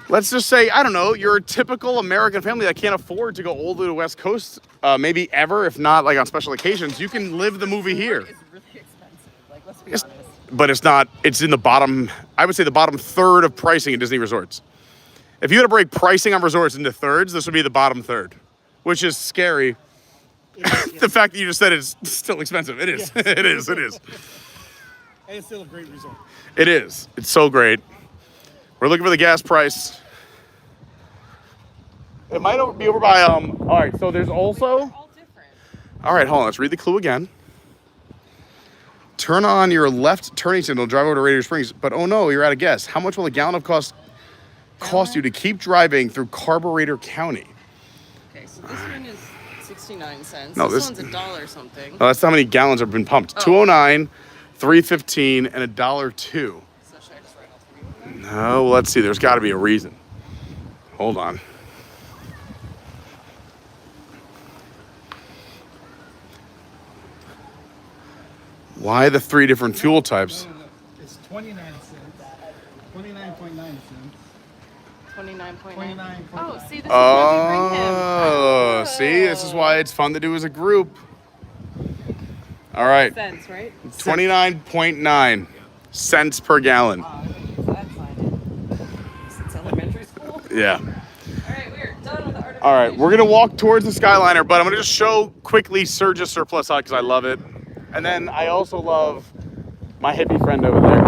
let's just say, I don't know, you're a typical American family that can't afford to go all the way to the West Coast, maybe ever, if not like on special occasions. You can live the movie here. It's really expensive. Like, let's be honest. But it's not, it's in the bottom, I would say the bottom third of pricing in Disney resorts. If you had to break pricing on resorts into thirds, this would be the bottom third, which is scary. The fact that you just said it's still expensive. It is. Yes. It is. And it's still a great resort. It is. It's so great. We're looking for the gas price. It might be over by, all right, so there's also, All different. all right, hold on, let's read the clue again. Turn on your left turning signal, drive over to Radiator Springs, but oh no, you're out of gas. How much will a gallon of cost you to keep driving through Carburetor County? Okay, so this one is 69 cents. No, this one's $1 something. No, that's how many gallons have been pumped. Oh. 209, 315, and $1.02. So should I just write all three of them? No, well, let's see. There's got to be a reason. Hold on. Why the three different fuel types? No. It's 29 cents. 29.9 cents. 29.9. 29.9. Oh, see, this is why we bring him. Oh, see, this is why it's fun to do as a group. All right, Cents, right? 29.9 cents per gallon. It's elementary school. Yeah. All right, we're done with the art of All right, we're gonna walk towards the Skyliner, but I'm gonna just show quickly Surge's Surplus Hut because I love it. And then I also love my hippie friend over there.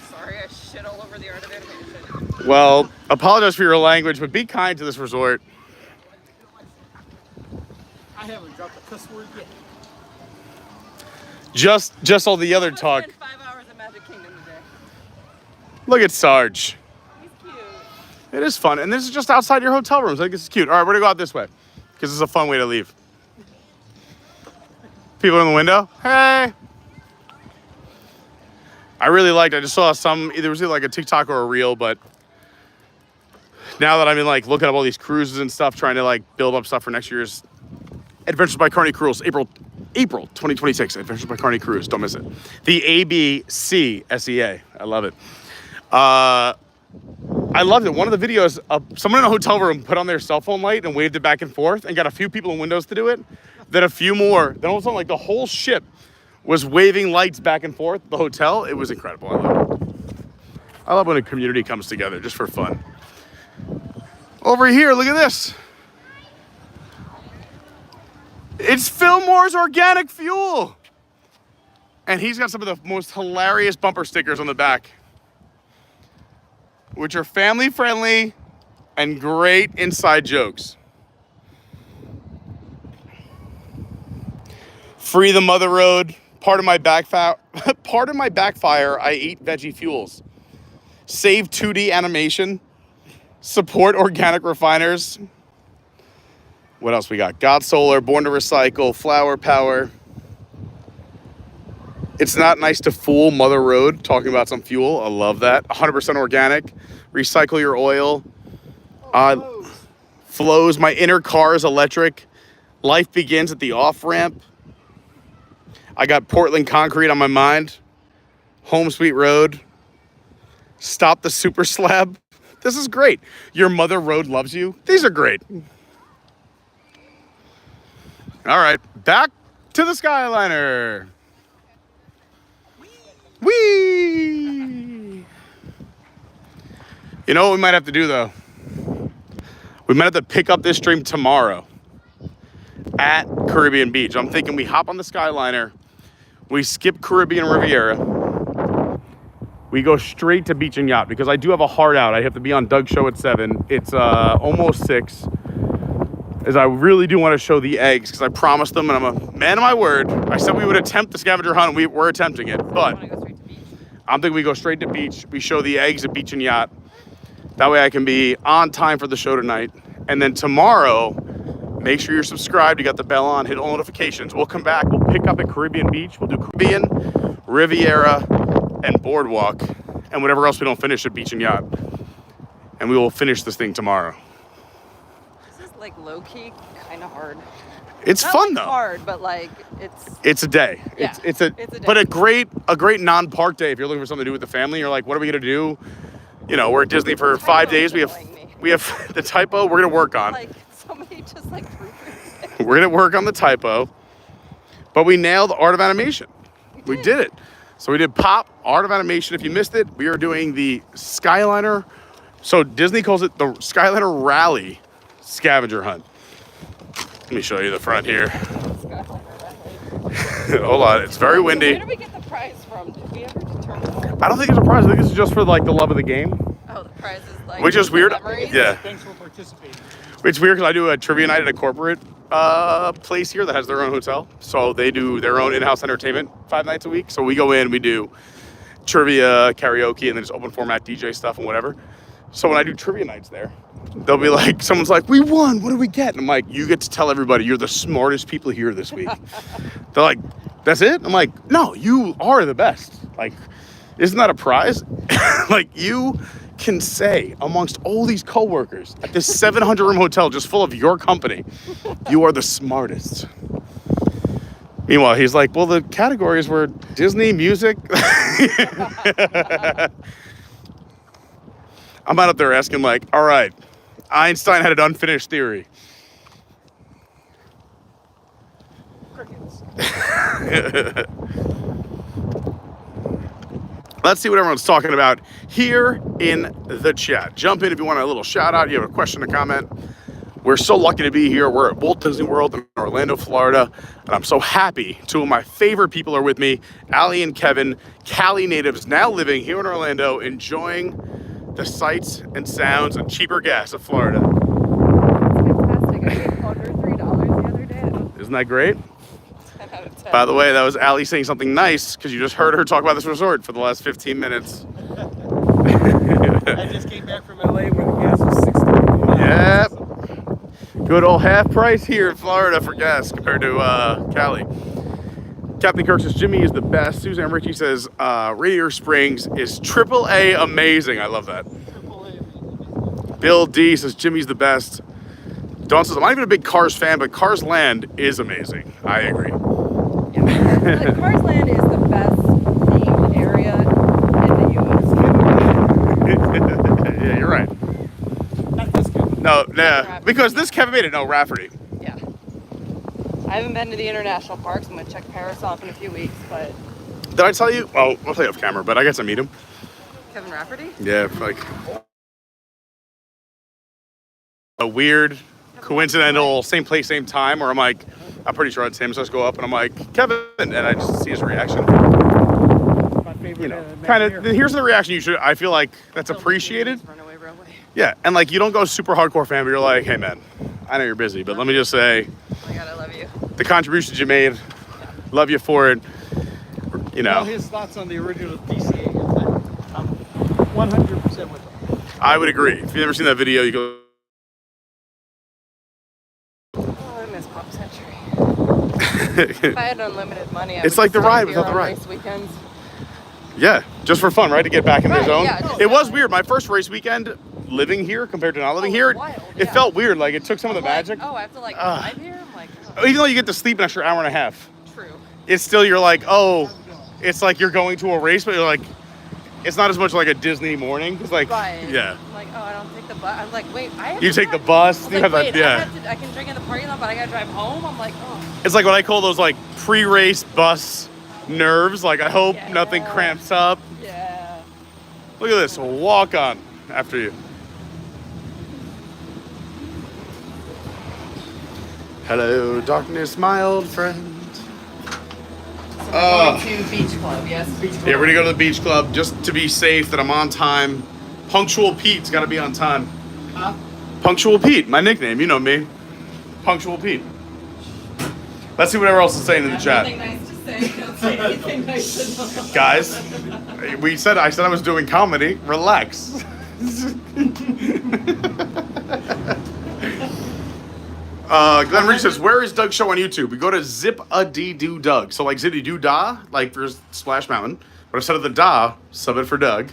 Sorry, I shit all over the art of animation. Well, apologize for your language, but be kind to this resort. I haven't dropped a cuss word yet. Just all the other talk. Spent 5 hours at Magic Kingdom today. Look at Sarge. He's cute. It is fun, and this is just outside your hotel rooms. I think this is cute. All right, we're gonna go out this way because it's a fun way to leave. People in the window. Hey. I really liked. I just saw either was it like a TikTok or a reel, but now that I'm in like looking up all these cruises and stuff, trying to like build up stuff for next year's Adventures by Carney Cruise, April 2026. Adventures by Carney Cruise. Don't miss it. The ABCSEA. I love it. I loved it. One of the videos, someone in a hotel room put on their cell phone light and waved it back and forth and got a few people in windows to do it. Then a few more. Then all of a sudden, like the whole ship was waving lights back and forth. The hotel, it was incredible. I love it. I love when a community comes together just for fun. Over here, look at this. It's Fillmore's Organic Fuel. And he's got some of the most hilarious bumper stickers on the back, which are family friendly and great inside jokes. Free the Mother Road. Part of my backfire, I eat veggie fuels. Save 2D animation. Support organic refiners. What else we got? God Solar, Born to Recycle, Flower Power. It's not nice to fool Mother Road talking about some fuel. I love that. 100% organic. Recycle your oil. Flows. My inner car is electric. Life begins at the off-ramp. I got Portland concrete on my mind. Home Sweet Road. Stop the super slab. This is great. Your Mother Road loves you. These are great. All right, back to the Skyliner. Whee! You know what we might have to do though? We might have to pick up this stream tomorrow at Caribbean Beach. I'm thinking we hop on the Skyliner, we skip Caribbean Riviera, we go straight to Beach and Yacht because I do have a hard out. I have to be on Doug's show at 7. It's almost 6. As I really do want to show the eggs because I promised them, and I'm a man of my word. I said we would attempt the scavenger hunt. We're attempting it, but I'm thinking we go straight to beach. We show the eggs at Beach and Yacht. That way I can be on time for the show tonight. And then tomorrow, make sure you're subscribed. You got the bell on, hit all notifications. We'll come back. We'll pick up at Caribbean Beach. We'll do Caribbean, Riviera, and Boardwalk, and whatever else we don't finish at Beach and Yacht. And we will finish this thing tomorrow. Like low-key kind of hard. It's Not fun like though. Hard, but like it's a day. Yeah, it's a day. But a great non-park day if you're looking for something to do with the family. You're like, what are we gonna do? You know, we're at Disney for 5 days. We have the typo we're gonna work on. Like somebody just like we're gonna work on the typo. But we nailed Art of Animation. We did it. So we did Pop, Art of Animation. If you missed it, we are doing the Skyliner. So Disney calls it the Skyliner Rally Scavenger Hunt. Let me show you the front here. Hold on, it's very windy. Where did we get the prize from? Did we ever determine? I don't think it's a prize. I think it's just for like the love of the game. Oh, the prize is like. Which is weird. Memories? Yeah. Thanks for participating. It's weird because I do a trivia night at a corporate place here that has their own hotel. So they do their own in-house entertainment 5 nights a week. So we go in, we do trivia, karaoke, and then just open format DJ stuff and whatever. So when I do trivia nights there, they'll be like, someone's like, we won, what do we get? And I'm like, you get to tell everybody you're the smartest people here this week. They're like, that's it? I'm like, no, you are the best. Like, isn't that a prize? Like, you can say amongst all these coworkers at this 700-room hotel just full of your company, you are the smartest. Meanwhile, he's like, well, the categories were Disney, music. I'm not up there asking like, all right, Einstein had an unfinished theory. Crickets. Let's see what everyone's talking about here in the chat. Jump in if you want a little shout out, you have a question, a comment. We're so lucky to be here. We're at Walt Disney World in Orlando, Florida, and I'm so happy. 2 of my favorite people are with me, Allie and Kevin, Cali natives now living here in Orlando, enjoying the sights and sounds and cheaper gas of Florida. Fantastic. I paid under $3 the other day. Isn't that great? 10 out of 10. By the way, that was Allie saying something nice because you just heard her talk about this resort for the last 15 minutes. I just came back from LA where the gas was $6. Yep. Good old half price here in Florida for gas compared to Cali. Captain Kirk says Jimmy is the best. Suzanne Richey says Radiator Springs is AAA amazing. I love that. Bill D says Jimmy's the best. Dawn says I'm not even a big Cars fan, but Cars Land is amazing. I agree. Yeah, Cars Land is the best themed area in the U.S. Yeah, you're right. Not this good. No, nah, because this Kevin made it. No, Rafferty. Yeah. I haven't been to the international parks. I'm gonna check Paris off in a few weeks, but Did I tell you? Well, I'll tell you off camera, but I got to meet him. Kevin Rafferty? Yeah, like a weird, coincidental, same place, same time, where I'm like, I'm pretty sure it's him, so I just go up and I'm like, Kevin, and I just see his reaction. My favorite, You know, kind of, here's the reaction you should, I feel like that's appreciated. Runaway Railway. Yeah, and like, you don't go super hardcore fan, but you're like, hey man, I know you're busy, but let me just say, Oh my God, I love you. the contributions you made, love you for it, you All know. his thoughts on the original DCA. I'm 100% with him. I would agree. If you've never seen that video, you go, Oh, I miss Pop Century. If I had unlimited money, I It's would like the stay ride here without the on ride. race weekends. yeah, just for fun, right? To get back in the Right, zone. yeah, just It was like- weird. My first race weekend living here compared to not living Oh, here, it's wild, it yeah. felt weird. Like it took some of the I'm like, magic. oh, I have to like Ugh. drive here? I'm like, Even though you get to sleep an extra hour and a half, true. it's still, you're like, oh, it's like you're going to a race, but you're like, it's not as much like a Disney morning. It's like, Right. yeah. I'm like, oh, I don't take the bus. I'm like, wait, I have You to take the drive. bus, I was you like, have that, wait, yeah. I can drink in the parking lot, but I gotta drive home. I'm like, oh. It's like what I call those like pre-race bus nerves. Like I hope nothing Yeah. cramps up. Yeah. Look at this, walk on after you. Hello, darkness, my old friend. So we're going to Beach Club, yes? Beach Club. Yeah, we're gonna go to the beach club just to be safe that I'm on time. Punctual Pete's gotta be on time. Huh? Punctual Pete, my nickname, you know me. Punctual Pete. Let's see whatever else is saying in the chat. Nothing nice to say. Don't say anything nice to know. Guys, I said I was doing comedy. Relax. Glenn Reach says, where is Doug's show on YouTube? We go to Zip-a-dee-doo Doug. So like Zitty-doo-dah, like for Splash Mountain. But instead of the da, sub it for Doug.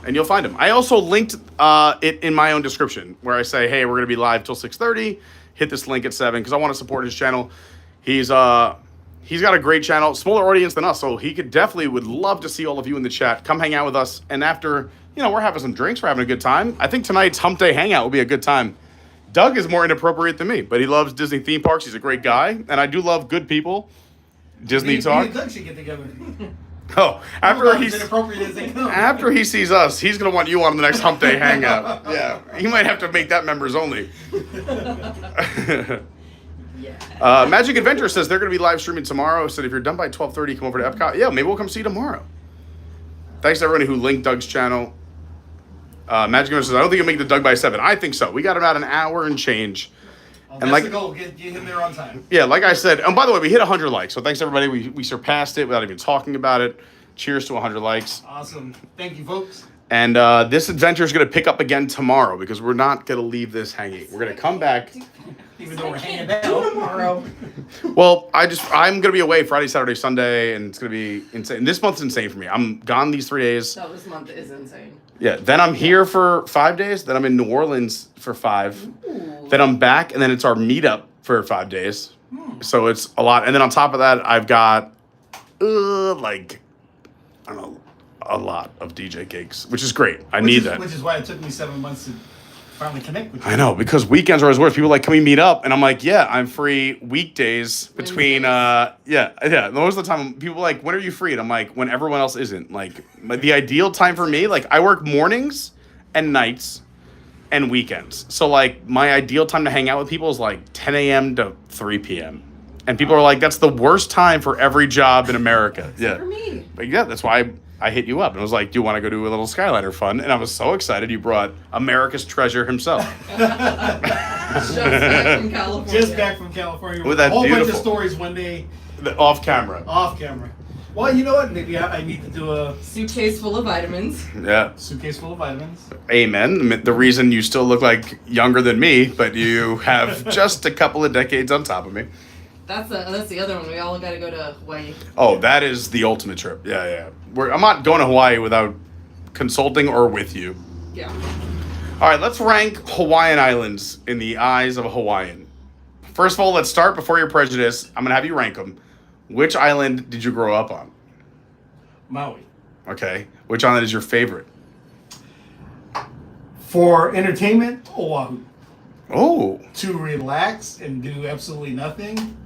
And you'll find him. I also linked it in my own description where I say, hey, we're going to be live till 6:30. Hit this link at 7 because I want to support his channel. He's got a great channel, smaller audience than us, so he would love to see all of you in the chat. Come hang out with us. And after, we're having some drinks, we're having a good time. I think tonight's Hump Day Hangout will be a good time. Doug is more inappropriate than me, but he loves Disney theme parks. He's a great guy, and I do love good people. Disney talk. Me and Doug should get together. Oh, after he sees us, he's gonna want you on the next Hump Day Hangout. Yeah, he might have to make that members only. Magic Adventure says they're gonna be live streaming tomorrow. Said if you're done by 12:30, come over to Epcot. Yeah, maybe we'll come see you tomorrow. Thanks to everyone who linked Doug's channel. Magic Adventure says I don't think you'll make the Doug by 7. I think so. We got about an hour and change. And that's the goal. Get him there on time. Yeah, like I said, and by the way, we hit 100 likes. So thanks everybody. We surpassed it without even talking about it. Cheers to 100 likes. Awesome. Thank you, folks. And this adventure is going to pick up again tomorrow because we're not going to leave this hanging. We're going to come back. Even though we're hanging out tomorrow. Well, I'm going to be away Friday, Saturday, Sunday, and it's going to be insane. This month's insane for me. I'm gone these 3 days. No, this month is insane. Yeah, then I'm here for 5 days. Then I'm in New Orleans for 5. Ooh. Then I'm back, and then it's our meetup for 5 days. So it's a lot. And then on top of that, I've got I don't know, a lot of DJ gigs, which is great. I need that. Which is why it took me 7 months to finally connect with you. I know, because weekends are always worse. People are like, can we meet up? And I'm like, yeah, I'm free weekdays between, yeah. Most of the time, people are like, when are you free? And I'm like, when everyone else isn't. Like, the ideal time for me, like, I work mornings and nights and weekends. So, like, my ideal time to hang out with people is, like, 10 a.m. to 3 p.m. And people are like, that's the worst time for every job in America. Yeah. For me. But yeah, that's why I hit you up and was like, do you want to go do a little Skyliner fun? And I was so excited you brought America's treasure himself. Just back from California. Just back from California. With that a whole bunch beautiful- of stories one day. Off camera. Off camera. Well, you know what? Maybe I need to do a Suitcase full of vitamins. Yeah. suitcase full of vitamins. Amen. The reason you still look like younger than me, but you have just a couple of decades on top of me. That's the other one. We all got to go to Hawaii. Oh, that is the ultimate trip. Yeah. I'm not going to Hawaii without consulting or with you. Yeah. All right, let's rank Hawaiian islands in the eyes of a Hawaiian. First of all, let's start before your prejudice. I'm going to have you rank them. Which island did you grow up on? Maui. Okay. Which island is your favorite? For entertainment, Oahu. Oh. To relax and do absolutely nothing,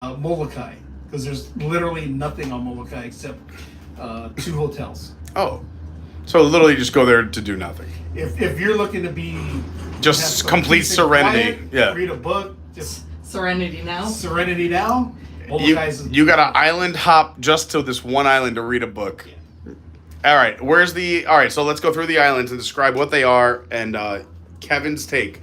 Molokai. Because there's literally nothing on Molokai except 2 hotels. Oh. So literally just go there to do nothing. If you're looking to be just complete serenity. Quiet, read a book, just Serenity now. Serenity now. You got an island hop just to this one island to read a book. Yeah. All right, so let's go through the islands and describe what they are and Kevin's take.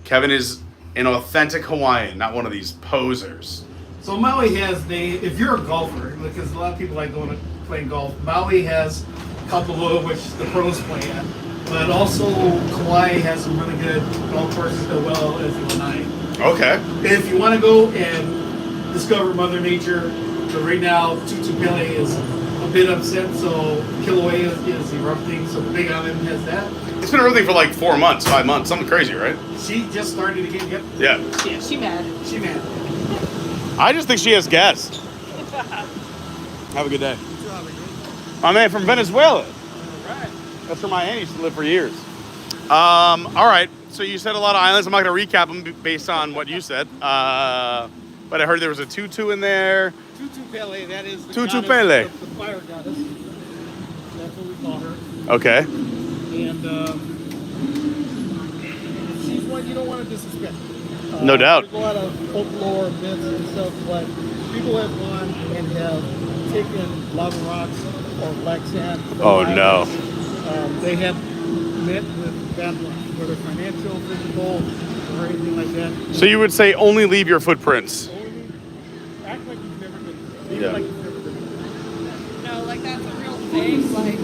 Kevin is an authentic Hawaiian, not one of these posers. So Maui has if you're a golfer, because a lot of people like going to play golf, Maui has Kapalua, which the pros play at, but also Kauai has some really good golf courses as well as Lanai. Okay. If you want to go and discover Mother Nature, but right now Tutupele is a bit upset, so Kilauea is erupting, so the Big Island has that. It's been erupting for like 4 months, 5 months, something crazy, right? She just started again, yep. Yeah. Yeah, she mad. She mad. I just think she has gas. Have a good day. My man from Venezuela. Right. That's where my aunt used to live for years. All right. So you said a lot of islands. I'm not going to recap them based on what you said. But I heard there was a tutu in there. Tutupele, that is the Tutupele. goddess, the fire goddess. That's what we call her. Okay. And she's one you don't want to disrespect. No doubt. There's a lot of folklore, myths, and stuff, but people have gone and have taken lava rocks or black sand. Oh, no. They have met with bad luck, whether financial, physical, or anything like that. So you would say only leave your footprints. Act like you've never been there. Leave Yeah. it like you've never been there. No, like that's a real thing. Like,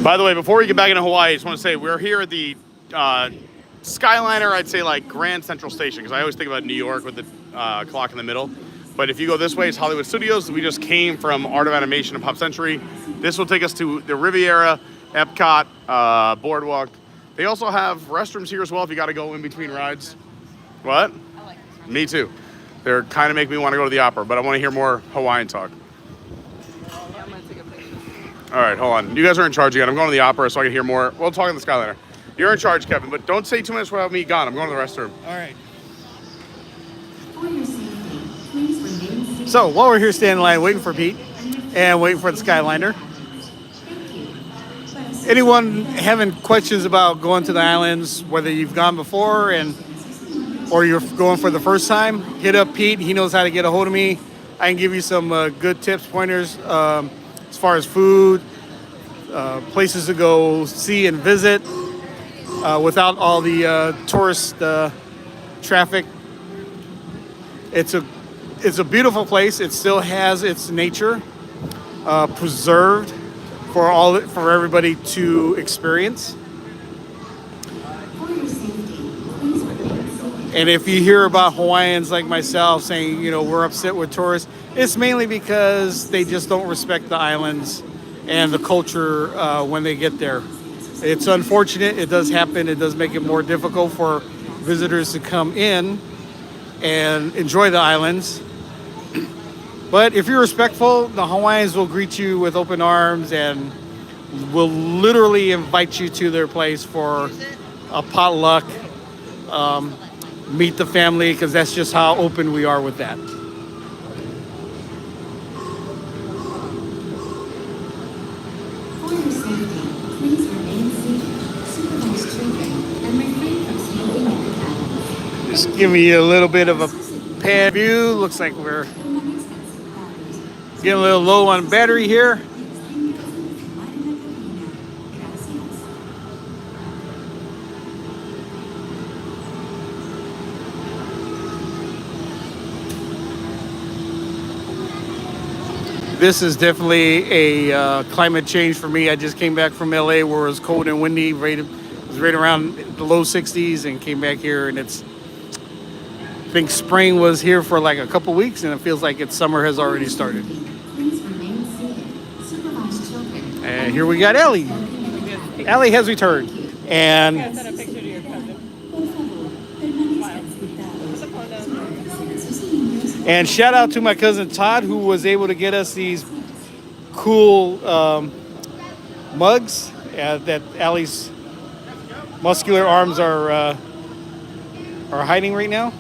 By the way, before we get back into Hawaii, I just want to say we're here at the Skyliner, I'd say like Grand Central Station, because I always think about New York with the clock in the middle. But if you go this way, it's Hollywood Studios. We just came from Art of Animation and Pop Century. This will take us to the Riviera, Epcot, Boardwalk. They also have restrooms here as well if you got to go in between rides. What? I like this. Me too. They're kind of make me want to go to the opera, but I want to hear more Hawaiian talk. I'm gonna take a picture. All right, hold on. You guys are in charge again. I'm going to the opera so I can hear more. We'll talk on the Skyliner. You're in charge, Kevin, but don't say 2 minutes without me gone. I'm going to the restroom. All right. For your safety, please remain seated. So while we're here standing in line waiting for Pete and waiting for the Skyliner, Thank you. anyone having questions about going to the islands, whether you've gone before or you're going for the first time, hit up Pete. He knows how to get a hold of me. I can give you some good tips, pointers as far as food, places to go see and visit without all the tourist traffic. It's a beautiful place. It still has its nature preserved for everybody to experience. For your safety, please remain seated. And if you hear about Hawaiians like myself saying, we're upset with tourists, it's mainly because they just don't respect the islands and the culture when they get there. It's unfortunate. It does happen. It does make it more difficult for visitors to come in and enjoy the islands. But if you're respectful, the Hawaiians will greet you with open arms and will literally invite you to their place for a potluck, meet the family, because that's just how open we are with that. For your safety, please remain seated. Supervise children and refrain from smoking in the cabins. Just give me a little bit of a pan view. Looks like we're getting a little low on battery here. This is definitely a climate change for me. I just came back from LA where it was cold and windy. It was right around the low 60s, and came back here and it's think spring was here for like a couple weeks, and it feels like summer has already started. Please remain seated. Supervise children. And here we got Ellie. Ellie has returned. And I sent a picture to your cousin. And shout out to my cousin Todd, who was able to get us these cool mugs that Allie's muscular arms are hiding right now.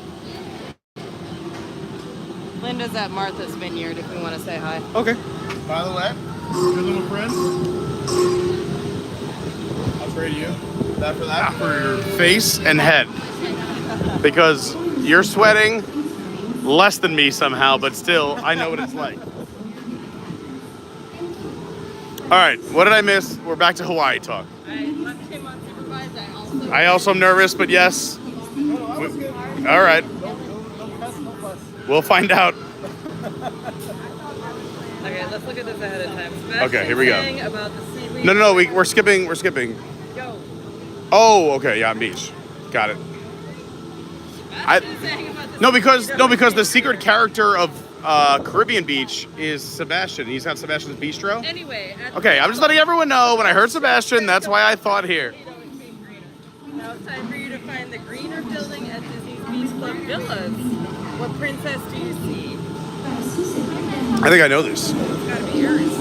Linda's at Martha's Vineyard if we want to say hi. Okay. By the way, your little friend, I'll trade you that for that. For your face and head. Because you're sweating less than me somehow, but still, I know what it's like. All right, what did I miss? We're back to Hawaii talk. I left him unsupervised. I also am nervous, but yes. All right. We'll find out. Okay, let's look at this ahead of time. Okay, here we go. Saying about the seaweed. No, we're skipping. Go. Oh, okay, yeah, beach. Got it. Because the secret character of Caribbean Beach is Sebastian. He's got Sebastian's Bistro. Anyway. Okay, I'm just letting everyone know. When I heard Sebastian, that's why I thought here. Now it's time for you to find the greener building at Disney's Beach Club Villas. What princess do you see? I think I know this. It's gotta be yours.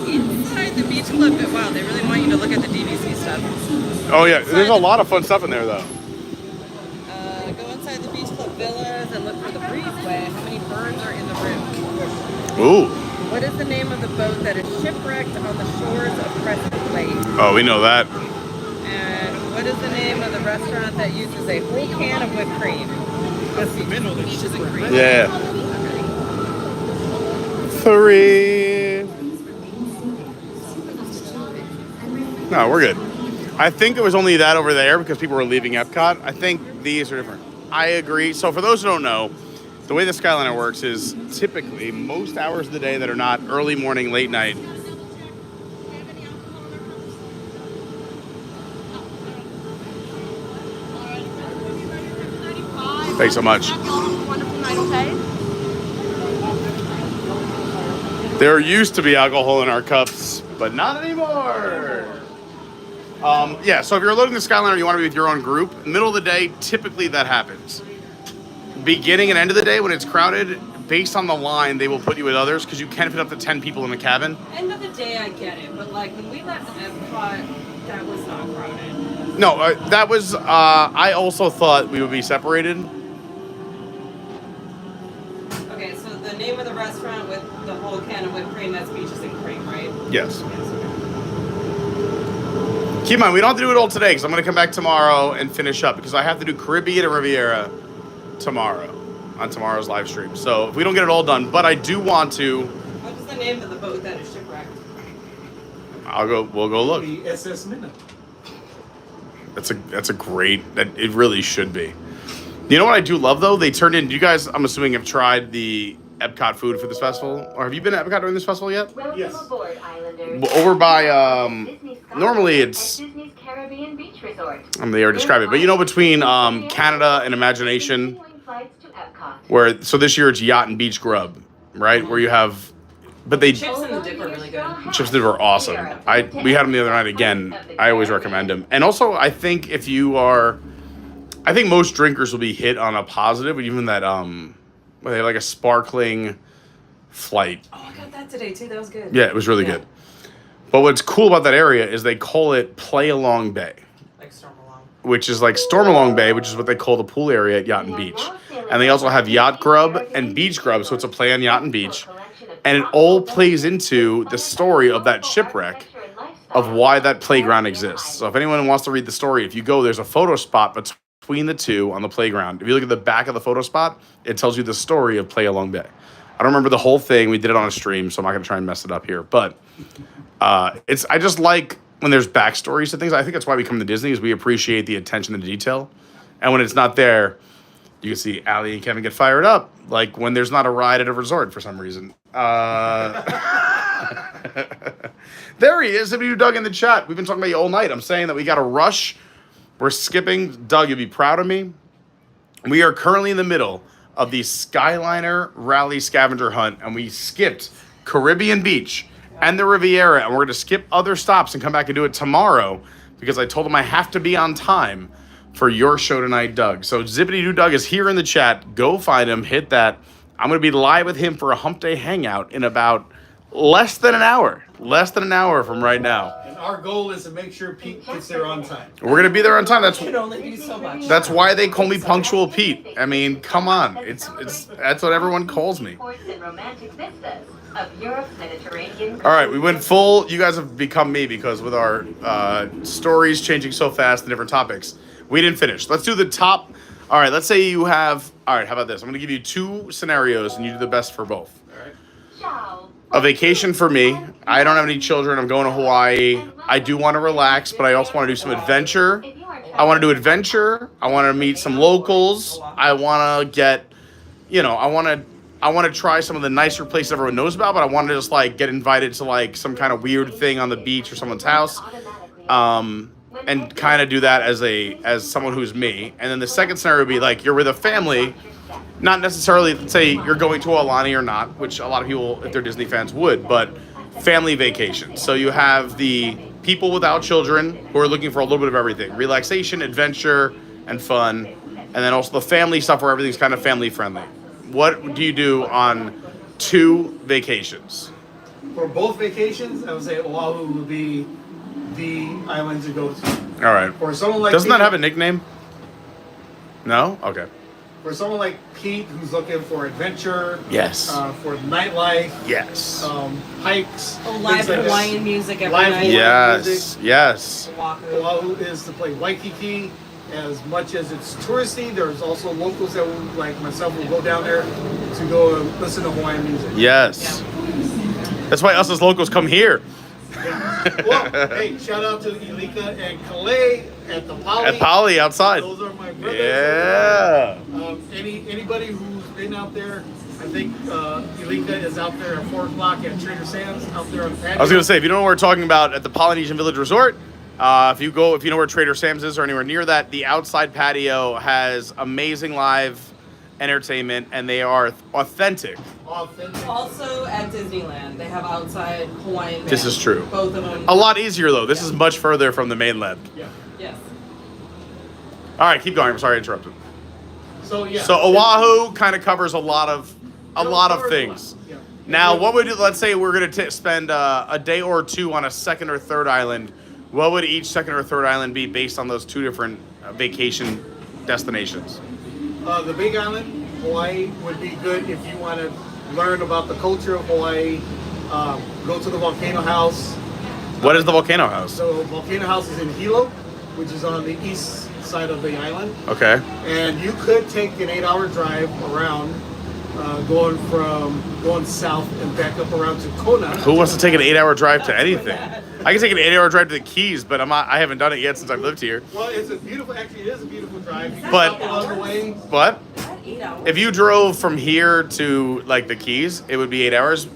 Inside the Beach Club, wow, they really want you to look at the DVC stuff. Oh yeah, there's a lot of fun stuff in there though. Go inside the Beach Club Villas and look for the breezeway. How many birds are in the room? Ooh. What is the name of the boat that is shipwrecked on the shores of Crescent Lake? Oh, we know that. And what is the name of the restaurant that uses a whole can of whipped cream? That's the middle that's Peaches and cream. Yeah. 3. No, we're good. I think it was only that over there because people were leaving Epcot. I think these are different. I agree. So for those who don't know, the way the Skyliner works is typically most hours of the day that are not early morning, late night. Thanks so much. Wonderful night, okay? There used to be alcohol in our cups, but not anymore. Yeah, so if you're loading the Skyliner, you want to be with your own group. Middle of the day, typically that happens. Beginning and end of the day, when it's crowded, based on the line, they will put you with others because you can fit up to 10 people in the cabin. End of the day, I get it, but like when we left Epcot, that was not crowded. No, that was, I also thought we would be separated. Okay, so the name of the restaurant with the whole can of whipped cream, that's Peaches and Cream, right? Yes. Keep in mind, we don't have to do it all today because I'm going to come back tomorrow and finish up because I have to do Caribbean and Riviera tomorrow on tomorrow's live stream. So if we don't get it all done, but I do want to. What is the name of the boat that is shipwrecked? We'll go look. The SS Minnow. That's a great, it really should be. You know what I do love though? They turned in, you guys, I'm assuming, have tried the Epcot food for this festival? Or have you been to Epcot during this festival yet? Welcome aboard, Islanders. Over by, Disney's normally Skyline it's, at Disney's Caribbean Beach Resort. they already described it, but you know between Canada and Imagination, Continuing flights to Epcot. where, so this year it's Yacht and Beach Grub, right? Where you have, but they, Chips and the dip are really good. chips that were awesome. We had them the other night again. I always recommend them. And also, I think if you are, I think most drinkers will be hit on a positive, but even that, they have like a sparkling flight. Oh, I got that today too. That was good. Yeah, it was really good. But what's cool about that area is they call it Play Along Bay, Like Stormalong. which is like Stormalong Bay, which is what they call the pool area at Yacht and Beach. And they also have Yacht Grub and Beach Grub, so it's a play on Yacht and Beach. And it all plays into the story of that shipwreck of why that playground exists. So if anyone wants to read the story, if you go, there's a photo spot between the two on the playground. If you look at the back of the photo spot, it tells you the story of Play Along Bay. I don't remember the whole thing. We did it on a stream, so I'm not going to try and mess it up here. But I just like when there's backstories to things. I think that's why we come to Disney, is we appreciate the attention to detail. And when it's not there, you can see Allie and Kevin get fired up, like when there's not a ride at a resort for some reason. There he is. If you Doug in the chat, we've been talking about you all night. I'm saying that we got to rush. We're skipping. Doug, you'll be proud of me. We are currently in the middle of the Skyliner Rally Scavenger Hunt, and we skipped Caribbean Beach and the Riviera, and we're going to skip other stops and come back and do it tomorrow because I told them I have to be on time for your show tonight, Doug. So Zippity Doo Doug is here in the chat. Go find him, hit that. I'm going to be live with him for a hump day hangout in about less than an hour. Less than an hour from right now. And our goal is to make sure Pete gets there on time. We're going to be there on time. You can only do so much. That's why they call me Punctual Pete. I mean, come on. It's that's what everyone calls me. All right, we went full. You guys have become me because with our stories changing so fast and different topics, we didn't finish. Let's do the top. All right, let's say you have. All right, how about this? I'm going to give you 2 scenarios and you do the best for both. A vacation for me. I don't have any children. I'm going to Hawaii. I do want to relax, but I also want to do some adventure. I want to do adventure. I want to meet some locals. I want to get, I want to try some of the nicer places everyone knows about, but I want to just like get invited to like some kind of weird thing on the beach or someone's house. And kind of do that as someone who's me. And then the second scenario would be like you're with a family. Not necessarily, let's say you're going to Aulani or not, which a lot of people, if they're Disney fans, would, but family vacation. So you have the people without children who are looking for a little bit of everything. Relaxation, adventure, and fun. And then also the family stuff where everything's kind of family friendly. What do you do on 2 vacations? For both vacations, I would say Oahu would be the island to go to. All right. For someone like Doesn't Pete, that have a nickname? No? Okay. For someone like Pete, who's looking for adventure, Yes. For nightlife, Yes. hikes, Live things like Hawaiian this. music every Live night. Hawaiian Yes. music. Yes. Oahu is to play Waikiki. As much as it's touristy, there's also locals that will, like myself, will go down there to go and listen to Hawaiian music. Yes. That's why us as locals come here. Well, hey, shout out to Elika and Calais at the Poly. At Poly outside. Those are my brothers. Yeah. Anybody who's been out there, I think Elika is out there at 4 o'clock at Trader Sam's out there on the patio. I was gonna say, if you don't know what we're talking about at the Polynesian Village Resort, if you know where Trader Sam's is or anywhere near that, the outside patio has amazing live entertainment, and they are authentic. Also at Disneyland, they have outside Hawaiian bands. This is true. Both of them. A lot easier though. This is much further from the mainland. Yeah. Yes. All right, keep going. I'm sorry I interrupted. So yeah. So Oahu kind of covers a lot of things. Yeah. Now, what would let's say we're gonna spend a day or 2 on a second or third island? What would each second or third island be based on those 2 different vacation destinations? The Big Island, Hawaii, would be good if you want to learn about the culture of Hawaii. Go to the Volcano House. What is the Volcano House? So Volcano House is in Hilo, which is on the east side of the island. Okay. And you could take an 8-hour drive around, going south and back up around to Kona. Who wants to take an 8-hour drive to anything? I can take an 8-hour drive to the Keys, but I haven't done it yet since I've lived here. Well, it is a beautiful drive. You can But- stop along the way. But if you drove from here to like the Keys, it would be 8 hours.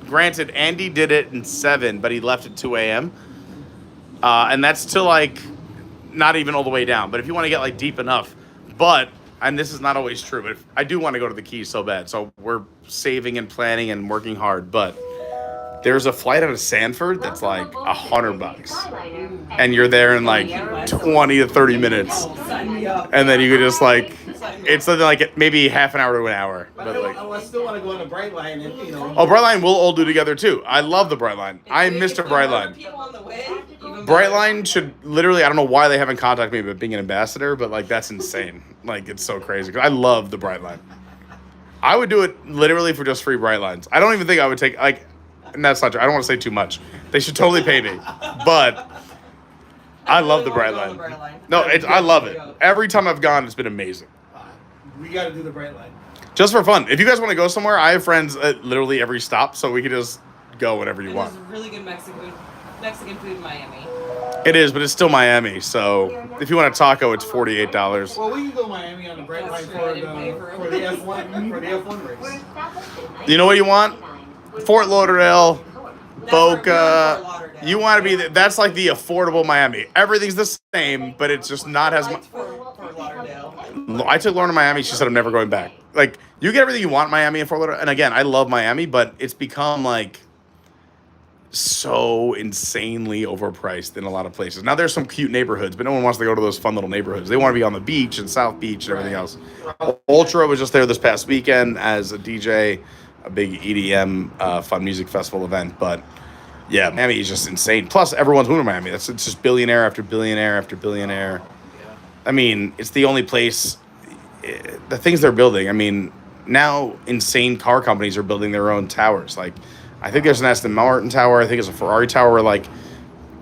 Granted, Andy did it in 7, but he left at 2 a.m. And that's to like not even all the way down. But if you want to get like deep enough, and this is not always true, but I do want to go to the Keys so bad. So we're saving and planning and working hard. But there's a flight out of Sanford that's like $100, and you're there in like 20 to 30 minutes, and then you could just like it's something like maybe half an hour to an hour. But like, I still want to go on the Brightline, and oh, Brightline we'll all do together too. I love the Brightline. I missed a Brightline. Brightline should literally, I don't know why they haven't contacted me about being an ambassador, but like that's insane. Like it's so crazy. I love the Brightline. I would do it literally for just free Brightlines. I don't even think I would take like. And that's not true. I don't want to say too much. They should totally pay me. But I love the Brightline. No, I love it. Every time I've gone, it's been amazing. we got to do the Brightline. Just for fun. If you guys want to go somewhere, I have friends at literally every stop, so we could just go whenever you want. There's really good Mexican food in Miami. It is, but it's still Miami, so if you want a taco, it's $48. Well, we can go Miami on the Brightline for the F1 race. You know what you want? Fort Lauderdale, Boca. You want to be that's like the affordable Miami. Everything's the same, but it's just not as much. Fort Lauderdale. I took Lauren to Miami. She said, I'm never going back. Like, you get everything you want in Miami and Fort Lauderdale. And again, I love Miami, but it's become like so insanely overpriced in a lot of places. Now there's some cute neighborhoods, but no one wants to go to those fun little neighborhoods. They want to be on the beach and South Beach and everything else. Ultra was just there this past weekend as a DJ, a big EDM fun music festival event. But yeah, Miami is just insane. Plus, everyone's moving to Miami. It's just billionaire after billionaire after billionaire. I mean, it's the only place. The things they're building. I mean, now insane car companies are building their own towers. Like, I think there's an Aston Martin tower. I think it's a Ferrari tower where, like,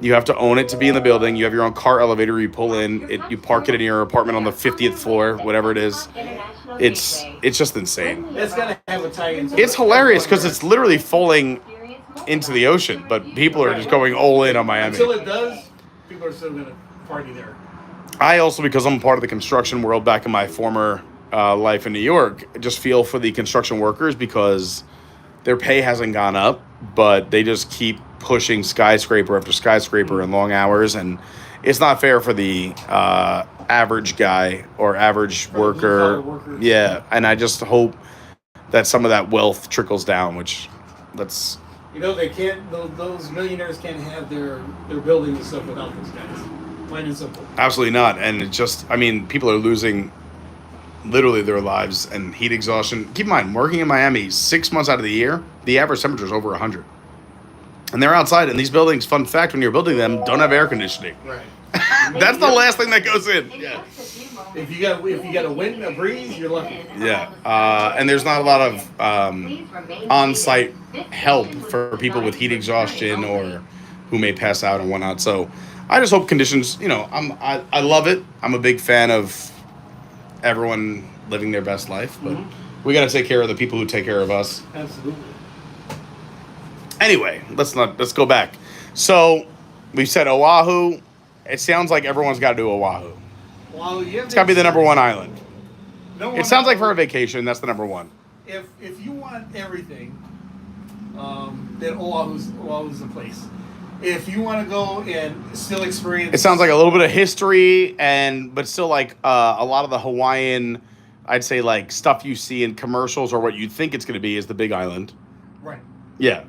you have to own it to be in the building. You have your own car elevator. You pull in. You park it in your apartment on the 50th floor, whatever it is. It's just insane. It's gonna have a tie-in. It's hilarious because it's literally falling into the ocean, but people are just going all in on Miami. Until it does, people are still gonna party there. I also, because I'm part of the construction world back in my former life in New York, just feel for the construction workers because their pay hasn't gone up, but they just keep pushing skyscraper after skyscraper in long hours, and it's not fair for the average guy or average worker. Yeah, and I just hope that some of that wealth trickles down, which that's... You know, they can't. Those millionaires can't have their buildings and stuff without those guys. Plain and simple. Absolutely not. And it just, I mean, people are losing literally their lives and heat exhaustion. Keep in mind, working in Miami 6 months out of the year, the average temperature is over 100. And they're outside, and these buildings, fun fact, when you're building them, don't have air conditioning. Right. That's the last thing that goes in. Yeah. If you got a wind, a breeze, you're lucky. Yeah. And there's not a lot of on-site help for people with heat exhaustion or who may pass out and whatnot. So I just hope conditions, you know, I love it. I'm a big fan of everyone living their best life, but we got to take care of the people who take care of us. Absolutely. Anyway, let's go back. So we said Oahu. It sounds like everyone's got to do Oahu. Well, It's got to be the number one island. No It sounds like for a vacation, that's the number one. If you want everything, then Oahu's the place. If you want to go and still experience, It sounds like a little bit of history, but still like a lot of the Hawaiian, I'd say like stuff you see in commercials or what you think it's going to be is the Big Island. Right. Yeah.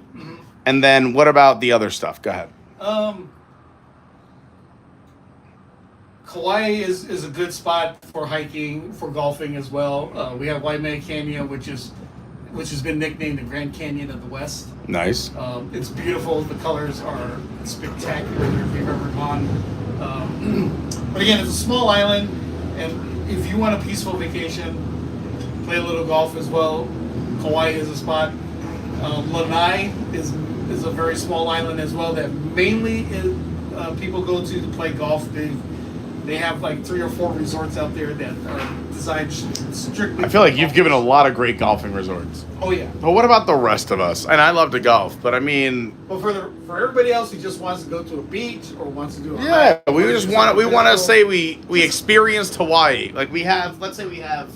And then what about the other stuff? Go ahead. Kauai is a good spot for hiking, for golfing as well. We have Waimea Canyon, which has been nicknamed the Grand Canyon of the West. Nice. It's beautiful. The colors are spectacular if you've ever gone. But again, it's a small island, and if you want a peaceful vacation, play a little golf as well. Kauai is a spot. Lanai is a very small island as well that mainly people go to play golf. They have like 3 or 4 resorts out there that are designed strictly. I feel like you've given a lot of great golfing resorts. Oh yeah. But what about the rest of us? And I love to golf, but I mean. Well, for everybody else who just wants to go to a beach or wants to do a Yeah, hike, we want to say we experienced Hawaii. Like let's say we have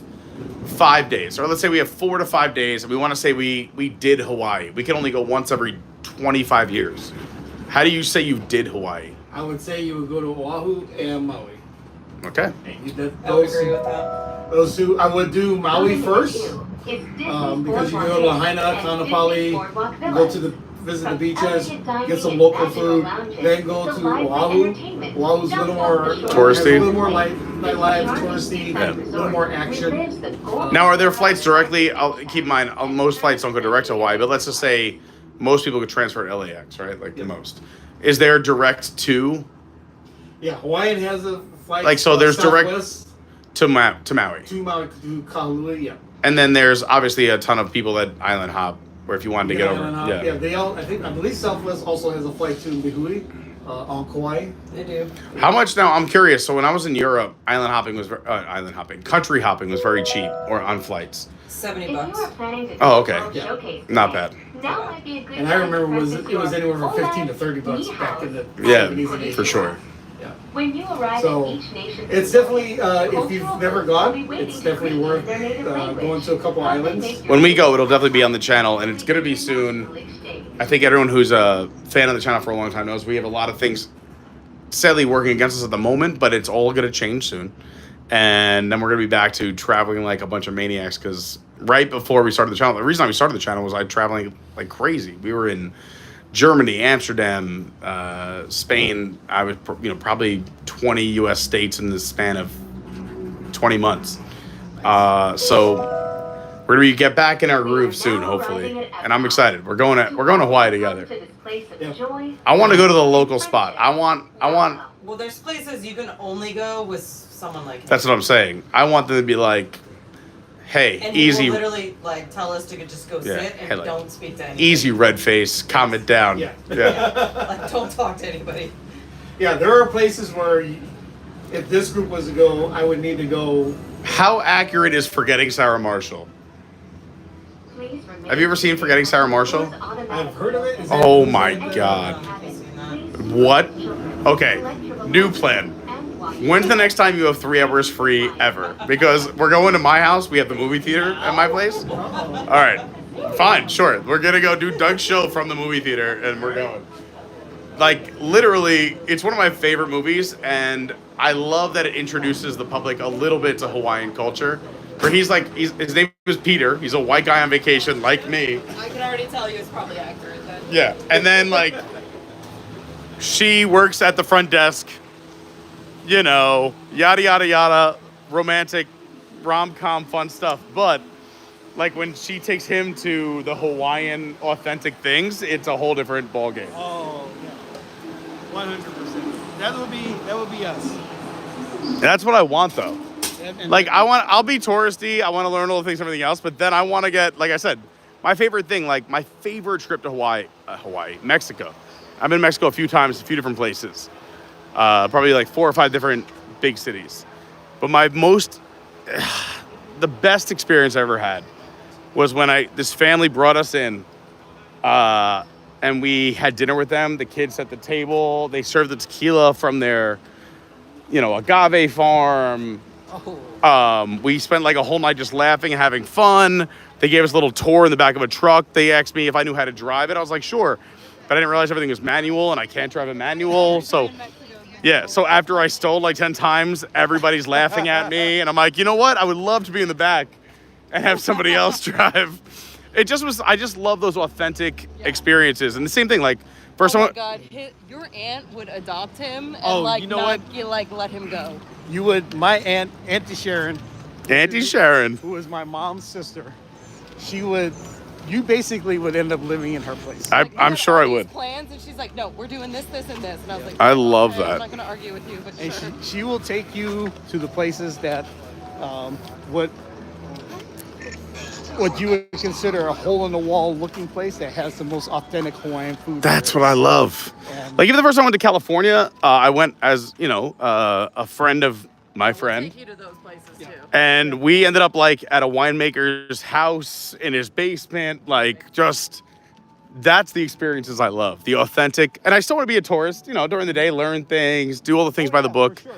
5 days, or let's say we have 4 to 5 days, and we want to say we did Hawaii. We can only go once every 25 years. How do you say you did Hawaii? I would say you would go to Oahu and Maui. Okay. I would agree with that. Those two, I would do Maui first, because you can go to Lahaina, Kaanapali, visit the beaches, get some local food, then go to Oahu. Oahu's a little more touristy, a little more nightlife, touristy, a little more action. Now, are there flights directly? I'll keep in mind, most flights don't go direct to Hawaii, but let's just say most people could transfer to LAX, right? Like the most. Is there direct to? Yeah, Hawaiian has a flight. Like, so there's direct to Maui. To Maui, to Kahului, yeah. And then there's obviously a ton of people that island hop, where if you wanted to get over. Yeah, they all. I believe Southwest also has a flight to Lihue, on Kauai. They do. How much now? I'm curious. So when I was in Europe, country hopping was very cheap, or on flights. $70. Oh, okay. Not bad. And I remember it was anywhere from $15 to $30 back in the 70s and 80s. For sure. When you arrive So at each nation, it's definitely, if you've never gone, it's definitely worth going to a couple islands. When we go, it'll definitely be on the channel, and it's going to be soon. I think everyone who's a fan of the channel for a long time knows we have a lot of things sadly working against us at the moment, but it's all going to change soon. And then we're going to be back to traveling like a bunch of maniacs because right before we started the channel, the reason we started the channel was I traveling like crazy. We were in Germany, Amsterdam, Spain. I was, probably 20 U.S. states in the span of 20 months. So we're gonna get back in our groove soon, hopefully, and I'm excited. We're going to Hawaii together. I want to go to the local spot. I want. Well, there's places you can only go with someone like him. That's what I'm saying. I want them to be like, hey, and easy. He will literally like tell us to just go sit and like, don't speak to anyone. Easy, red face. Calm it down. Yeah. Like, don't talk to anybody. Yeah, there are places where if this group was to go, I would need to go. How accurate is Forgetting Sarah Marshall? Have you ever seen Forgetting Sarah Marshall? I've heard of it. Oh my God. What? Okay, new plan. When's the next time you have 3 hours free ever? Because we're going to my house. We have the movie theater at my place. All right, fine, sure. We're gonna go do Doug's show from the movie theater, and we're going. Like, literally, it's one of my favorite movies, and I love that it introduces the public a little bit to Hawaiian culture. Where his name is Peter. He's a white guy on vacation like me. I can already tell you it's probably accurate then. Yeah, and then like she works at the front desk. Yada yada yada, romantic, rom-com, fun stuff. But like when she takes him to the Hawaiian authentic things, it's a whole different ballgame. Oh, yeah. 100%. That would be us. That's what I want though. And Like I'll be touristy. I want to learn all the things, everything else. But then I want to get, like I said, my favorite thing, like my favorite trip to Mexico. I've been in Mexico a few times, a few different places, probably like 4 or 5 different big cities. But the best experience I ever had was when this family brought us in, and we had dinner with them. The kids at the table. They served the tequila from their, agave farm. We spent like a whole night just laughing and having fun. They gave us a little tour in the back of a truck. They asked me if I knew how to drive it. I was like, sure. But I didn't realize everything was manual and I can't drive a manual. So after I stole like 10 times, everybody's laughing at me. And I'm like, you know what? I would love to be in the back and have somebody else drive. I just love those authentic experiences. And the same thing, like, first my God, your aunt would adopt him and let him go. You would, my aunt, Auntie Sharon, who was my mom's sister, you basically would end up living in her place. I'm sure I would. Plans, and she's like, no, we're doing this, this, and this. And I was like, I love that. I'm not going to argue with you, but And sure. she will take you to the places that what you would consider a hole-in-the-wall looking place that has the most authentic Hawaiian food. That's what I love. And Like, even the first time I went to California, I went as, a friend of my friend. Take you to those places too. And we ended up, like, at a winemaker's house in his basement. Like, that's the experiences I love. The authentic. And I still want to be a tourist, during the day, learn things, do all the things by the book. for sure.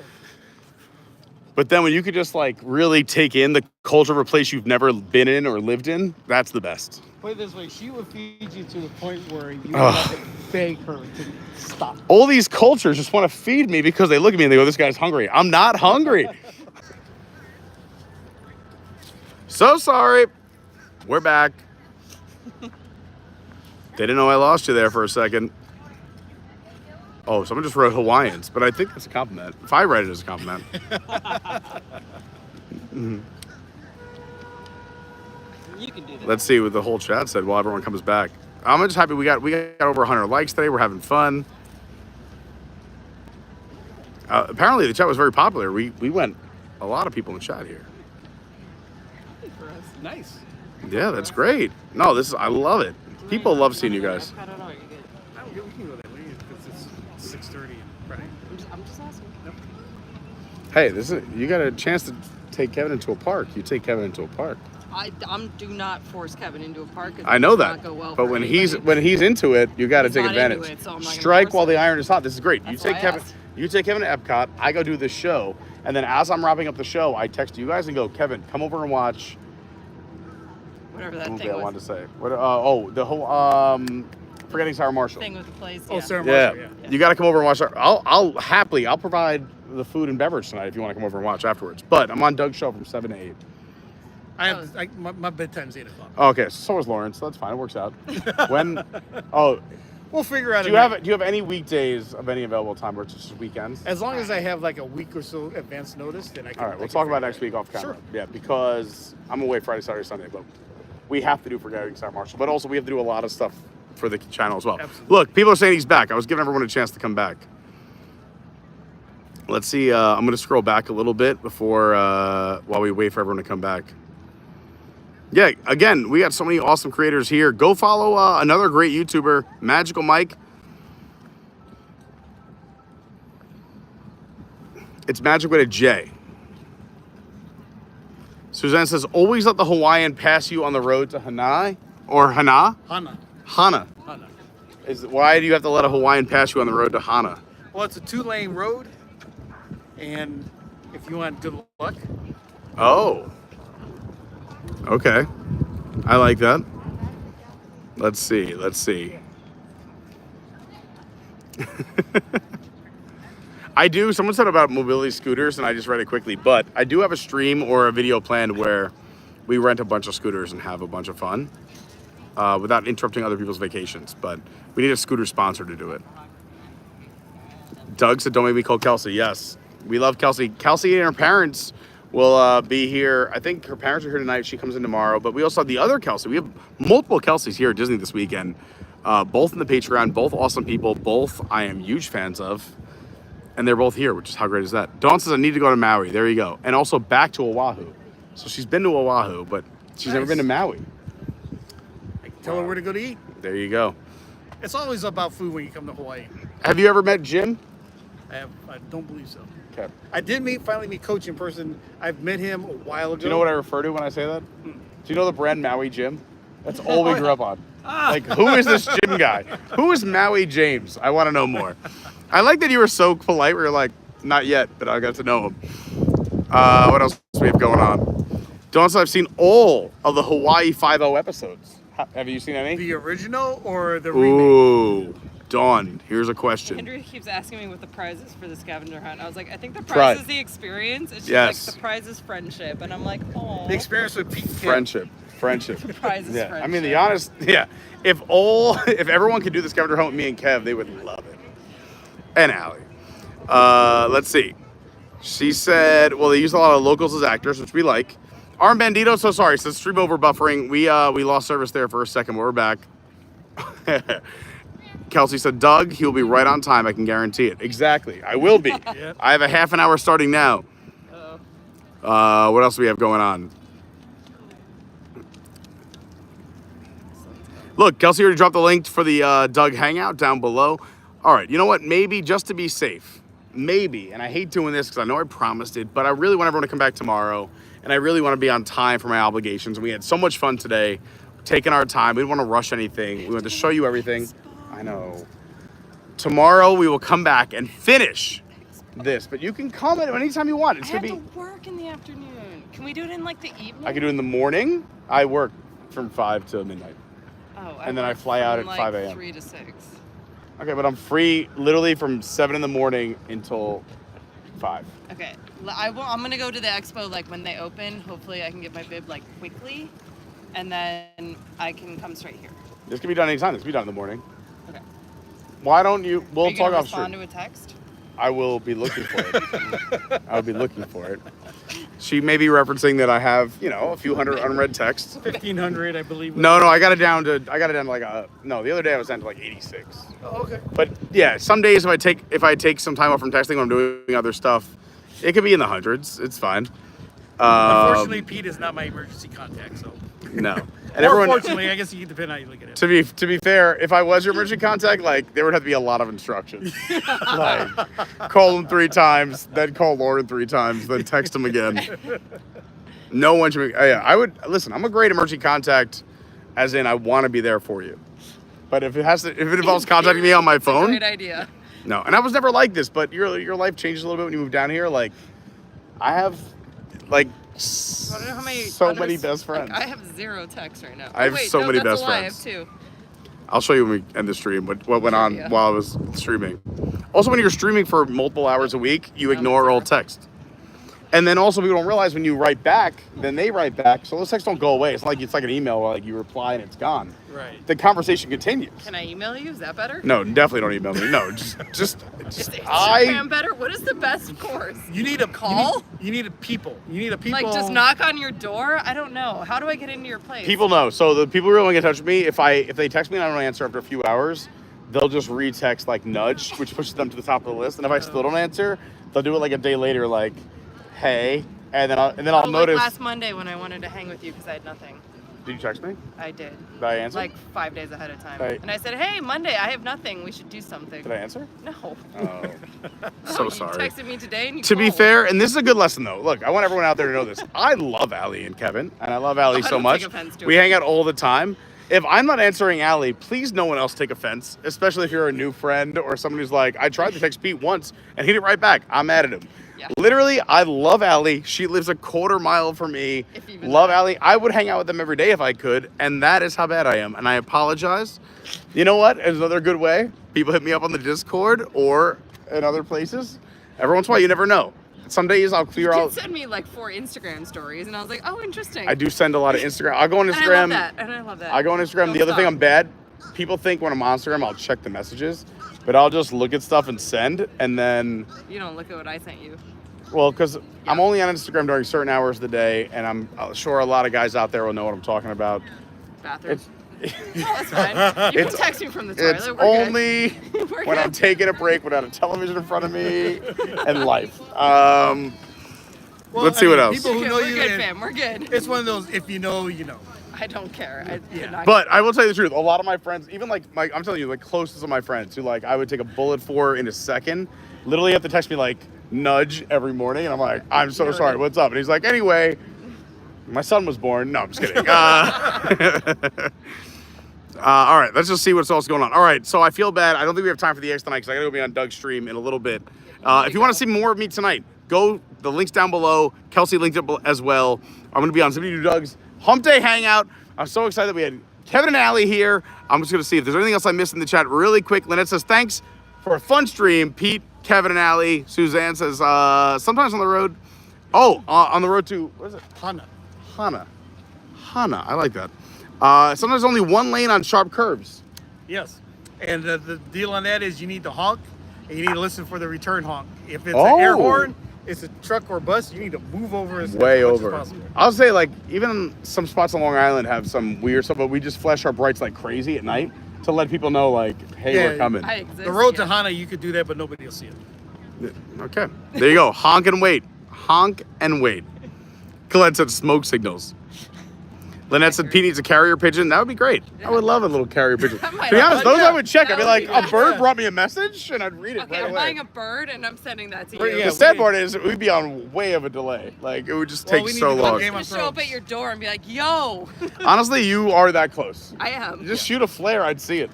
But then when you could just, like, really take in the culture of a place you've never been in or lived in, that's the best. Put it this way, she would feed you to the point where you would have to beg her to stop. All these cultures just want to feed me because they look at me and they go, this guy's hungry. I'm not hungry. So sorry. We're back. They didn't know I lost you there for a second. Oh, someone just wrote Hawaiians, but I think that's a compliment. If I read it as a compliment. You can do that. Let's see what the whole chat said while everyone comes back. I'm just happy we got over 100 likes today. We're having fun. Apparently the chat was very popular. We went a lot of people in the chat here. Nice. Yeah, that's great. No, I love it. People love seeing you guys. I don't know. You're good. We can go that way because it's 6:30, right? I'm just asking. Hey, you got a chance to take Kevin into a park. You take Kevin into a park. I do not force Kevin into a park. I know that. Not go well But for when anybody. he's into it, you got to take not advantage. into it, so I'm not gonna Strike force while him. the iron is hot. This is great. That's You why I asked. You take Kevin to Epcot. I go do the show, and then as I'm wrapping up the show, I text you guys and go, Kevin, come over and watch. Whatever that What thing I was. wanted to say. The whole forgetting Sarah Marshall. thing with the place. Oh, Yeah. Sarah Yeah. Marshall, yeah. You got to come over and watch. I'll provide the food and beverage tonight if you want to come over and watch afterwards. But I'm on Doug's show from 7 to 8. My bedtime's 8 o'clock. Okay, so is Lauren, so that's fine. It works out. When? Oh, We'll figure out. do you have any weekdays of any available time, or it's just weekends? As long as I have like a week or so advance notice, then I can. All right, we'll talk about next week off camera. Sure. Yeah, because I'm away Friday, Saturday, Sunday, but we have to do Forgetting Sarah Marshall. But also we have to do a lot of stuff for the channel as well. Absolutely. Look, people are saying he's back. I was giving everyone a chance to come back. Let's see. I'm going to scroll back a little bit before while we wait for everyone to come back. Yeah, again, we got so many awesome creators here. Go follow another great YouTuber, Magical Mike. It's Magic with a J. Suzanne says, always let the Hawaiian pass you on the road to Hanai or Hana? Hana. Hana. Hana. Why do you have to let a Hawaiian pass you on the road to Hana? Well, it's a 2-lane road, and if you want good luck, Oh. Okay. I like that. Let's see. I do. Someone said about mobility scooters, and I just read it quickly. But I do have a stream or a video planned where we rent a bunch of scooters and have a bunch of fun without interrupting other people's vacations. But we need a scooter sponsor to do it. Doug said, don't make me call Kelsey. Yes, we love Kelsey. Kelsey and her parents will be here. I think her parents are here tonight. She comes in tomorrow. But we also have the other Kelsey. We have multiple Kelseys here at Disney this weekend. Both in the Patreon, both awesome people. Both I am huge fans of. And they're both here, which is how great is that? Dawn says, I need to go to Maui. There you go. And also back to Oahu. So she's been to Oahu, but she's never been to Maui. I can tell her where to go to eat. There you go. It's always about food when you come to Hawaii. Have you ever met Jim? I don't believe so. Okay. I did finally meet Coach in person. I've met him a while ago. Do you know what I refer to when I say that? Do you know the brand Maui Jim? That's all we grew up on. Like, who is this Jim guy? Who is Maui James? I want to know more. I like that you were so polite where you're like, not yet, but I got to know him. What else do we have going on? Dawn said, I've seen all of the Hawaii 5-0 episodes. Have you seen any? The original or the remake? Ooh, Dawn, here's a question. Andrew keeps asking me what the prize is for the scavenger hunt. I was like, I think the Try prize it. is the experience. It's just Yes. like the prize is friendship. And I'm like, oh. The experience with Pete. Friendship. The prize is Yeah, friendship. I mean, the honest, yeah. If everyone could do the scavenger hunt with me and Kev, they would love it. And Allie. Let's see. She said, well, they use a lot of locals as actors, which we like. Armbandido, so sorry, says stream over buffering. We lost service there for a second, but we're back. Kelsey said, Doug, he'll be right on time. I can guarantee it. Exactly. I will be. Yep. I have a half an hour starting now. What else do we have going on? Look, Kelsey already dropped the link for the Doug Hangout down below. All right, you know what? Maybe just to be safe, maybe, and I hate doing this because I know I promised it, but I really want everyone to come back tomorrow, and I really want to be on time for my obligations. We had so much fun today, taking our time. We didn't want to rush anything. We wanted to show you everything. I know. Tomorrow we will come back and finish this, but you can come at anytime you want. It's I gonna have be. to work in the afternoon. Can we do it in like the evening? I can do it in the morning. I work from 5 to midnight. Oh, and then I work fly out from, at like 5 a.m. 3 to 6. Okay, but I'm free literally from 7 in the morning until 5. Okay, I'm gonna go to the expo like when they open. Hopefully, I can get my bib like quickly, and then I can come straight here. This can be done anytime. This can be done in the morning. Okay. Why don't you? We'll Are you talk gonna off respond stream. to a text? I will be looking for it. I'll be looking for it. She may be referencing that I have, a few hundred unread texts. 1,500, I believe. No, I got it down to like no, the other day I was down to like 86. Oh, okay. But yeah, some days if I take some time off from texting when I'm doing other stuff, it could be in the hundreds. It's fine. Unfortunately, Pete is not my emergency contact, so. No. And everyone, fortunately, I guess you can depend on how you look at it. to be fair, if I was your emergency contact, like there would have to be a lot of instructions. Like call him 3 times, then call Lauren 3 times, then text him again. No one should be. I would listen. I'm a great emergency contact, as in I want to be there for you. But if it involves contacting me on my phone, Great idea. no. And I was never like this, but your life changes a little bit when you move down here. Like I have, like. I don't know how many so many best friends. Like, I have 0 texts right now. I have so many best that's a lie. friends. I have 2. I'll show you when we end the stream what went on while I was streaming. Also, when you're streaming for multiple hours a week, you ignore all text. And then also people don't realize when you write back, then they write back. So those texts don't go away. It's like an email where like you reply and it's gone. Right. The conversation continues. Can I email you? Is that better? No, definitely don't email me. No, just Is Instagram better? What is the best course? You need a call. You need a people. You need a people. Like just knock on your door? I don't know. How do I get into your place? people know. So the people who really want to get in touch with me, if they text me and I don't answer after a few hours, they'll just retext like nudge, which pushes them to the top of the list. And if I still don't answer, they'll do it like a day later, like, hey. And then I'll notice. Like last Monday when I wanted to hang with you because I had nothing. Did you text me? I did. Did I answer? Like 5 days ahead of time. Right. And I said, hey, Monday, I have nothing. We should do something. Did I answer? No. Oh, so You sorry. texted me today and you To be called. fair, and this is a good lesson though. Look, I want everyone out there to know this. I love Allie and Kevin, and I love Allie I so don't much. take offense to We it. hang out all the time. If I'm not answering Allie, please no one else take offense, especially if you're a new friend or someone who's like, I tried to text Pete once and he didn't write back. I'm mad at him. Yeah. Literally, I love Allie. She lives a quarter mile from me. If even Love that. Allie. I would hang out with them every day if I could, and that is how bad I am. And I apologize. You know what? It's another good way. People hit me up on the Discord or in other places. Every once in a while, you never know. Some days I'll clear You out. did send me like 4 Instagram stories and I was like, oh, interesting. I do send a lot of Instagram. I'll go on And Instagram. I love that. I go on Instagram. Don't The other thing stop. I'm bad. People think when I'm on Instagram, I'll check the messages, but I'll just look at stuff and send, and then, You don't look at what I sent you. well, because I'm only on Instagram during certain hours of the day, and I'm sure a lot of guys out there will know what I'm talking about. Bathroom. It's That's fine. You It's- can text me from the toilet. it's We're good. only We're when I'm good. taking a break without a television in front of me and life. Well, Let's see I what mean, else. People who We're know good, you, we're good, and fam. We're good. it's one of those. If you know, you know. I don't care. I could not But I will tell you the truth. A lot of my friends, even like I'm telling you, like closest of my friends, who like I would take a bullet for in a second, literally have to text me like nudge every morning, and I'm like, I'm so sorry. What's up? And he's like, anyway, my son was born. No, I'm just kidding. All right, let's just see what's else going on. All right, so I feel bad. I don't think we have time for the X tonight because I gotta go be on Doug's stream in a little bit. If you want to see more of me tonight, go. The link's down below. Kelsey linked it as well. I'm gonna be on Zippity Doo Doug's Hump Day Hangout. I'm so excited that we had Kevin and Allie here. I'm just gonna see if there's anything else I missed in the chat really quick. Lynette says thanks for a fun stream. Pete, Kevin, and Allie. Suzanne says sometimes on the road. Oh, on the road to what is it? Hana. I like that. Sometimes only one lane on sharp curves. Yes. And the deal on that is you need to honk, and you need to listen for the return honk. If it's Oh. an air horn, it's a truck or bus, you need to move over as Way much over. as possible. I'll say like even some spots on Long Island have some weird stuff, but we just flash our brights like crazy at night to let people know like, hey, Yeah, we're coming. I exist. The road to yeah. Hana, you could do that, but nobody will see it. Okay, there you go. Honk and wait. Honk and wait. Colette said smoke signals. Lynette said Pete needs a carrier pigeon. That would be great. I would love a little carrier pigeon. I To might be have honest, one. those I would check. I'd be That like, would be a bird brought me a message, and I'd read it Okay, right I'm away. buying a bird and I'm sending that to you. Yeah, The sad part is we'd be on way of a delay. Like it would just Well, take we need so to go long. Game I'm gonna of show up Thrones. at your door and be like, yo. Honestly, you are that close. I am. Just shoot a flare, I'd see it.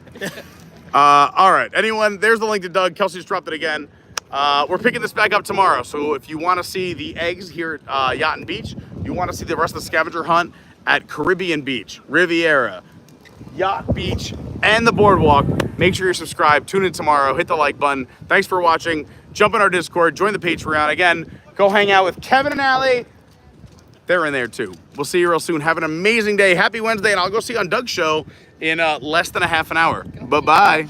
All right, anyone, there's the link to Doug. Kelsey just dropped it again. We're picking this back up tomorrow, so if you want to see the eggs here at Yacht and Beach, you want to see the rest of the scavenger hunt at Caribbean Beach, Riviera, Yacht Beach, and the Boardwalk, make sure you're subscribed. Tune in tomorrow. Hit the like button. Thanks for watching. Jump in our Discord. Join the Patreon. Again, go hang out with Kevin and Allie. They're in there too. We'll see you real soon. Have an amazing day. Happy Wednesday, and I'll go see you on Doug's show in less than a half an hour. Bye-bye.